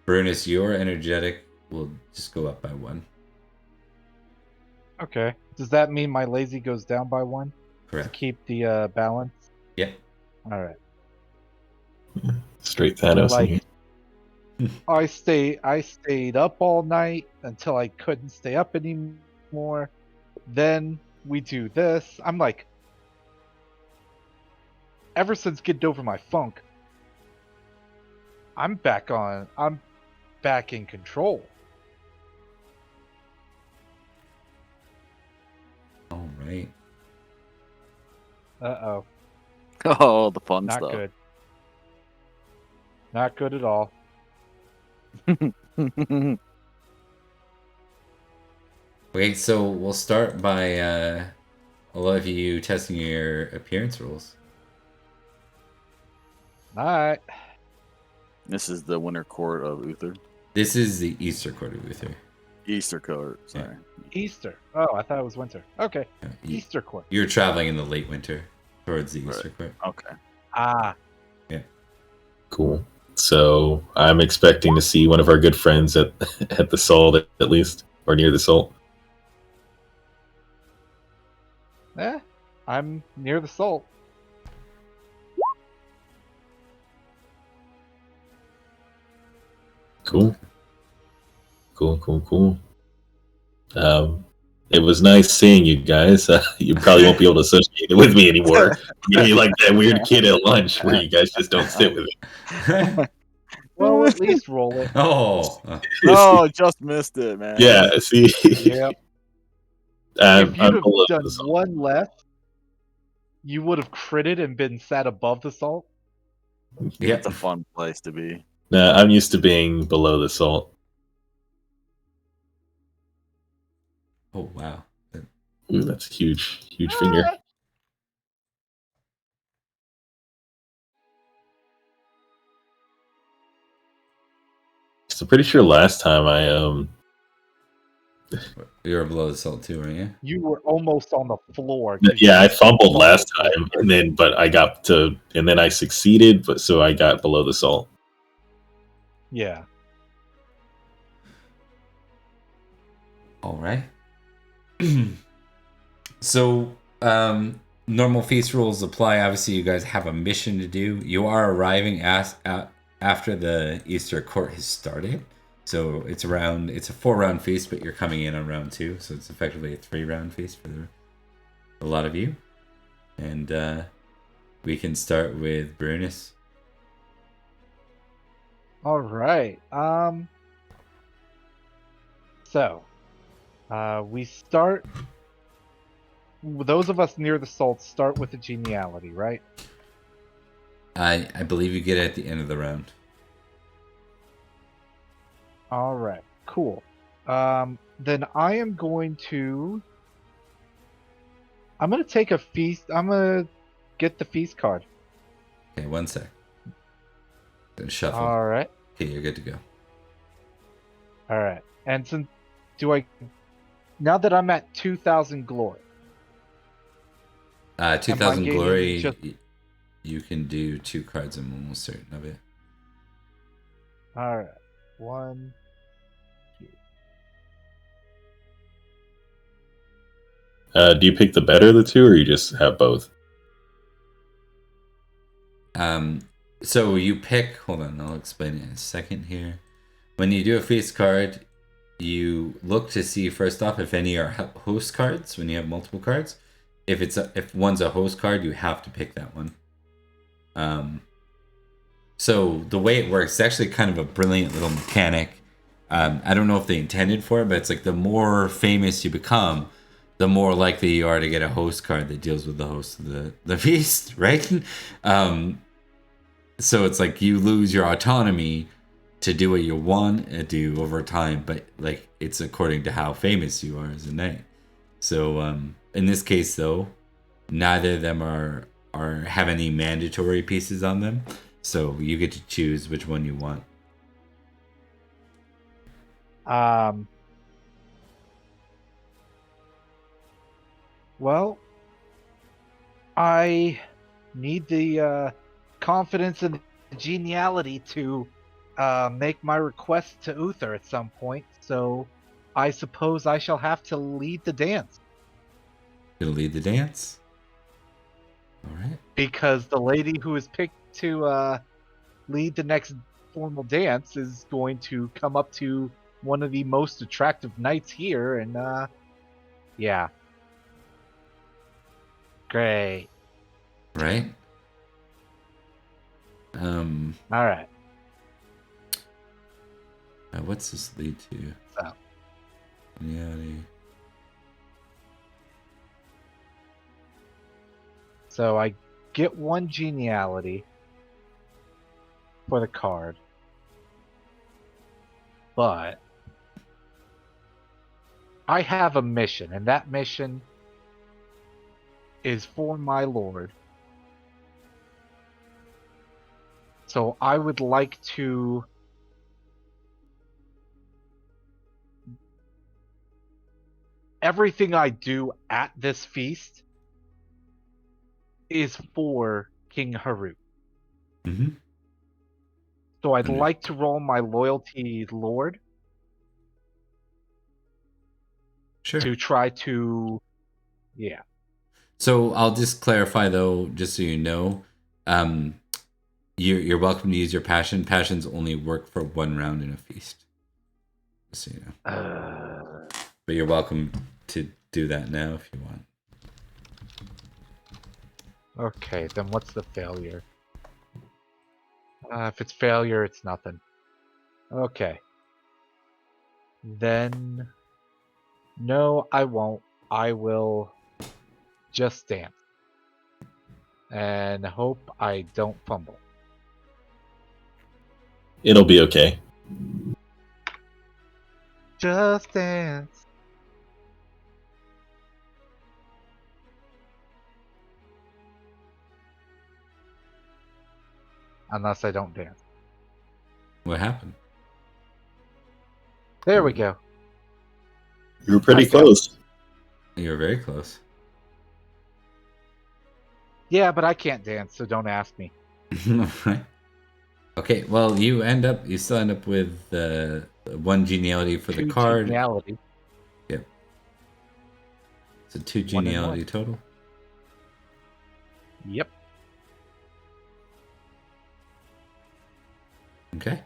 Speaker 1: Brunus, your energetic will just go up by 1.
Speaker 2: Okay. Does that mean my lazy goes down by 1 to
Speaker 1: Correct.
Speaker 2: keep the balance?
Speaker 1: Yep.
Speaker 2: All right.
Speaker 5: Straight Thanos in
Speaker 2: Like,
Speaker 5: here.
Speaker 2: I stayed up all night until I couldn't stay up anymore. Then we do this. I'm like, ever since getting over my funk, I'm back in control.
Speaker 1: All right.
Speaker 2: Uh-oh.
Speaker 4: Oh, the fun
Speaker 2: Not
Speaker 4: stuff.
Speaker 2: good. Not good at all.
Speaker 1: Okay, so we'll start by a lot of you testing your appearance rolls.
Speaker 2: Alright.
Speaker 4: This is the winter court of Uther.
Speaker 1: This is the Easter Court of Uther.
Speaker 4: Easter court, sorry.
Speaker 2: Easter. Oh, I thought it was winter. Okay.
Speaker 1: You,
Speaker 2: Easter court.
Speaker 1: you're traveling in the late winter towards the Easter Court.
Speaker 4: Okay.
Speaker 2: Ah.
Speaker 5: Cool. So I'm expecting to see one of our good friends at at the salt at least, or near the salt.
Speaker 2: I'm near the salt.
Speaker 5: Cool. Cool. It was nice seeing you guys. You probably won't be able to associate it with me anymore. You're gonna be like that weird kid at lunch where you guys just don't sit with me.
Speaker 2: Well, at least roll it.
Speaker 1: Oh,
Speaker 4: Oh, just missed it, man.
Speaker 5: Yeah, see.
Speaker 2: Yep.
Speaker 5: I'm
Speaker 2: If you'd have
Speaker 5: below
Speaker 2: done
Speaker 5: the salt.
Speaker 2: one less, you would have critted and been sat above the salt.
Speaker 1: yeah.
Speaker 4: It's a fun place to be.
Speaker 5: Nah, I'm used to being below the salt.
Speaker 1: Oh wow.
Speaker 5: Ooh, that's a huge finger. So pretty sure last time
Speaker 1: You were below the salt too, weren't you?
Speaker 2: You were almost on the floor. 'cause
Speaker 5: yeah, I
Speaker 2: you
Speaker 5: fumbled last
Speaker 2: fumbled.
Speaker 5: time and then I succeeded, but so I got below the salt.
Speaker 2: Yeah.
Speaker 1: All right. So, normal feast rules apply. Obviously, you guys have a mission to do. You are arriving after the Easter court has started. So it's a 4-round feast, but you're coming in on round 2. So it's effectively a 3-round feast for a lot of you. And we can start with Brunus.
Speaker 2: All right. So, we start. Those of us near the salt start with the geniality, right?
Speaker 1: I believe you get it at the end of the round.
Speaker 2: All right. Cool. Then I am going to. I'm going to take a feast. I'm going to get the feast card.
Speaker 1: Okay, one sec. Then shuffle.
Speaker 2: All right.
Speaker 1: Okay, you're good to go.
Speaker 2: All right. And since now that I'm at 2,000 glory.
Speaker 1: 2,000
Speaker 2: gaining
Speaker 1: glory.
Speaker 2: just-
Speaker 1: You can do 2 cards. I'm almost certain of it.
Speaker 2: All right. 1, 2.
Speaker 5: Do you pick the better of the two, or you just have both?
Speaker 1: So you pick. Hold on, I'll explain it in a second here. When you do a feast card, you look to see first off if any are host cards. When you have multiple cards, if one's a host card, you have to pick that one. So the way it works, it's actually kind of a brilliant little mechanic. I don't know if they intended for it, but it's like the more famous you become, the more likely you are to get a host card that deals with the host of the feast, right? So it's like you lose your autonomy to do what you want to do over time, but like it's according to how famous you are as a knight. So in this case, though, neither of them are have any mandatory pieces on them, so you get to choose which one you want.
Speaker 2: Well, I need the confidence and the geniality to make my request to Uther at some point, so I suppose I shall have to lead the dance.
Speaker 1: Gonna lead the dance. All right.
Speaker 2: Because the lady who is picked to lead the next formal dance is going to come up to one of the most attractive knights here, and yeah. Great.
Speaker 1: Right.
Speaker 2: All right.
Speaker 1: What's this lead to?
Speaker 2: So.
Speaker 1: Yeah.
Speaker 2: So I get 1 geniality. for the card. But I have a mission, and that mission is for my lord. So I would like to everything I do at this feast is for King Heraut.
Speaker 1: Mm-hmm.
Speaker 2: So I'd
Speaker 1: Understood.
Speaker 2: like to roll my loyalty lord
Speaker 1: Sure.
Speaker 2: to try to, yeah.
Speaker 1: So I'll just clarify though, just so you know, you're welcome to use your passion. Passions only work for 1 round in a feast. Just so you know. But you're welcome to do that now if you want.
Speaker 2: Okay, then what's the failure? If it's failure, it's nothing. Okay. Then, no, I won't. I will just dance. And hope I don't fumble.
Speaker 5: It'll be okay.
Speaker 2: Just dance. Unless I don't dance.
Speaker 1: What happened?
Speaker 2: There we go.
Speaker 5: You were pretty
Speaker 2: I go.
Speaker 5: close.
Speaker 1: You were very close.
Speaker 2: Yeah, but I can't dance, so don't ask me.
Speaker 1: Okay, well, you still end up with 1 geniality for the
Speaker 2: Two
Speaker 1: card.
Speaker 2: geniality.
Speaker 1: Yep. So 2
Speaker 2: 1 and
Speaker 1: geniality
Speaker 2: 1.
Speaker 1: total.
Speaker 2: Yep.
Speaker 1: Okay.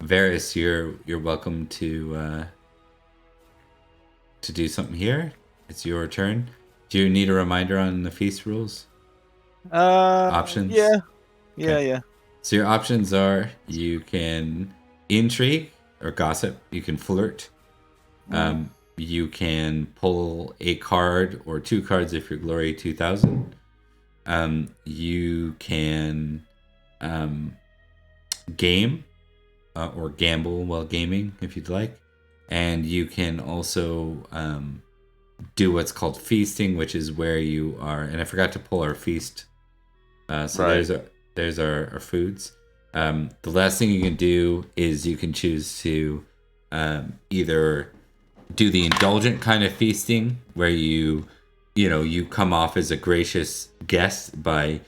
Speaker 1: Varys, you're welcome to do something here. It's your turn. Do you need a reminder on the feast rules? Options?
Speaker 4: Yeah.
Speaker 1: Okay.
Speaker 4: Yeah.
Speaker 1: So your options are you can intrigue or gossip, you can flirt, you can pull a card or 2 cards if you're Glory 2000. You can game or gamble while gaming if you'd like, and you can also do what's called feasting, which is where you are. And I forgot to pull our feast. So
Speaker 4: Right.
Speaker 1: there's our foods. The last thing you can do is you can choose to either do the indulgent kind of feasting where you come off as a gracious guest by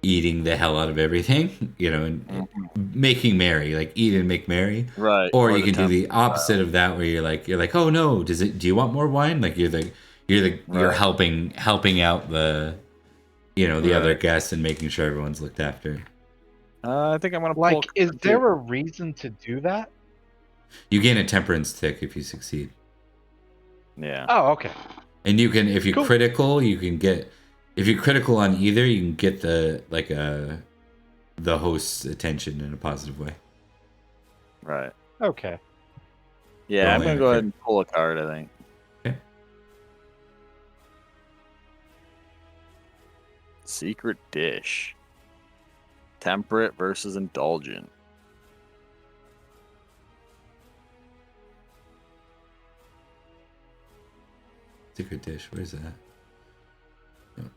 Speaker 1: eating the hell out of everything, and making merry, like eat and make merry.
Speaker 4: Right.
Speaker 1: Or you
Speaker 4: the
Speaker 1: can do the
Speaker 4: temple
Speaker 1: opposite of that where you're like, oh no, do you want more wine? Like you're
Speaker 4: Right.
Speaker 1: helping out the the other
Speaker 4: Right.
Speaker 1: guests and making sure everyone's looked after.
Speaker 4: I think I'm gonna pull.
Speaker 2: Like, is there a reason to do that?
Speaker 1: You gain a temperance tick if you succeed.
Speaker 4: Yeah.
Speaker 2: Oh, okay.
Speaker 1: And you can, if you
Speaker 2: Cool.
Speaker 1: critical, if you critical on either, you can get the host's attention in a positive way.
Speaker 4: Right.
Speaker 2: Okay.
Speaker 4: Yeah,
Speaker 1: Roll
Speaker 4: I'm gonna
Speaker 1: in,
Speaker 4: go
Speaker 1: okay.
Speaker 4: ahead and pull a card. I think.
Speaker 1: Okay.
Speaker 4: Secret dish. Temperate versus indulgent.
Speaker 1: Secret dish. Where's that?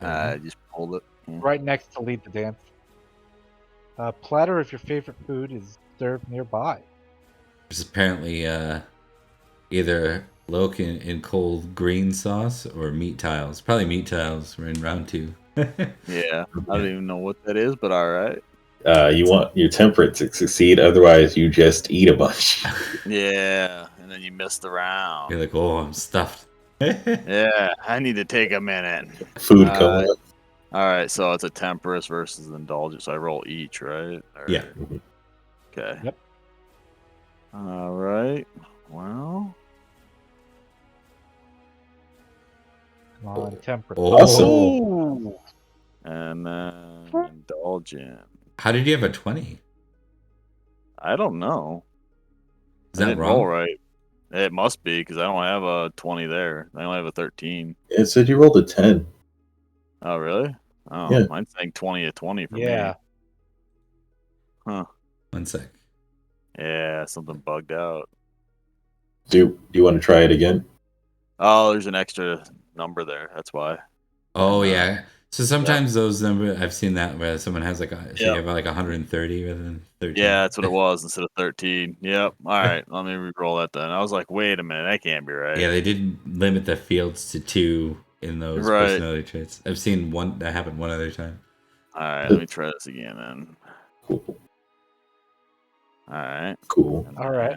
Speaker 4: I just pulled it. Yeah.
Speaker 2: Right next to lead the dance. Platter if your favorite food is served nearby.
Speaker 1: There's apparently either loke in cold green sauce or meat tiles. Probably meat tiles. We're in round 2.
Speaker 4: Yeah. I don't even know what that is, but all right.
Speaker 5: You want your temperate to succeed, otherwise you just eat a bunch.
Speaker 4: Yeah, and then you missed the round.
Speaker 1: You're like, oh, I'm stuffed.
Speaker 4: Yeah, I need to take a minute.
Speaker 5: Food coming up.
Speaker 4: All right, so it's a temperance versus indulgent. So I roll each, right? Or-
Speaker 1: Yeah.
Speaker 4: Okay.
Speaker 2: Yep.
Speaker 4: All right. Well.
Speaker 2: Come on, temperate.
Speaker 1: Oh.
Speaker 5: Awesome.
Speaker 2: Ooh.
Speaker 4: And then indulgent.
Speaker 1: How did you have a 20?
Speaker 4: I don't know.
Speaker 1: Is
Speaker 4: I
Speaker 1: that
Speaker 4: didn't
Speaker 1: wrong?
Speaker 4: roll right. It must be because I don't have a 20 there. I only have a 13.
Speaker 5: It said you rolled a 10.
Speaker 4: Oh, really? Oh,
Speaker 5: Yeah.
Speaker 4: mine's saying 20 to 20 for
Speaker 2: Yeah.
Speaker 4: me. Huh.
Speaker 1: 1 sec.
Speaker 4: Yeah, something bugged out.
Speaker 5: Do you want to try it again?
Speaker 4: Oh, there's an extra number there. That's why.
Speaker 1: Oh
Speaker 4: And,
Speaker 1: yeah. So sometimes those numbers I've seen that where someone has like so you
Speaker 4: Yep.
Speaker 1: have like 130 rather than 13.
Speaker 4: Yeah, that's what it was instead of 13. Yep. All right. Let me re-roll that then. I was like, wait a minute, that can't be right.
Speaker 1: Yeah, they did limit the fields to 2 in those
Speaker 4: Right.
Speaker 1: personality traits. I've seen one that happened one other time.
Speaker 4: All right. Let me try this again then.
Speaker 5: Cool.
Speaker 4: All right.
Speaker 5: Cool.
Speaker 2: All right.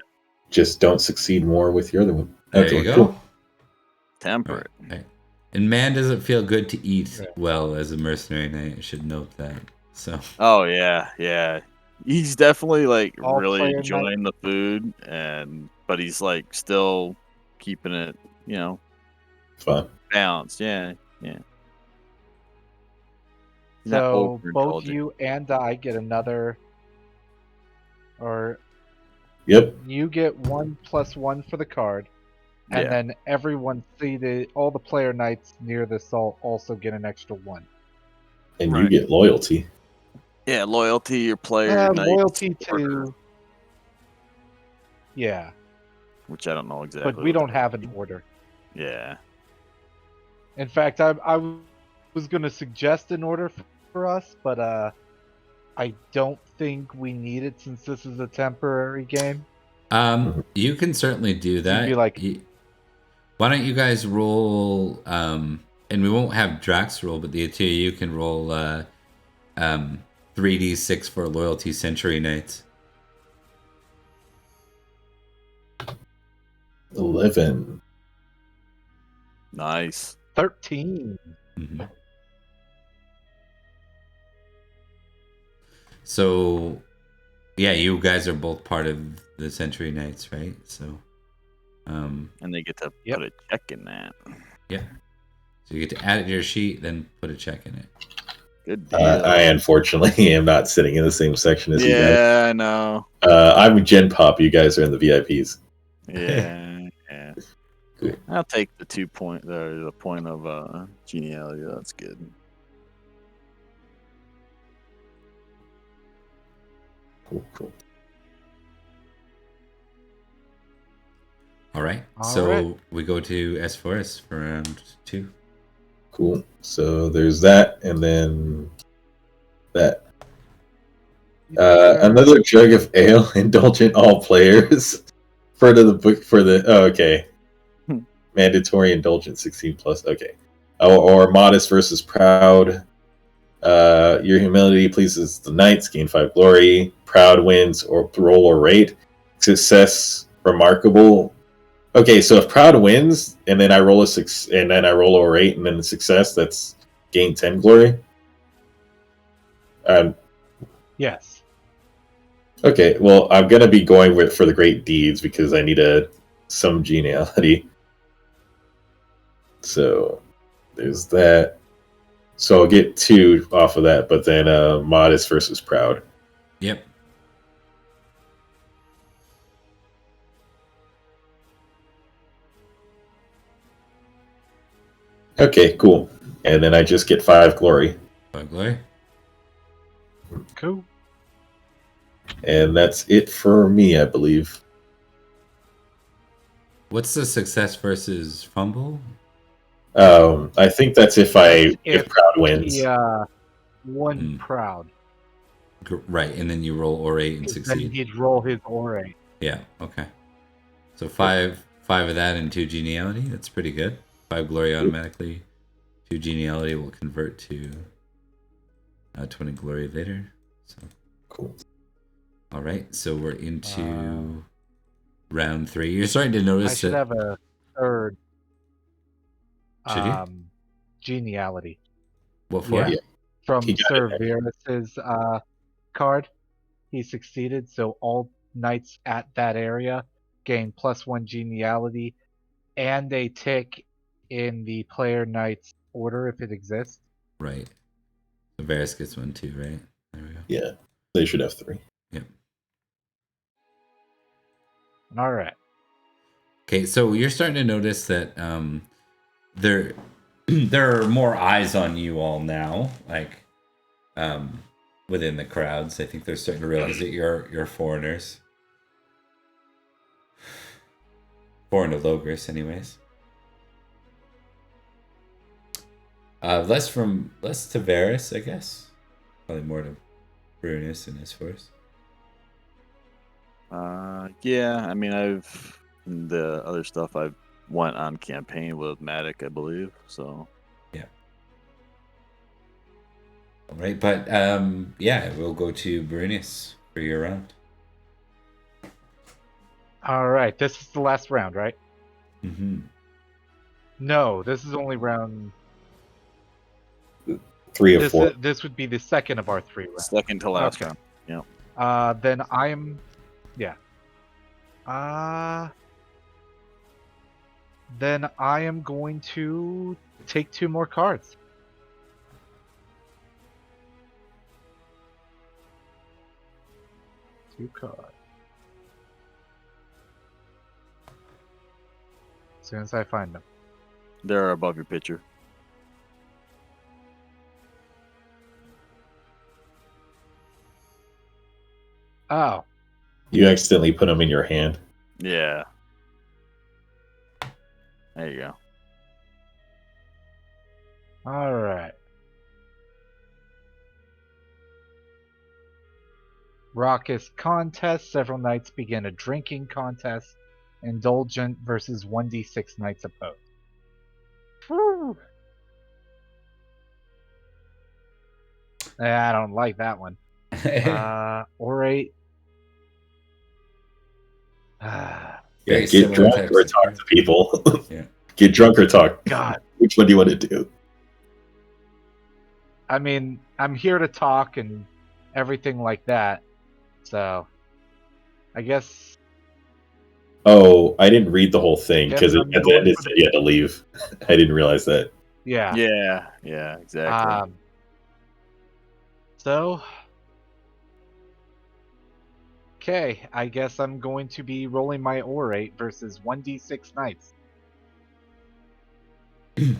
Speaker 5: Just don't succeed more with your other one.
Speaker 1: There
Speaker 5: Okay,
Speaker 1: you go.
Speaker 5: cool.
Speaker 4: Temperate.
Speaker 1: Right. And man, does it feel good to eat
Speaker 2: Right.
Speaker 1: well as a mercenary knight. I should note that. So
Speaker 4: Oh yeah, yeah. He's definitely like
Speaker 2: All
Speaker 4: really
Speaker 2: player
Speaker 4: enjoying the food, but he's like still keeping it,
Speaker 5: Fun.
Speaker 4: balanced. Yeah, yeah. He's not
Speaker 2: So both
Speaker 4: overindulging.
Speaker 2: you and I get another, or
Speaker 5: Yep.
Speaker 2: you get 1+1 for the card, and
Speaker 4: Yeah.
Speaker 2: then everyone seated, all the player knights near the salt also get an extra 1.
Speaker 5: And you
Speaker 4: Right.
Speaker 5: get loyalty.
Speaker 4: Yeah, loyalty, your player, knight,
Speaker 2: Loyalty
Speaker 4: order,
Speaker 2: to, yeah,
Speaker 4: which I don't know exactly.
Speaker 2: but we
Speaker 4: what
Speaker 2: don't
Speaker 4: that
Speaker 2: have
Speaker 4: would
Speaker 2: an
Speaker 4: be.
Speaker 2: order.
Speaker 4: Yeah.
Speaker 2: In fact, I was going to suggest an order for us, but I don't think we need it since this is a temporary game.
Speaker 1: you can certainly do that.
Speaker 2: You'd be like,
Speaker 1: why don't you guys roll and we won't have Drax roll, but the two of you can roll 3d6 for loyalty century knights.
Speaker 5: 11.
Speaker 4: Nice.
Speaker 2: 13.
Speaker 1: Mm-hmm. So, yeah, you guys are both part of the Century Knights, right? So,
Speaker 4: And they get to
Speaker 2: Yep.
Speaker 4: put a check in that.
Speaker 1: yeah. So you get to add it to your sheet, then put a check in it.
Speaker 4: Good deal.
Speaker 5: I unfortunately am not sitting in the same section as you guys.
Speaker 4: Yeah, I know.
Speaker 5: I'm Gen Pop. You guys are in the VIPs.
Speaker 4: Yeah, yeah.
Speaker 5: Cool.
Speaker 4: I'll take the 2 point, the point of geniality. That's good.
Speaker 5: Cool.
Speaker 1: All right.
Speaker 2: All
Speaker 1: so
Speaker 2: right.
Speaker 1: we go to S4S for round 2.
Speaker 5: Cool. So there's that, and then that. Another jug of ale, indulgent all players. Further the book for the. Oh, okay. Mandatory indulgent 16 plus. Okay. Or modest versus proud. Your humility pleases the knights, gain 5 glory. Proud wins or roll or rate. Success remarkable. Okay, so if proud wins and then I roll a rate and then the success, that's gain 10 glory.
Speaker 2: Yes.
Speaker 5: Okay, well I'm gonna be going for the great deeds because I need some geniality. So there's that. So I'll get 2 off of that, but then modest versus proud.
Speaker 1: Yep.
Speaker 5: Okay, cool. And then I just get 5 glory.
Speaker 1: 5 glory.
Speaker 2: Cool.
Speaker 5: And that's it for me, I believe.
Speaker 1: What's the success versus fumble?
Speaker 5: I think that's if proud wins.
Speaker 2: Yeah, one proud.
Speaker 1: Right, and then you roll orate and
Speaker 2: Then
Speaker 1: succeed.
Speaker 2: he'd roll his orate.
Speaker 1: Yeah, okay. So 5 of that and 2 geniality. That's pretty good. 5 glory automatically. 2 geniality will convert to 20 glory later. So
Speaker 5: Cool.
Speaker 1: all right, so we're into round 3. You're starting to
Speaker 2: I
Speaker 1: notice
Speaker 2: should
Speaker 1: that.
Speaker 2: have a third.
Speaker 1: Should you?
Speaker 2: Geniality.
Speaker 1: What for?
Speaker 2: Yeah. From
Speaker 5: He got
Speaker 2: Sir
Speaker 5: it.
Speaker 2: Verus's card. He succeeded, so all knights at that area gain +1 geniality and a tick in the player knight's order if it exists.
Speaker 1: Right. So Varus gets 1 too, right? There we go.
Speaker 5: Yeah, they should have 3.
Speaker 1: Yep.
Speaker 2: All right.
Speaker 1: Okay, so you're starting to notice that there are more eyes on you all now. Like, within the crowds. I think they're starting to realize that you're foreigners. Foreign to Logres, anyways. Less to Varys, I guess. Probably more to Brunus and his force.
Speaker 4: Yeah. I mean, the other stuff I've went on campaign with Matic, I believe. So.
Speaker 1: Yeah. All right, but yeah, we'll go to Brunus for your round.
Speaker 2: All right, this is the last round, right?
Speaker 1: Mm-hmm.
Speaker 2: No, this is only round.
Speaker 5: 3 or 4.
Speaker 2: This would be the second of our 3 rounds.
Speaker 4: Second to last
Speaker 2: Okay.
Speaker 4: round. Yeah.
Speaker 2: Then I'm, yeah. Then I am going to take 2 more cards. Two cards. As soon as I find them.
Speaker 4: They're above your picture.
Speaker 2: Oh,
Speaker 5: You accidentally put them in your hand.
Speaker 4: Yeah. There you go.
Speaker 2: all right. Raucous contest. Several knights begin a drinking contest. Indulgent versus 1d6 knights opposed. Whew. I don't like that one. Orate.
Speaker 5: Yeah,
Speaker 1: Very
Speaker 5: get
Speaker 1: similar
Speaker 5: drunk
Speaker 1: types
Speaker 5: or
Speaker 1: of
Speaker 5: talk
Speaker 1: cards.
Speaker 5: to people.
Speaker 1: Yeah.
Speaker 5: Get drunk or talk.
Speaker 2: God.
Speaker 5: Which one do you want to do?
Speaker 2: I mean, I'm here to talk and everything like that. So, I guess.
Speaker 5: Oh, I didn't read the whole thing
Speaker 2: Guess
Speaker 5: because at
Speaker 2: I'm
Speaker 5: the end
Speaker 2: going
Speaker 5: it
Speaker 2: for
Speaker 5: said you had to leave. I didn't realize that.
Speaker 2: Yeah.
Speaker 4: Yeah, exactly.
Speaker 2: So. Okay, I guess I'm going to be rolling my Orate versus 1d6 knights.
Speaker 5: You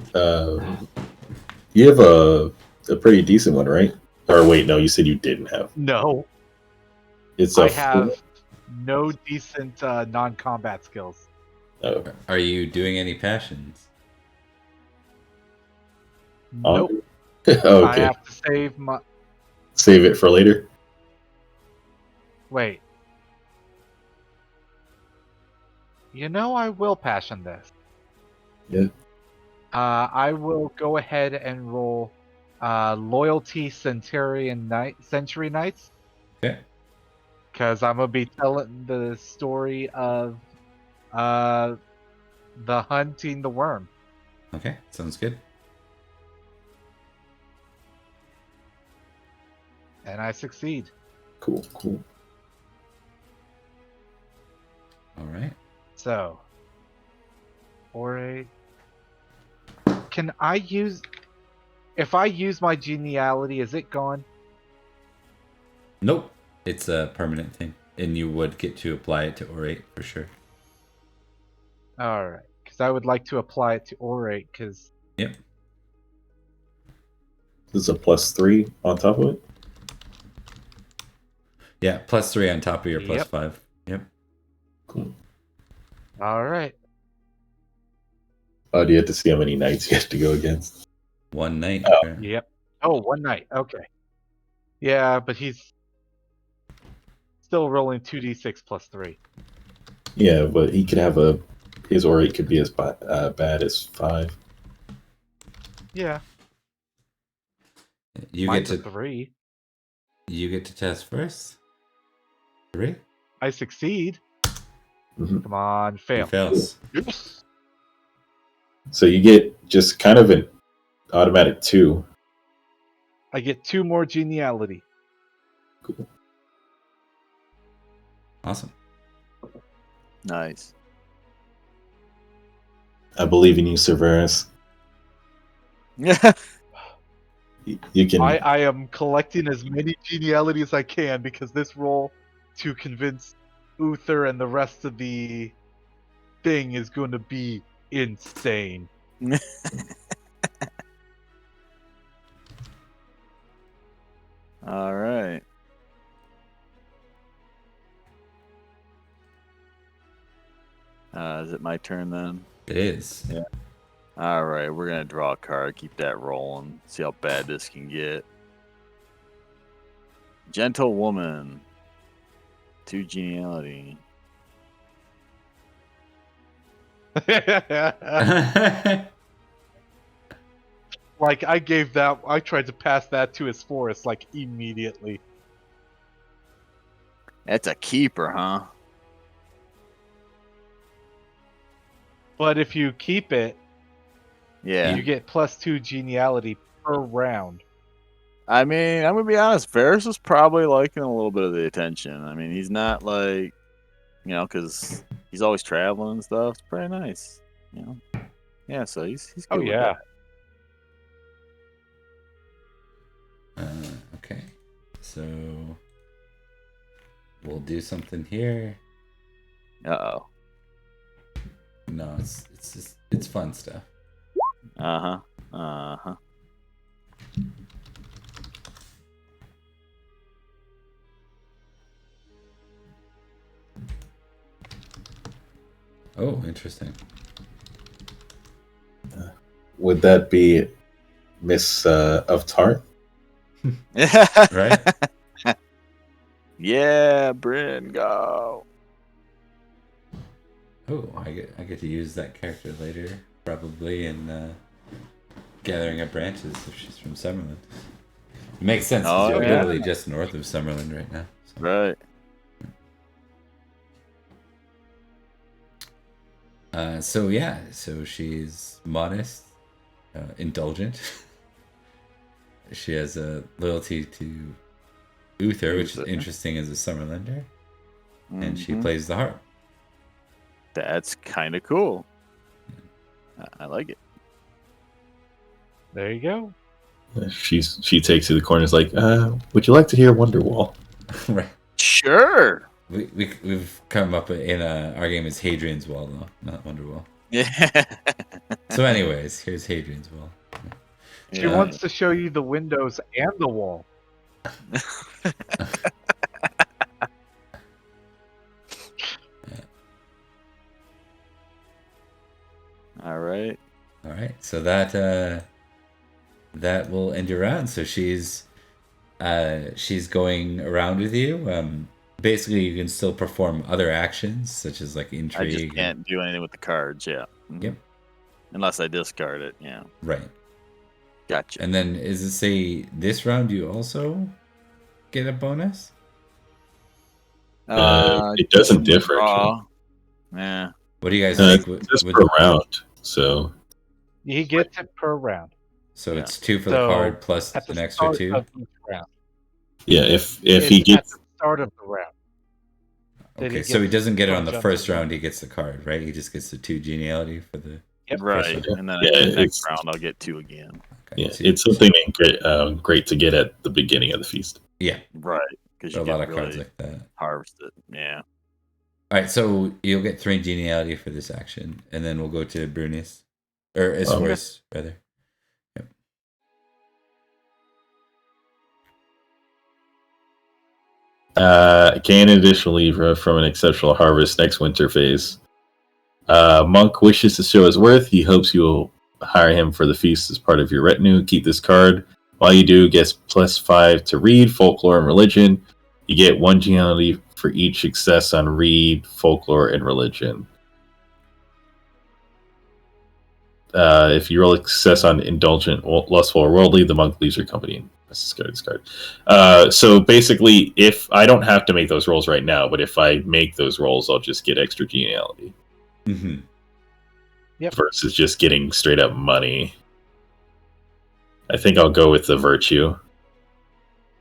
Speaker 5: have a pretty decent one, right? Or wait, no, you said you didn't have.
Speaker 2: No,
Speaker 5: It's
Speaker 2: I
Speaker 5: a
Speaker 2: have no decent non-combat skills.
Speaker 5: Oh.
Speaker 1: Are you doing any passions?
Speaker 2: Nope.
Speaker 5: Okay.
Speaker 2: I have to save my.
Speaker 5: Save it for later.
Speaker 2: Wait. You know, I will passion this.
Speaker 5: Yeah.
Speaker 2: I will go ahead and roll loyalty Century Knights.
Speaker 1: Okay.
Speaker 2: Because I'm gonna be telling the story of the hunting the worm.
Speaker 1: Okay, sounds good.
Speaker 2: And I succeed.
Speaker 5: Cool.
Speaker 1: All right.
Speaker 2: So, can I use? If I use my geniality, is it gone?
Speaker 1: Nope. It's a permanent thing, and you would get to apply it to Orate for sure.
Speaker 2: All right, because I would like to apply it to Orate. Because
Speaker 1: Yep.
Speaker 5: This is a +3 on top of it.
Speaker 1: Yeah, +3 on top of your
Speaker 2: Yep.
Speaker 1: +5. Yep.
Speaker 5: Cool.
Speaker 2: all right,
Speaker 5: Oh, do you have to see how many knights you have to go against?
Speaker 1: One night.
Speaker 5: Oh.
Speaker 1: Okay.
Speaker 2: yep. Oh, one night. Okay. Yeah, but he's still rolling 2d6 +3.
Speaker 5: Yeah, but he could have his orate could be as bad as 5.
Speaker 2: Yeah,
Speaker 1: You
Speaker 2: mine's
Speaker 1: get
Speaker 2: a
Speaker 1: to
Speaker 2: 3.
Speaker 1: you get to test first. 3.
Speaker 2: I succeed.
Speaker 5: Mhm.
Speaker 2: Come on,
Speaker 1: He
Speaker 2: fail.
Speaker 1: fails.
Speaker 2: Oops.
Speaker 5: So you get just kind of an automatic 2.
Speaker 2: I get 2 more geniality.
Speaker 5: Cool.
Speaker 1: Awesome.
Speaker 4: Nice.
Speaker 5: I believe in you, Severus.
Speaker 4: Yeah.
Speaker 5: You can.
Speaker 2: I am collecting as many geniality as I can because this roll to convince Uther and the rest of the thing is going to be insane.
Speaker 4: All right. Is it my turn then?
Speaker 1: It is.
Speaker 4: Yeah. All right, we're gonna draw a card. Keep that rolling. See how bad this can get. Gentle woman. 2 geniality.
Speaker 2: Like, I tried to pass that to his forest, like, immediately.
Speaker 4: That's a keeper, huh?
Speaker 2: But if you keep it,
Speaker 4: Yeah.
Speaker 2: you get +2 geniality per round.
Speaker 4: I mean, I'm gonna be honest. Varys is probably liking a little bit of the attention. I mean, he's not like, because he's always traveling and stuff. It's pretty nice, Yeah, so he's good.
Speaker 2: Oh,
Speaker 4: with
Speaker 2: yeah.
Speaker 1: Okay. So we'll do something here.
Speaker 4: that. Uh
Speaker 1: No, it's fun stuff.
Speaker 4: oh. Uh huh.
Speaker 1: Oh, interesting.
Speaker 5: Would that be Miss of Tart?
Speaker 1: Right?
Speaker 4: Yeah, Bryn, go.
Speaker 1: Oh, I get to use that character later, probably in Gathering of Branches if she's from Summerland. It makes sense because you're
Speaker 4: yeah.
Speaker 1: literally just north of Summerland right now. So.
Speaker 4: Right.
Speaker 1: So she's modest, indulgent. She has a loyalty to Uther, which is interesting as a Summerlander, and she plays the harp.
Speaker 4: That's kind of cool. I like it.
Speaker 2: There you go.
Speaker 5: She takes to the corner. Is like, would you like to hear Wonderwall?
Speaker 1: Right.
Speaker 4: Sure.
Speaker 1: We've come up in our game is Hadrian's Wall though, not Wonderwall.
Speaker 4: Yeah.
Speaker 1: So, anyways, here's Hadrian's Wall.
Speaker 2: She wants to show you the windows and the wall.
Speaker 4: All right.
Speaker 1: So that will end your round. So she's going around with you. Basically, you can still perform other actions such as like intrigue.
Speaker 4: I just can't do anything with the cards. Yeah.
Speaker 1: Yep.
Speaker 4: Unless I discard it. Yeah.
Speaker 1: Right.
Speaker 4: Gotcha.
Speaker 1: And then is it say this round you also get a bonus?
Speaker 5: It doesn't differ.
Speaker 4: Yeah.
Speaker 1: What do you guys think?
Speaker 5: Just per round. So
Speaker 2: He gets it per round.
Speaker 1: So it's 2 for the card plus
Speaker 2: At the
Speaker 1: an extra
Speaker 2: start
Speaker 1: 2.
Speaker 2: of each round.
Speaker 5: yeah, if
Speaker 2: It's
Speaker 5: he
Speaker 2: at
Speaker 5: gets
Speaker 2: the start of the round.
Speaker 1: Okay, so he doesn't get it on the
Speaker 2: jump
Speaker 1: first
Speaker 2: in.
Speaker 1: round. He gets the card, right? He just gets the 2 geniality for the.
Speaker 2: Yep.
Speaker 4: Right. And then
Speaker 5: Yeah,
Speaker 4: next
Speaker 5: it's-
Speaker 4: round I'll get 2 again.
Speaker 1: Okay,
Speaker 5: yeah,
Speaker 1: so
Speaker 5: it's something great to get at the beginning of the feast.
Speaker 1: yeah,
Speaker 4: Right. Because
Speaker 1: a
Speaker 4: you
Speaker 1: lot
Speaker 4: can
Speaker 1: of cards
Speaker 4: really
Speaker 1: like that.
Speaker 4: harvest it. Yeah.
Speaker 1: All right, so you'll get 3 geniality for this action, and then we'll go to Brunis, or Isforus rather.
Speaker 5: Gain additionally from an exceptional harvest next winter phase. Monk wishes to show his worth. He hopes you will hire him for the feast as part of your retinue. Keep this card. While you do, gets +5 to read, folklore, and religion. You get 1 geniality for each success on read, folklore, and religion. If you roll a success on indulgent, lustful, or worldly, the monk leaves your company. Discard. So basically, if I don't have to make those rolls right now, but if I make those rolls, I'll just get extra geniality.
Speaker 1: Mm-hmm.
Speaker 2: Yep.
Speaker 5: Versus just getting straight up money. I think I'll go with the virtue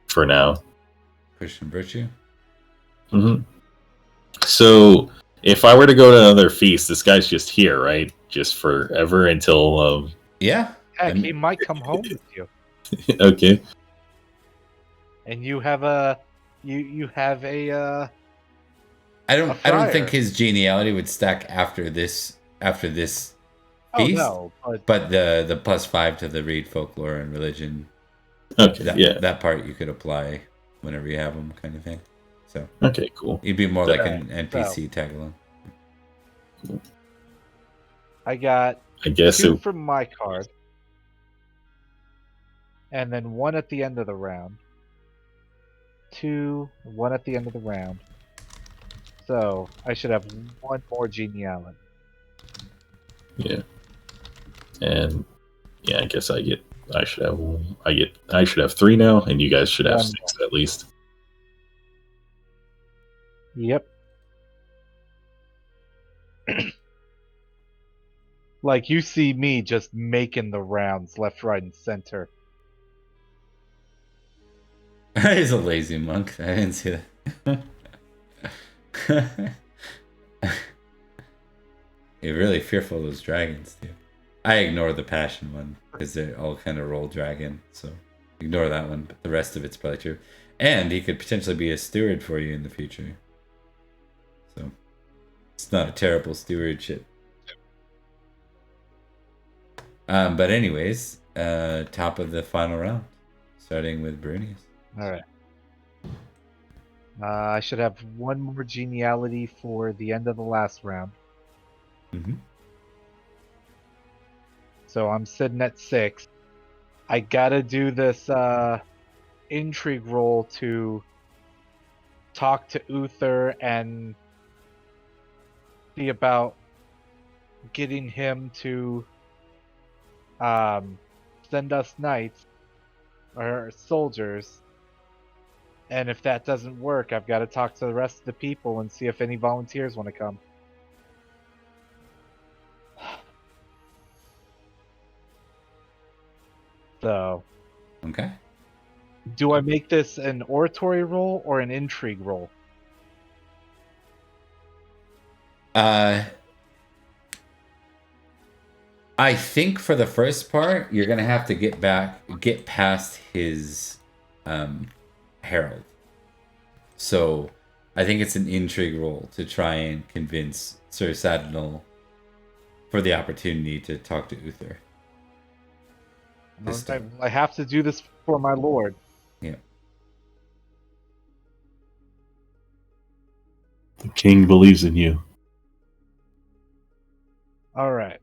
Speaker 5: for now.
Speaker 1: Christian virtue.
Speaker 5: Mm-hmm. So if I were to go to another feast, this guy's just here, right? Just forever until.
Speaker 1: Yeah.
Speaker 2: Heck, he might come home with you.
Speaker 5: Okay.
Speaker 2: And you have a you have a
Speaker 1: I don't
Speaker 2: friar.
Speaker 1: think his geniality would stack after this feast.
Speaker 2: no,
Speaker 1: But the +5 to the read, folklore, and religion.
Speaker 5: Okay.
Speaker 1: That part you could apply whenever you have them, kind of thing. So
Speaker 5: Okay. Cool.
Speaker 1: you'd be more like an
Speaker 2: Okay,
Speaker 1: NPC tag along.
Speaker 2: I got
Speaker 5: I guess
Speaker 2: 2
Speaker 5: it,
Speaker 2: from my card. And then 1 at the end of the round. 2, 1 at the end of the round. So I should have 1 more geniality.
Speaker 5: yeah. And yeah, I guess I should have 3 now, and you guys should have
Speaker 2: 1
Speaker 5: 6 at least.
Speaker 2: Yep. Like you see me just making the rounds left, right, and center.
Speaker 1: He's a lazy monk. I didn't see that. You're really fearful of those dragons, too. I ignore the passion one because they all kind of roll dragon, so ignore that one. But the rest of it's probably true. And he could potentially be a steward for you in the future. So it's not a terrible stewardship. But anyways, top of the final round, starting with Brunius.
Speaker 2: All right. I should have 1 more geniality for the end of the last round.
Speaker 1: Mm-hmm.
Speaker 2: So I'm sitting at 6. I gotta do this intrigue roll to talk to Uther and see about getting him to send us knights or soldiers. And if that doesn't work, I've got to talk to the rest of the people and see if any volunteers want to come. So,
Speaker 1: Okay.
Speaker 2: do I make this an oratory roll or an intrigue roll?
Speaker 1: I think for the first part, you're gonna have to get past his herald. So I think it's an intrigue roll to try and convince Sir Sadinal for the opportunity to talk to Uther. This time.
Speaker 2: I have to do this for my lord.
Speaker 1: Yeah.
Speaker 5: The king believes in you.
Speaker 2: All right.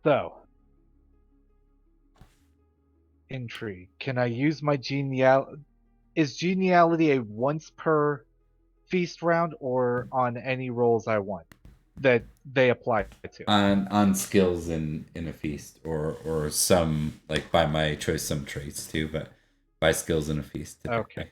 Speaker 2: So, intrigue. Can I use my geniality? Is geniality a once per feast round or on any rolls I want that they apply to?
Speaker 1: On skills in a feast or some, like by my choice, some traits too, but by skills in a feast typically.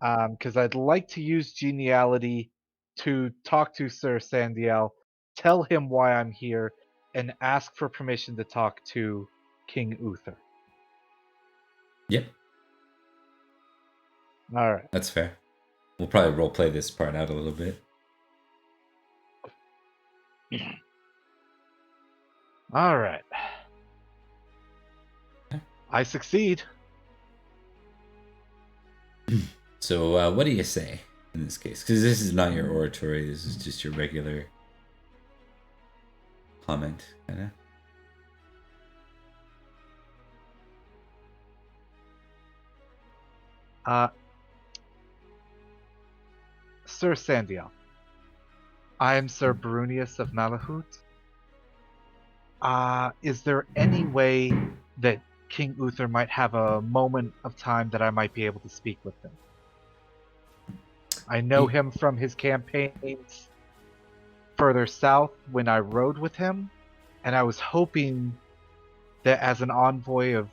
Speaker 2: Okay. Because I'd like to use geniality to talk to Sir Sandial, tell him why I'm here, and ask for permission to talk to King Uther.
Speaker 1: Yep,
Speaker 2: All right.
Speaker 1: that's fair. We'll probably role play this part out a little bit.
Speaker 2: All right. I succeed.
Speaker 1: So what do you say in this case? Because this is not your oratory. This is just your regular comment, kind of.
Speaker 2: Sir Sandial, I am Sir Brunius of Malahaut. Is there any way that King Uther might have a moment of time that I might be able to speak with him? I know him from his campaigns further south when I rode with him, and I was hoping that as an envoy of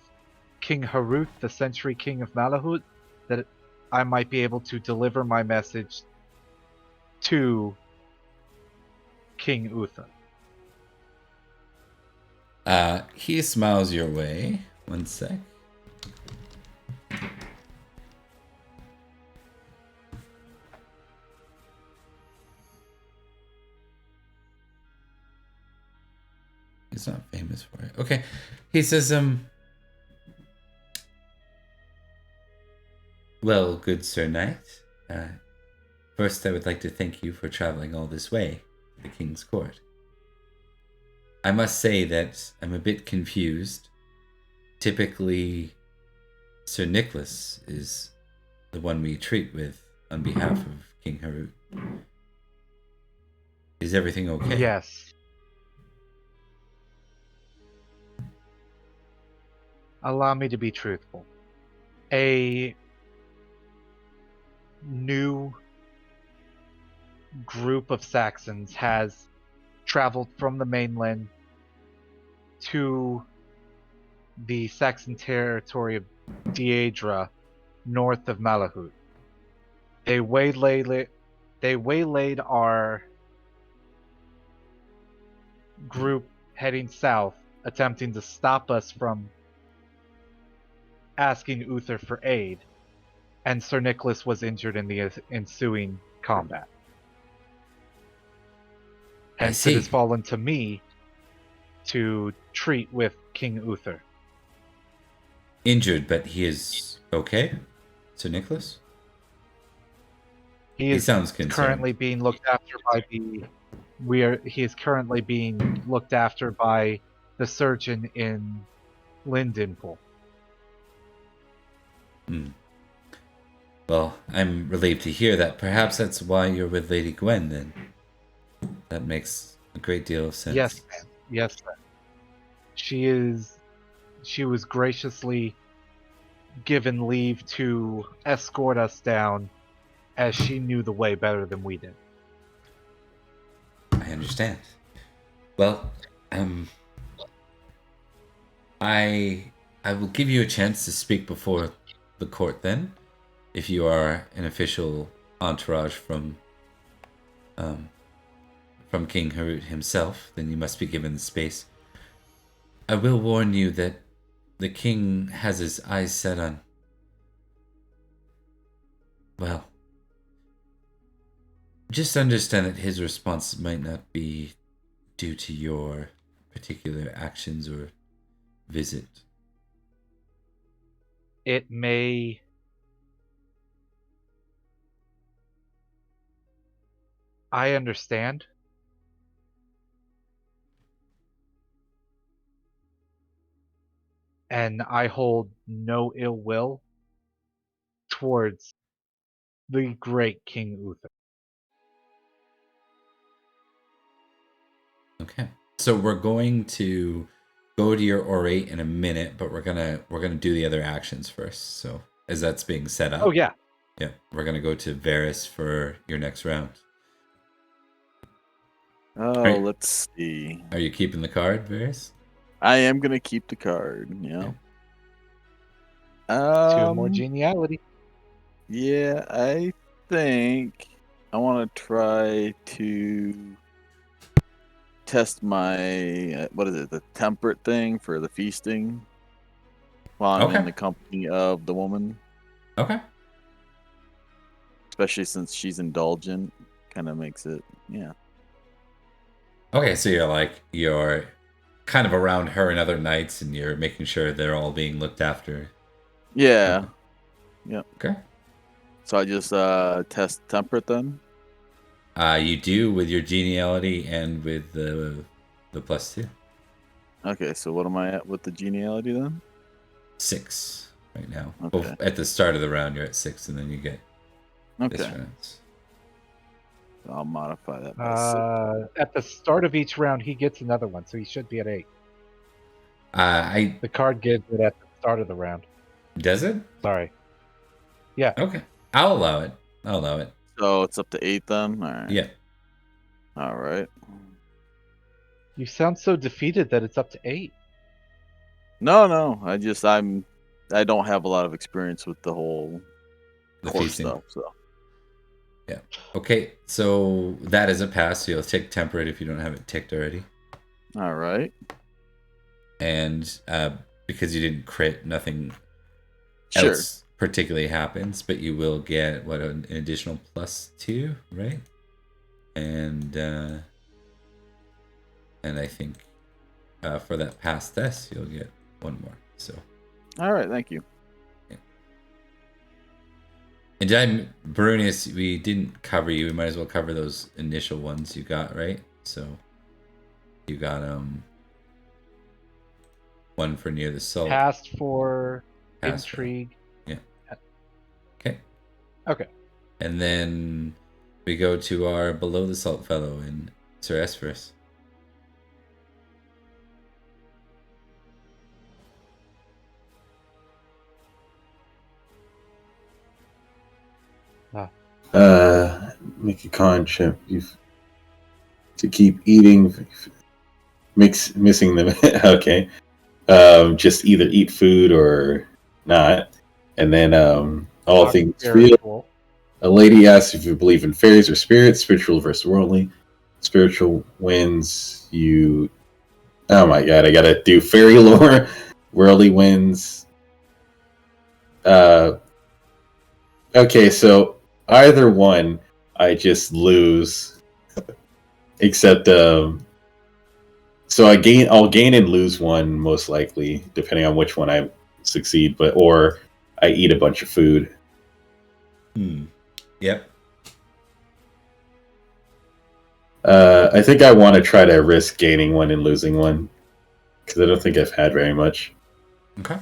Speaker 2: King Heraut, the Century King of Malahaut, that I might be able to deliver my message to King Uther.
Speaker 1: He smiles your way. One sec. He's not famous for it. Okay. He says, well, good Sir Knight, first I would like to thank you for traveling all this way to the King's Court. I must say that I'm a bit confused. Typically, Sir Nicholas is the one we treat with on behalf of King Heraut. Is everything okay?
Speaker 2: Yes. Allow me to be truthful. A new group of Saxons has traveled from the mainland to the Saxon territory of Daedra, north of Malahaut. They waylaid our group heading south, attempting to stop us from asking Uther for aid, and Sir Nicholas was injured in the ensuing combat.
Speaker 1: I
Speaker 2: Hence, it has
Speaker 1: see.
Speaker 2: fallen to me to treat with King Uther.
Speaker 1: Injured, but he is okay? Sir Nicholas?
Speaker 2: He
Speaker 1: He
Speaker 2: is
Speaker 1: sounds concerned.
Speaker 2: currently being looked after by the he is currently being looked after by the surgeon in Lindenpool.
Speaker 1: Hmm. Well, I'm relieved to hear that. Perhaps that's why you're with Lady Gwen, then. That makes a great deal of sense.
Speaker 2: Yes, ma'am. Yes, ma'am. She was graciously given leave to escort us down, as she knew the way better than we did.
Speaker 1: I understand. Well, I will give you a chance to speak before the court then, if you are an official entourage from King Heraut himself, then you must be given the space. I will warn you that the king has his eyes set on, well, just understand that his response might not be due to your particular actions or visit.
Speaker 2: It may... I understand. And I hold no ill will towards the great King Uther.
Speaker 1: Okay. So we're going to go to your orate in a minute, but we're gonna do the other actions first. So as that's being set up.
Speaker 2: Oh yeah.
Speaker 1: Yeah. We're gonna go to Varys for your next round.
Speaker 4: Oh,
Speaker 1: Right.
Speaker 4: let's see.
Speaker 1: Are you keeping the card, Varys?
Speaker 4: I am gonna keep the card. Yeah.
Speaker 2: Two more geniality.
Speaker 4: Yeah, I think I want to try to test my what is it, the temperate thing for the feasting while I'm in the company of the woman.
Speaker 1: Okay.
Speaker 4: Especially since she's indulgent, kind of makes it, yeah.
Speaker 1: Okay, so you're kind of around her and other knights, and you're making sure they're all being looked after.
Speaker 4: Yeah. Yep.
Speaker 1: Okay.
Speaker 4: So I just test temperate then.
Speaker 1: You do with your geniality and with the +2.
Speaker 4: Okay, so what am I at with the geniality then?
Speaker 1: 6 right now.
Speaker 4: Okay.
Speaker 1: At the start of the round, you're at 6, and then you get this
Speaker 4: Okay.
Speaker 1: round's.
Speaker 4: I'll modify that by 6.
Speaker 2: At the start of each round, he gets another one, so he should be at 8. The card gives it at the start of the round.
Speaker 1: Does it?
Speaker 2: Sorry. Yeah.
Speaker 1: Okay. I'll allow it.
Speaker 4: So it's up to 8 then? All right.
Speaker 1: Yeah.
Speaker 4: All right.
Speaker 2: You sound so defeated that it's up to 8.
Speaker 4: No. I don't have a lot of experience with the whole court
Speaker 1: feasting
Speaker 4: stuff, so.
Speaker 1: Yeah. Okay, so that is a pass. So you'll tick temperate if you don't have it ticked already.
Speaker 4: All right.
Speaker 1: And because you didn't crit, nothing
Speaker 4: Sure.
Speaker 1: else particularly happens, but you will get an additional +2, right? And I think for that pass test, you'll get 1 more. So.
Speaker 4: All right. Thank you.
Speaker 1: And Brunius, we didn't cover you. We might as well cover those initial ones you got, right? So you got 1 for near the salt.
Speaker 2: Passed for intrigue.
Speaker 1: Yeah. Okay.
Speaker 2: Okay.
Speaker 1: And then we go to our below the salt fellow in Sir Esperus.
Speaker 5: Make a con check. To keep eating, missing them. Okay. Just either eat food or not. And then all
Speaker 2: Not
Speaker 5: things real.
Speaker 2: spiritual.
Speaker 5: A lady asks if you believe in fairies or spirits, spiritual versus worldly. Spiritual wins you. Oh my god, I gotta do fairy lore. Worldly wins. Okay, so either one, I just lose. Except, so I'll gain and lose one most likely, depending on which one I succeed. Or I eat a bunch of food.
Speaker 1: Yep.
Speaker 5: I think I want to try to risk gaining one and losing one, because I don't think I've had very much.
Speaker 1: Okay.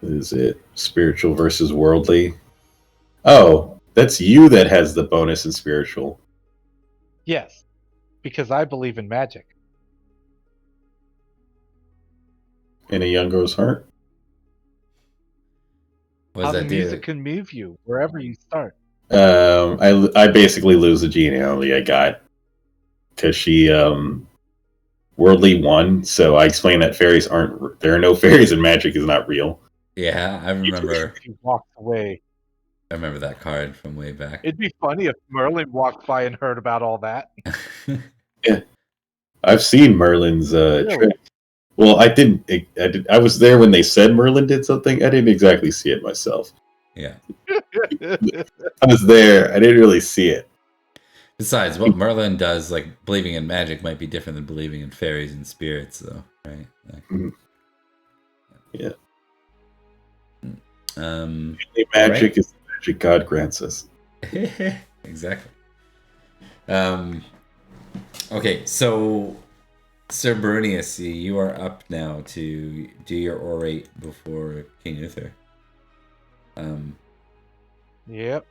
Speaker 5: What is it? Spiritual versus worldly. Oh, that's you that has the bonus in spiritual.
Speaker 2: Yes, because I believe in magic.
Speaker 5: In a young girl's heart.
Speaker 1: What does
Speaker 2: How the
Speaker 1: that do?
Speaker 2: music can move you wherever you start.
Speaker 5: I basically lose the genealogy I got because she worldly won. So I explained that fairies aren't. There are no fairies and magic is not real.
Speaker 1: Yeah, I remember.
Speaker 2: He walked away.
Speaker 1: I remember that card from way back.
Speaker 2: It'd be funny if Merlin walked by and heard about all that.
Speaker 5: Yeah, I've seen Merlin's
Speaker 2: Really?
Speaker 5: trick. Well, I didn't. I was there when they said Merlin did something. I didn't exactly see it myself.
Speaker 1: Yeah.
Speaker 5: I was there. I didn't really see it.
Speaker 1: Besides, what Merlin does, like believing in magic, might be different than believing in fairies and spirits, though, right? Like,
Speaker 5: Yeah.
Speaker 1: Um.
Speaker 5: Magic is the magic God grants us.
Speaker 1: Exactly. Okay, so Sir Brunius, you are up now to do your orate before King Uther.
Speaker 2: Yep.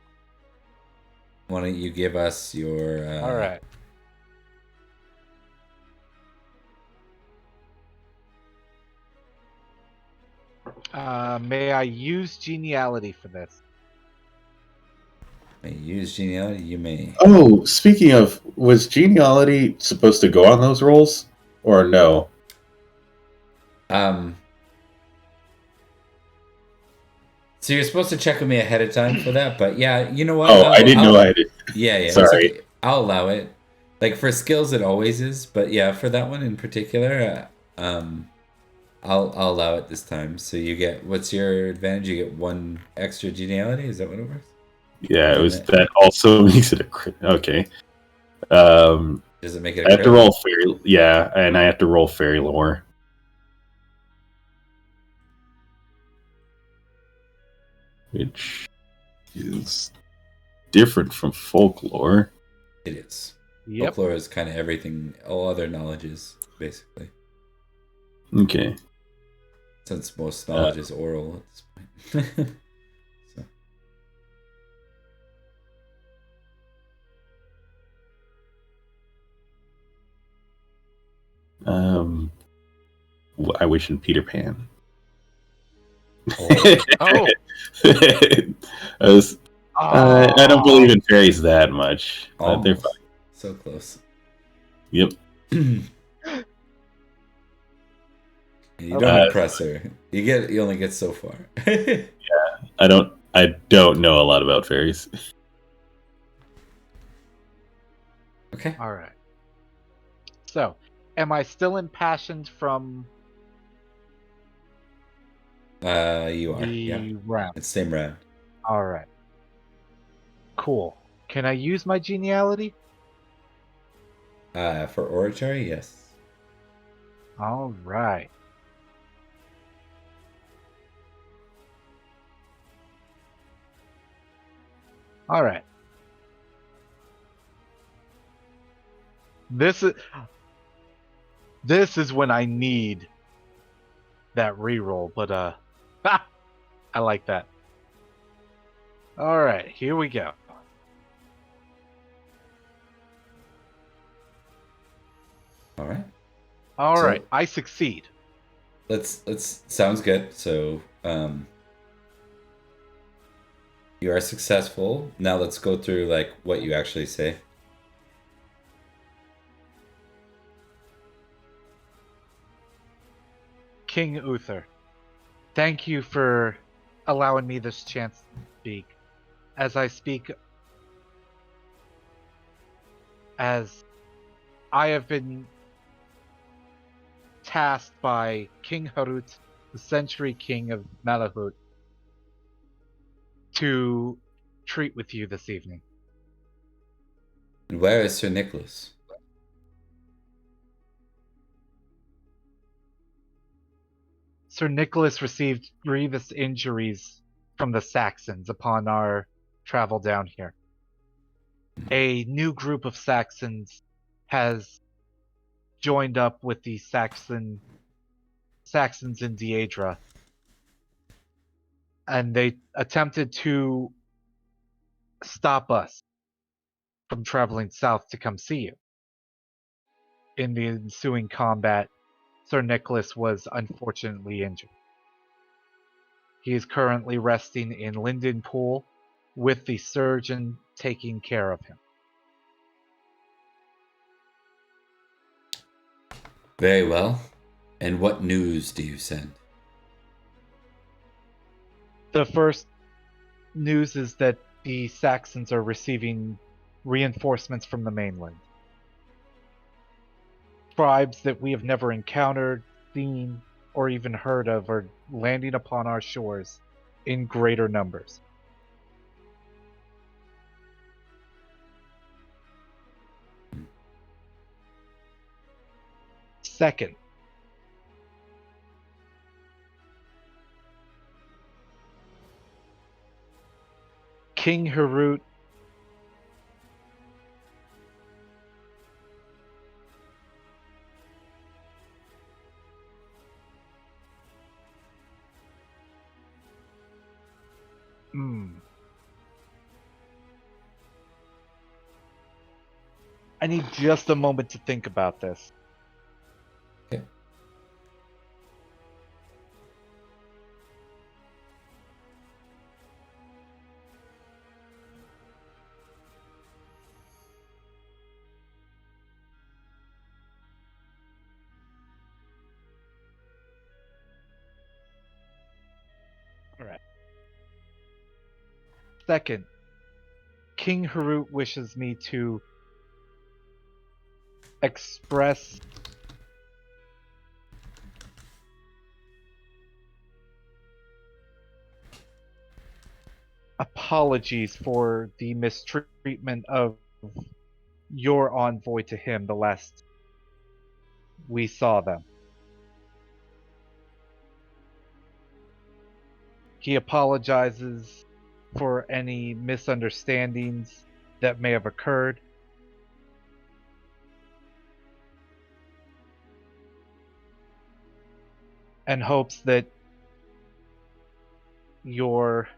Speaker 1: Why don't you give us your?
Speaker 2: All right. May I use geniality for this?
Speaker 1: May you use genealogy. You may.
Speaker 5: Oh, speaking of, was genealogy supposed to go on those rolls or no?
Speaker 1: So you're supposed to check with me ahead of time for that, but yeah, you know what?
Speaker 5: Oh, I didn't know I did.
Speaker 1: Yeah,
Speaker 5: Sorry.
Speaker 1: it's okay. I'll allow it. Like for skills, it always is, but yeah, for that one in particular, I'll allow it this time. So you get, what's your advantage? You get one extra geniality. Is that what it works?
Speaker 5: Yeah, it was that also makes it a crit. Okay.
Speaker 1: Does it make it?
Speaker 5: I have to roll fairy. Yeah, and I have to roll fairy lore. Which is different from folklore.
Speaker 1: It is.
Speaker 2: Yep.
Speaker 1: Folklore is kind of everything. All other knowledge is basically.
Speaker 5: Okay.
Speaker 1: Since most knowledge is oral at this point. So.
Speaker 5: I wish in Peter Pan.
Speaker 1: Oh.
Speaker 5: I don't believe in fairies that much. They're fine.
Speaker 1: So close.
Speaker 5: Yep.
Speaker 1: You don't impress her. You only get so far.
Speaker 5: Yeah, I don't know a lot about fairies.
Speaker 1: Okay.
Speaker 2: All right. So, am I still impassioned from
Speaker 1: You are.
Speaker 2: the
Speaker 1: Yeah.
Speaker 2: round?
Speaker 1: It's same round.
Speaker 2: All right. Cool. Can I use my geniality?
Speaker 1: For oratory, yes.
Speaker 2: All right. All right. This is when I need that reroll, but I like that. All right, here we go.
Speaker 1: All right.
Speaker 2: All
Speaker 1: So-
Speaker 2: right, I succeed.
Speaker 1: Let's sounds good. So you are successful. Now let's go through like what you actually say.
Speaker 2: King Uther, thank you for allowing me this chance to speak. As I speak, as I have been tasked by King Heraut, the Century King of Malahaut, to treat with you this evening.
Speaker 1: And where is Sir Nicholas?
Speaker 2: Sir Nicholas received grievous injuries from the Saxons upon our travel down here. A new group of Saxons has joined up with the Saxons in Deidra, and they attempted to stop us from traveling south to come see you. In the ensuing combat, Sir Nicholas was unfortunately injured. He is currently resting in Linden Pool with the surgeon taking care of him.
Speaker 1: Very well. And what news do you send?
Speaker 2: The first news is that the Saxons are receiving reinforcements from the mainland. Tribes that we have never encountered, seen, or even heard of are landing upon our shores in greater numbers. Second, King Heraut I need just a moment to think about this.
Speaker 1: Okay.
Speaker 2: All right. Second, King Heraut wishes me to express apologies for the mistreatment of your envoy to him the last we saw them. He apologizes for any misunderstandings that may have occurred. And hopes that your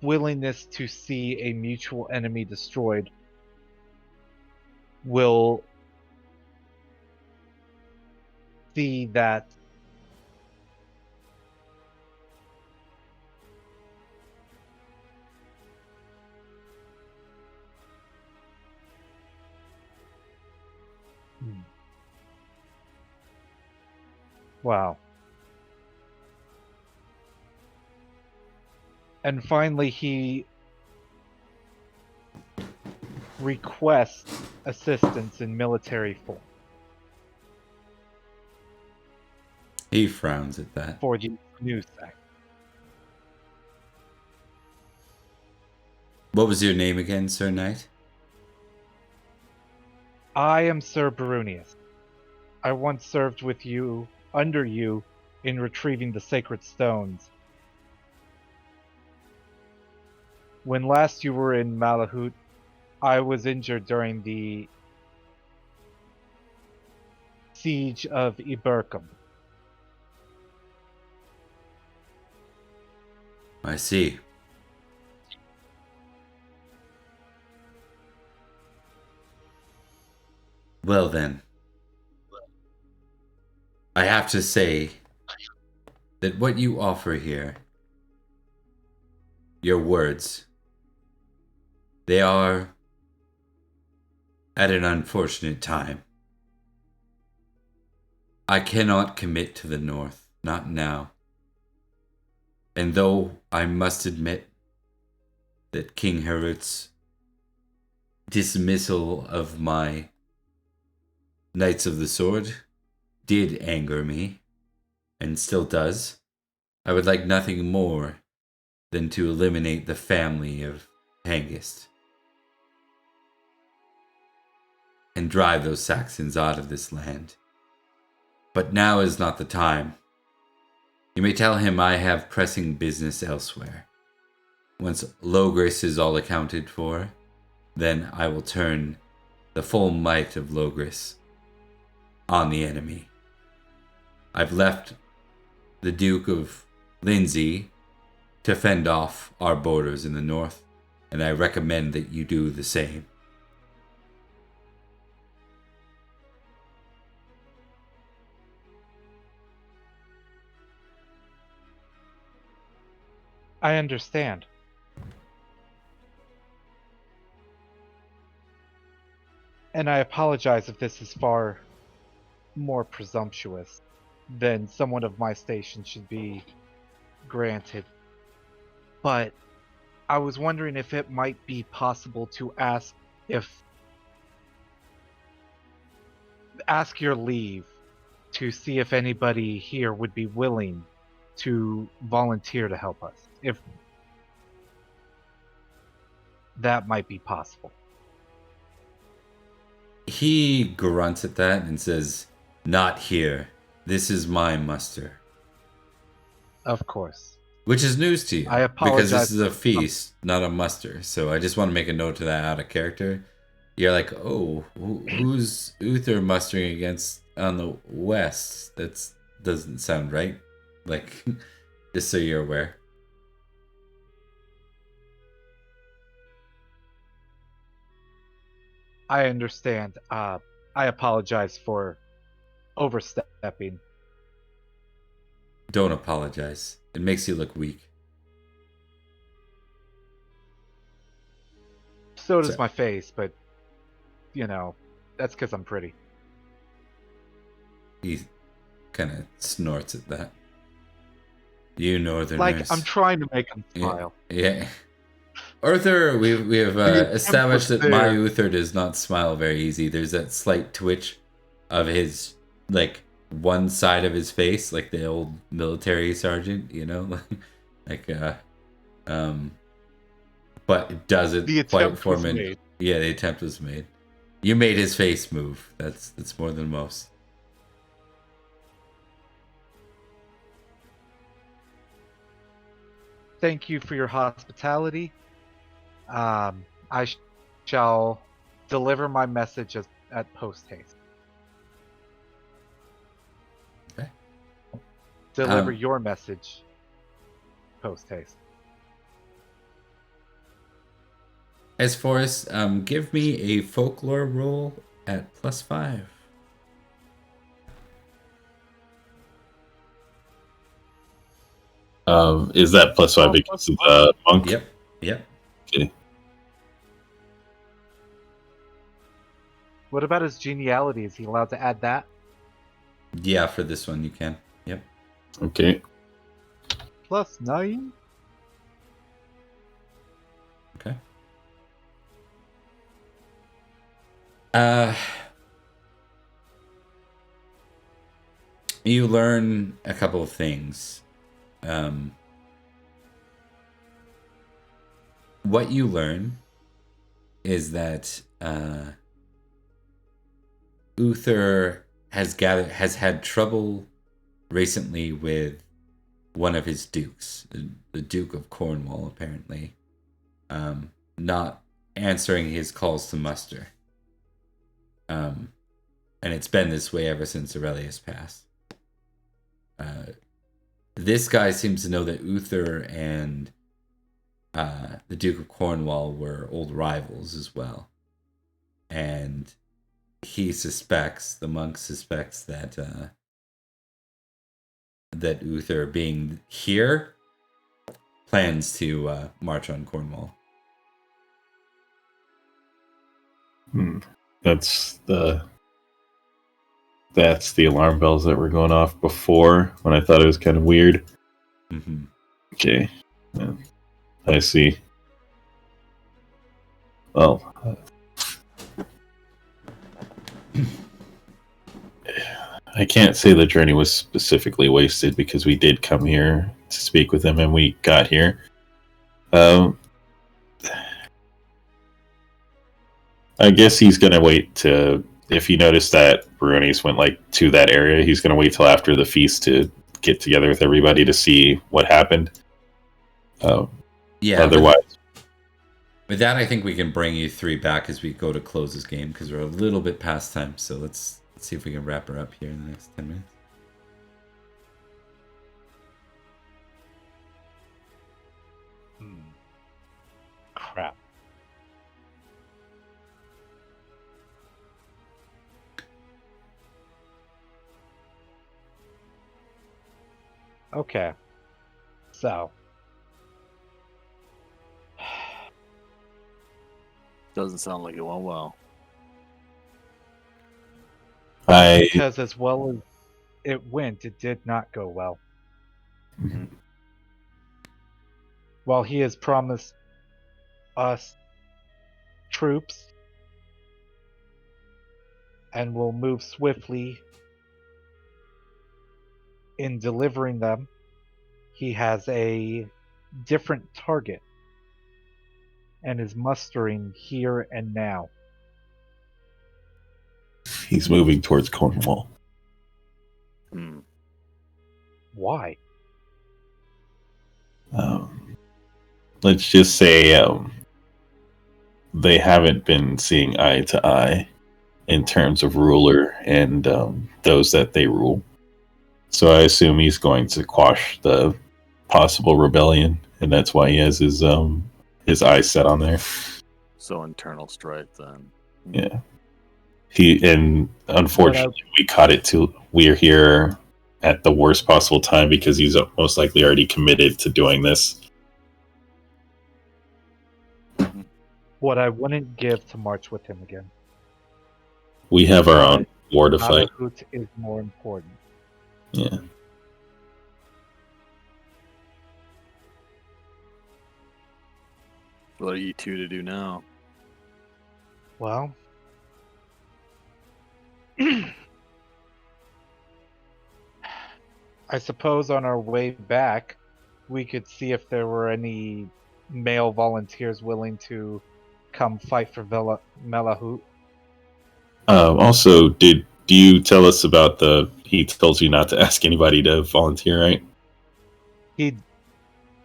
Speaker 2: willingness to see a mutual enemy destroyed will see that wow. And finally, he requests assistance in military form
Speaker 1: He frowns at that.
Speaker 2: for the new sect.
Speaker 1: What was your name again, Sir Knight?
Speaker 2: I am Sir Barunius. I once served with you, under you, in retrieving the sacred stones. When last you were in Malahaut, I was injured during the siege of Eburacum.
Speaker 1: I see. Well then, I have to say that what you offer here, your words, they are at an unfortunate time. I cannot commit to the north, not now. And though I must admit that King Heraut's dismissal of my Knights of the Sword did anger me, and still does, I would like nothing more than to eliminate the family of Hengist and drive those Saxons out of this land. But now is not the time. You may tell him I have pressing business elsewhere. Once Logres is all accounted for, then I will turn the full might of Logres on the enemy. I've left the Duke of Lindsey to fend off our borders in the north, and I recommend that you do the same.
Speaker 2: I understand. And I apologize if this is far more presumptuous than someone of my station should be granted. But I was wondering if it might be possible to ask your leave to see if anybody here would be willing to volunteer to help us, if that might be possible.
Speaker 1: He grunts at that and says, "Not here. This is my muster."
Speaker 2: Of course.
Speaker 1: Which is news to you.
Speaker 2: I
Speaker 1: Because
Speaker 2: apologize.
Speaker 1: this is a feast, not a muster. So I just want to make a note to that out of character. You're like, oh, who's Uther mustering against on the west? That doesn't sound right. Like, just so you're aware.
Speaker 2: I understand. I apologize for overstepping.
Speaker 1: Don't apologize. It makes you look weak.
Speaker 2: So does my face, but, you know, that's because I'm pretty.
Speaker 1: He kind of snorts at that. You northerners.
Speaker 2: Like, I'm trying to make him smile.
Speaker 1: Yeah. Uther, we have established that my Uther does not smile very easy. There's that slight twitch of his, like, one side of his face, like the old military sergeant, you know? But it doesn't quite form an... Yeah, the attempt was made. You made his face move. That's more than most.
Speaker 2: Thank you for your hospitality. I shall deliver my message at post haste.
Speaker 1: Okay.
Speaker 2: Deliver your message post haste.
Speaker 1: As Forrest, give me a folklore roll at +5.
Speaker 5: Is that +5 because of the monk?
Speaker 1: Yep.
Speaker 5: Okay.
Speaker 2: What about his geniality? Is he allowed to add that?
Speaker 1: Yeah, for this one you can. Yep.
Speaker 5: Okay.
Speaker 2: +9?
Speaker 1: Okay. You learn a couple of things. What you learn is that Uther has had trouble recently with one of his dukes, the Duke of Cornwall, apparently, not answering his calls to muster. And it's been this way ever since Aurelius passed. This guy seems to know that Uther and the Duke of Cornwall were old rivals as well, and the monk suspects that that Uther, being here, plans to march on Cornwall.
Speaker 5: That's the alarm bells that were going off before when I thought it was kind of weird.
Speaker 1: Mm-hmm.
Speaker 5: Okay, yeah, I see. Well, I can't say the journey was specifically wasted because we did come here to speak with him and we got here. I guess he's gonna wait to. If you notice that Bruni's went to that area, he's gonna wait till after the feast to get together with everybody to see what happened.
Speaker 1: Yeah.
Speaker 5: Otherwise,
Speaker 1: with that, I think we can bring you three back as we go to close this game because we're a little bit past time. So let's see if we can wrap her up here in the next 10 minutes.
Speaker 2: Crap. Okay. So.
Speaker 4: Doesn't sound like it went well.
Speaker 2: Because as well as it went, it did not go well.
Speaker 5: Mm-hmm.
Speaker 2: While he has promised us troops and will move swiftly in delivering them, he has a different target and is mustering here and now.
Speaker 5: he's moving towards Cornwall.
Speaker 2: Why?
Speaker 5: Let's just say they haven't been seeing eye to eye in terms of ruler and those that they rule. So I assume he's going to quash the possible rebellion, and that's why he has his eyes set on there.
Speaker 4: So internal strife then.
Speaker 5: Yeah. And unfortunately we caught it too. We're here at the worst possible time because he's most likely already committed to doing this.
Speaker 2: What I wouldn't give to march with him again.
Speaker 5: We have our own war to fight.
Speaker 2: Malahaut is more important.
Speaker 5: Yeah.
Speaker 4: What are you two to do now?
Speaker 2: Well, I suppose on our way back, we could see if there were any male volunteers willing to come fight for Malahaut.
Speaker 5: Also, do you tell us about he tells you not to ask anybody to volunteer, right?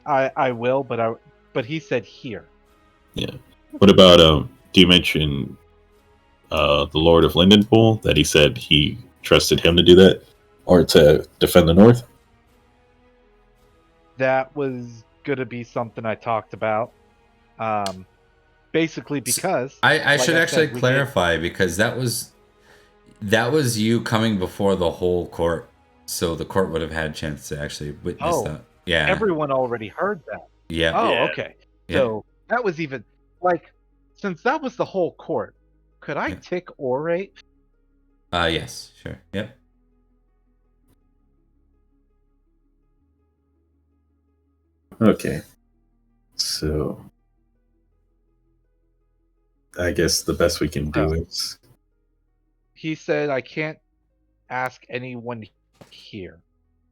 Speaker 2: I will, but he said here.
Speaker 5: Yeah. What about do you mention the Lord of Lindenpool, that he said he trusted him to do that or to defend the north?
Speaker 2: That was gonna be something I talked about. Basically because
Speaker 1: I should actually clarify because that was you coming before the whole court, so the court would have had a chance to actually witness that. Yeah,
Speaker 2: everyone already heard that.
Speaker 1: Yeah.
Speaker 2: Oh,
Speaker 4: Yeah.
Speaker 2: okay.
Speaker 1: Yeah.
Speaker 2: So that was even since that was the whole court. Could I tick orate?
Speaker 1: Yes, sure. Yep.
Speaker 5: Okay. So I guess the best we can do is...
Speaker 2: He said I can't ask anyone here.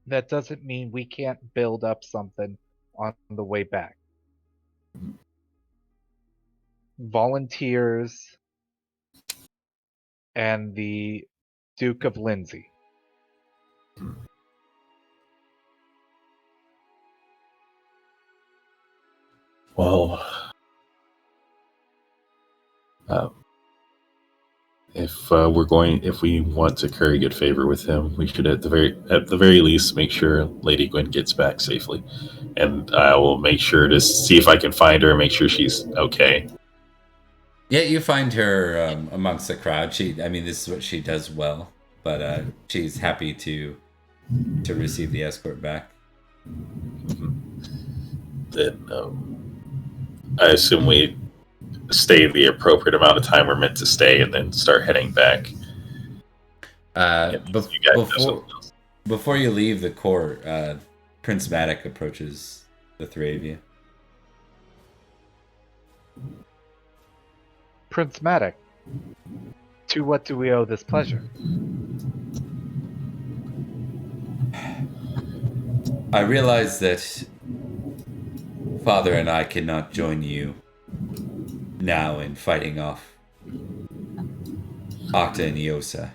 Speaker 2: That doesn't mean we can't build up something on the way back. Volunteers and the Duke of Lindsay.
Speaker 5: Well, if if we want to curry good favor with him, we should at the very least make sure Lady Gwen gets back safely, and I will make sure to see if I can find her and make sure she's okay.
Speaker 1: Yeah, you find her amongst the crowd. I mean, this is what she does well, but she's happy to receive the escort back.
Speaker 5: Then I assume we stay the appropriate amount of time we're meant to stay, and then start heading back.
Speaker 1: Before you leave the court, Prince Matic approaches the three of you.
Speaker 2: Prince Matic, to what do we owe this pleasure?
Speaker 1: I realize that Father and I cannot join you now in fighting off Octa and Iosa.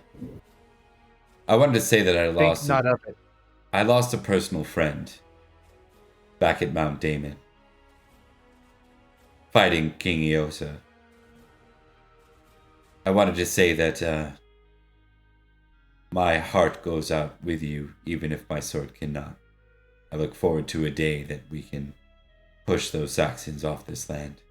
Speaker 1: I wanted to say that I lost a personal friend back at Mount Damon, fighting King Iosa. I wanted to say that my heart goes out with you, even if my sword cannot. I look forward to a day that we can push those Saxons off this land.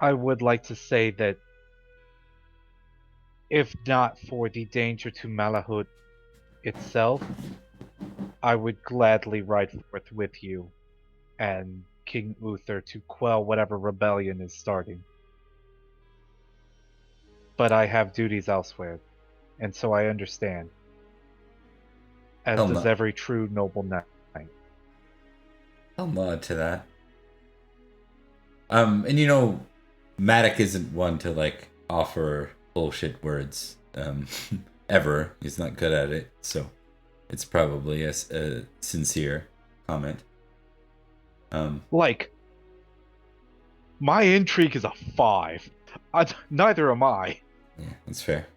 Speaker 2: I would like to say that if not for the danger to Malahaut itself, I would gladly ride forth with you and King Uther to quell whatever rebellion is starting. But I have duties elsewhere, and so I understand. As does every true noble knight.
Speaker 1: I'll nod to that. And you know, Matic isn't one to like offer bullshit words. Ever. He's not good at it, so it's probably a sincere comment.
Speaker 2: Like, my intrigue is a 5. Neither am I.
Speaker 1: Yeah, that's fair.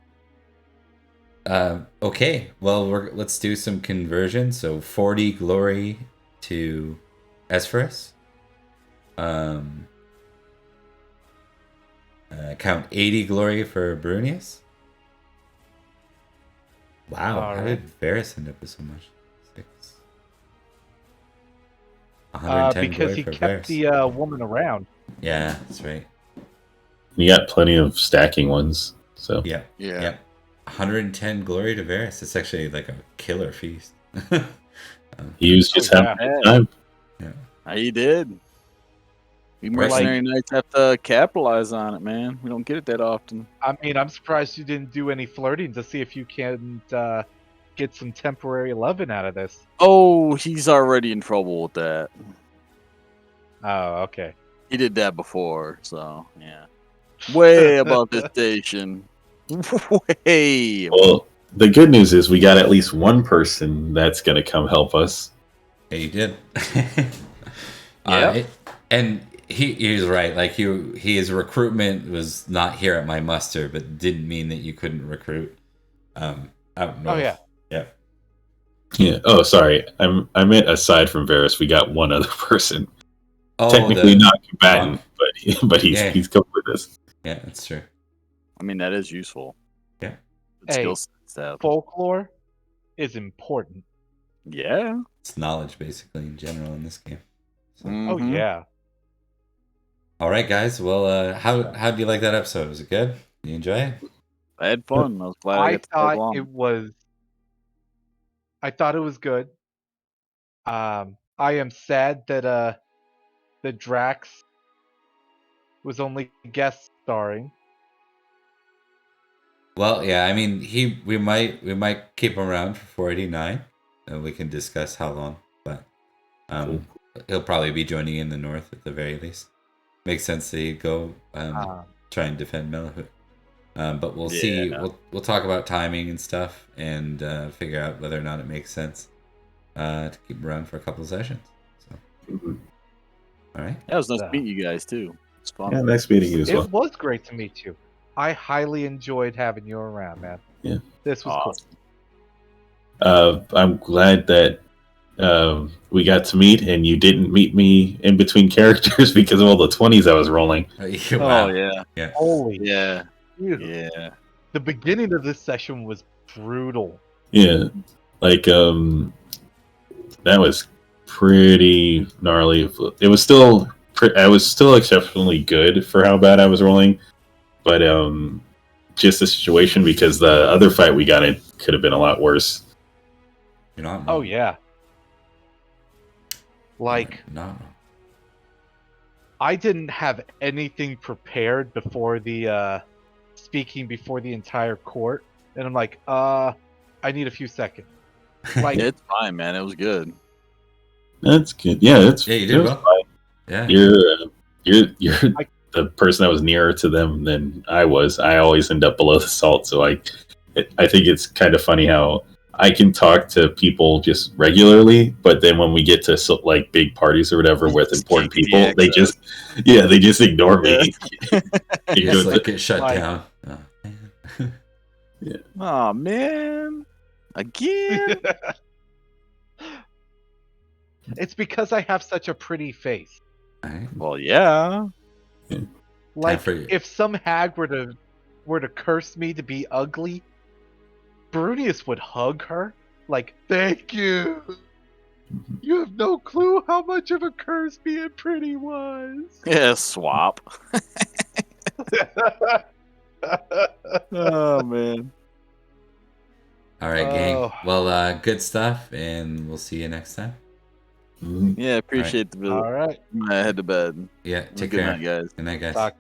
Speaker 1: Okay, well, let's do some conversion. So 40 glory to Esphorus. Count 80 glory for Brunius. Wow, how did Varys end up with so much? 6. 110
Speaker 2: because he kept the woman around.
Speaker 1: Yeah, that's right.
Speaker 5: You got plenty of stacking ones, so
Speaker 1: yeah. 110 glory to Varys. It's actually like a killer feast.
Speaker 5: He was just having a good time.
Speaker 1: Yeah,
Speaker 4: he did. We mercenary knights have to capitalize on it, man. We don't get it that often.
Speaker 2: I mean, I'm surprised you didn't do any flirting to see if you can get some temporary loving out of this.
Speaker 4: Oh, he's already in trouble with that.
Speaker 2: Oh, okay.
Speaker 4: He did that before, so yeah. Way above the station. Way.
Speaker 5: Well, the good news is we got at least one person that's going to come help us.
Speaker 1: Yeah, you did.
Speaker 2: Yeah.
Speaker 1: And he's right. Like his recruitment was not here at my muster, but didn't mean that you couldn't recruit. Out north.
Speaker 2: Oh yeah.
Speaker 5: Yeah. Oh, sorry. I meant aside from Varys, we got one other person.
Speaker 1: Oh,
Speaker 5: technically not combatant, but he's come with us.
Speaker 1: Yeah, that's true.
Speaker 4: I mean, that is useful.
Speaker 1: Yeah.
Speaker 2: Hey, folklore is important.
Speaker 4: Yeah.
Speaker 1: It's knowledge, basically, in general in this game. So.
Speaker 2: Oh yeah.
Speaker 1: All right, guys. Well, how do you like that episode? Was it good? Did you enjoy it?
Speaker 4: I had fun. I was glad I
Speaker 2: thought it was good. I am sad that the Drax was only guest starring.
Speaker 1: Well, yeah. I mean, we might keep him around for 489, and we can discuss how long. But he'll probably be joining in the north at the very least. Makes sense that he'd go try and defend Malahaut. But we'll see. We'll talk about timing and stuff, and figure out whether or not it makes sense to keep him around for a couple of sessions. So, all right.
Speaker 4: That was nice to meet you guys too. It's fun.
Speaker 5: Yeah, nice meeting you as well.
Speaker 2: It was great to meet you. I highly enjoyed having you around, man.
Speaker 5: Yeah,
Speaker 2: this was awesome.
Speaker 5: I'm glad that we got to meet, and you didn't meet me in between characters because of all the 20s I was rolling.
Speaker 1: Wow.
Speaker 4: Oh yeah,
Speaker 1: Yeah.
Speaker 2: Holy
Speaker 4: yeah,
Speaker 2: shit.
Speaker 4: yeah.
Speaker 2: The beginning of this session was brutal.
Speaker 5: Yeah, like that was pretty gnarly. It was still, I was still exceptionally good for how bad I was rolling, but just the situation because the other fight we got in could have been a lot worse.
Speaker 1: You're not wrong.
Speaker 2: Oh yeah. Like,
Speaker 1: Not wrong.
Speaker 2: I didn't have anything prepared before the speaking before the entire court, and I'm like, I need a few seconds. Like,
Speaker 4: Yeah, it's fine, man. It was good.
Speaker 5: That's good. Yeah, that's
Speaker 1: Yeah, you
Speaker 5: it
Speaker 1: did
Speaker 5: was
Speaker 1: well.
Speaker 5: fine.
Speaker 1: Yeah.
Speaker 5: You're the person that was nearer to them than I was. I always end up below the salt, so I think it's kind of funny how I can talk to people just regularly, but then when we get to like big parties or whatever with
Speaker 4: Just
Speaker 5: important
Speaker 4: can't
Speaker 5: people,
Speaker 4: get the
Speaker 5: they just ignore me.
Speaker 1: You just like get shut
Speaker 2: Like-
Speaker 1: down. Oh.
Speaker 4: Oh man, again.
Speaker 2: it's because I have such a pretty face.
Speaker 1: Alright.
Speaker 4: Well, yeah.
Speaker 2: Like,
Speaker 1: for you.
Speaker 2: if some hag were to curse me to be ugly, Brunius would hug her. Like, thank you. You have no clue how much of a curse being pretty was.
Speaker 4: Yeah, swap. Oh man.
Speaker 1: All right, gang.
Speaker 2: Oh.
Speaker 1: Well, good stuff, and we'll see you next time.
Speaker 5: Mhm.
Speaker 4: Yeah, appreciate the visit.
Speaker 2: All right.
Speaker 4: I head to bed.
Speaker 1: Yeah,
Speaker 4: Have a
Speaker 1: take
Speaker 4: good
Speaker 1: care.
Speaker 4: night, guys.
Speaker 1: Good night, guys.
Speaker 2: Talk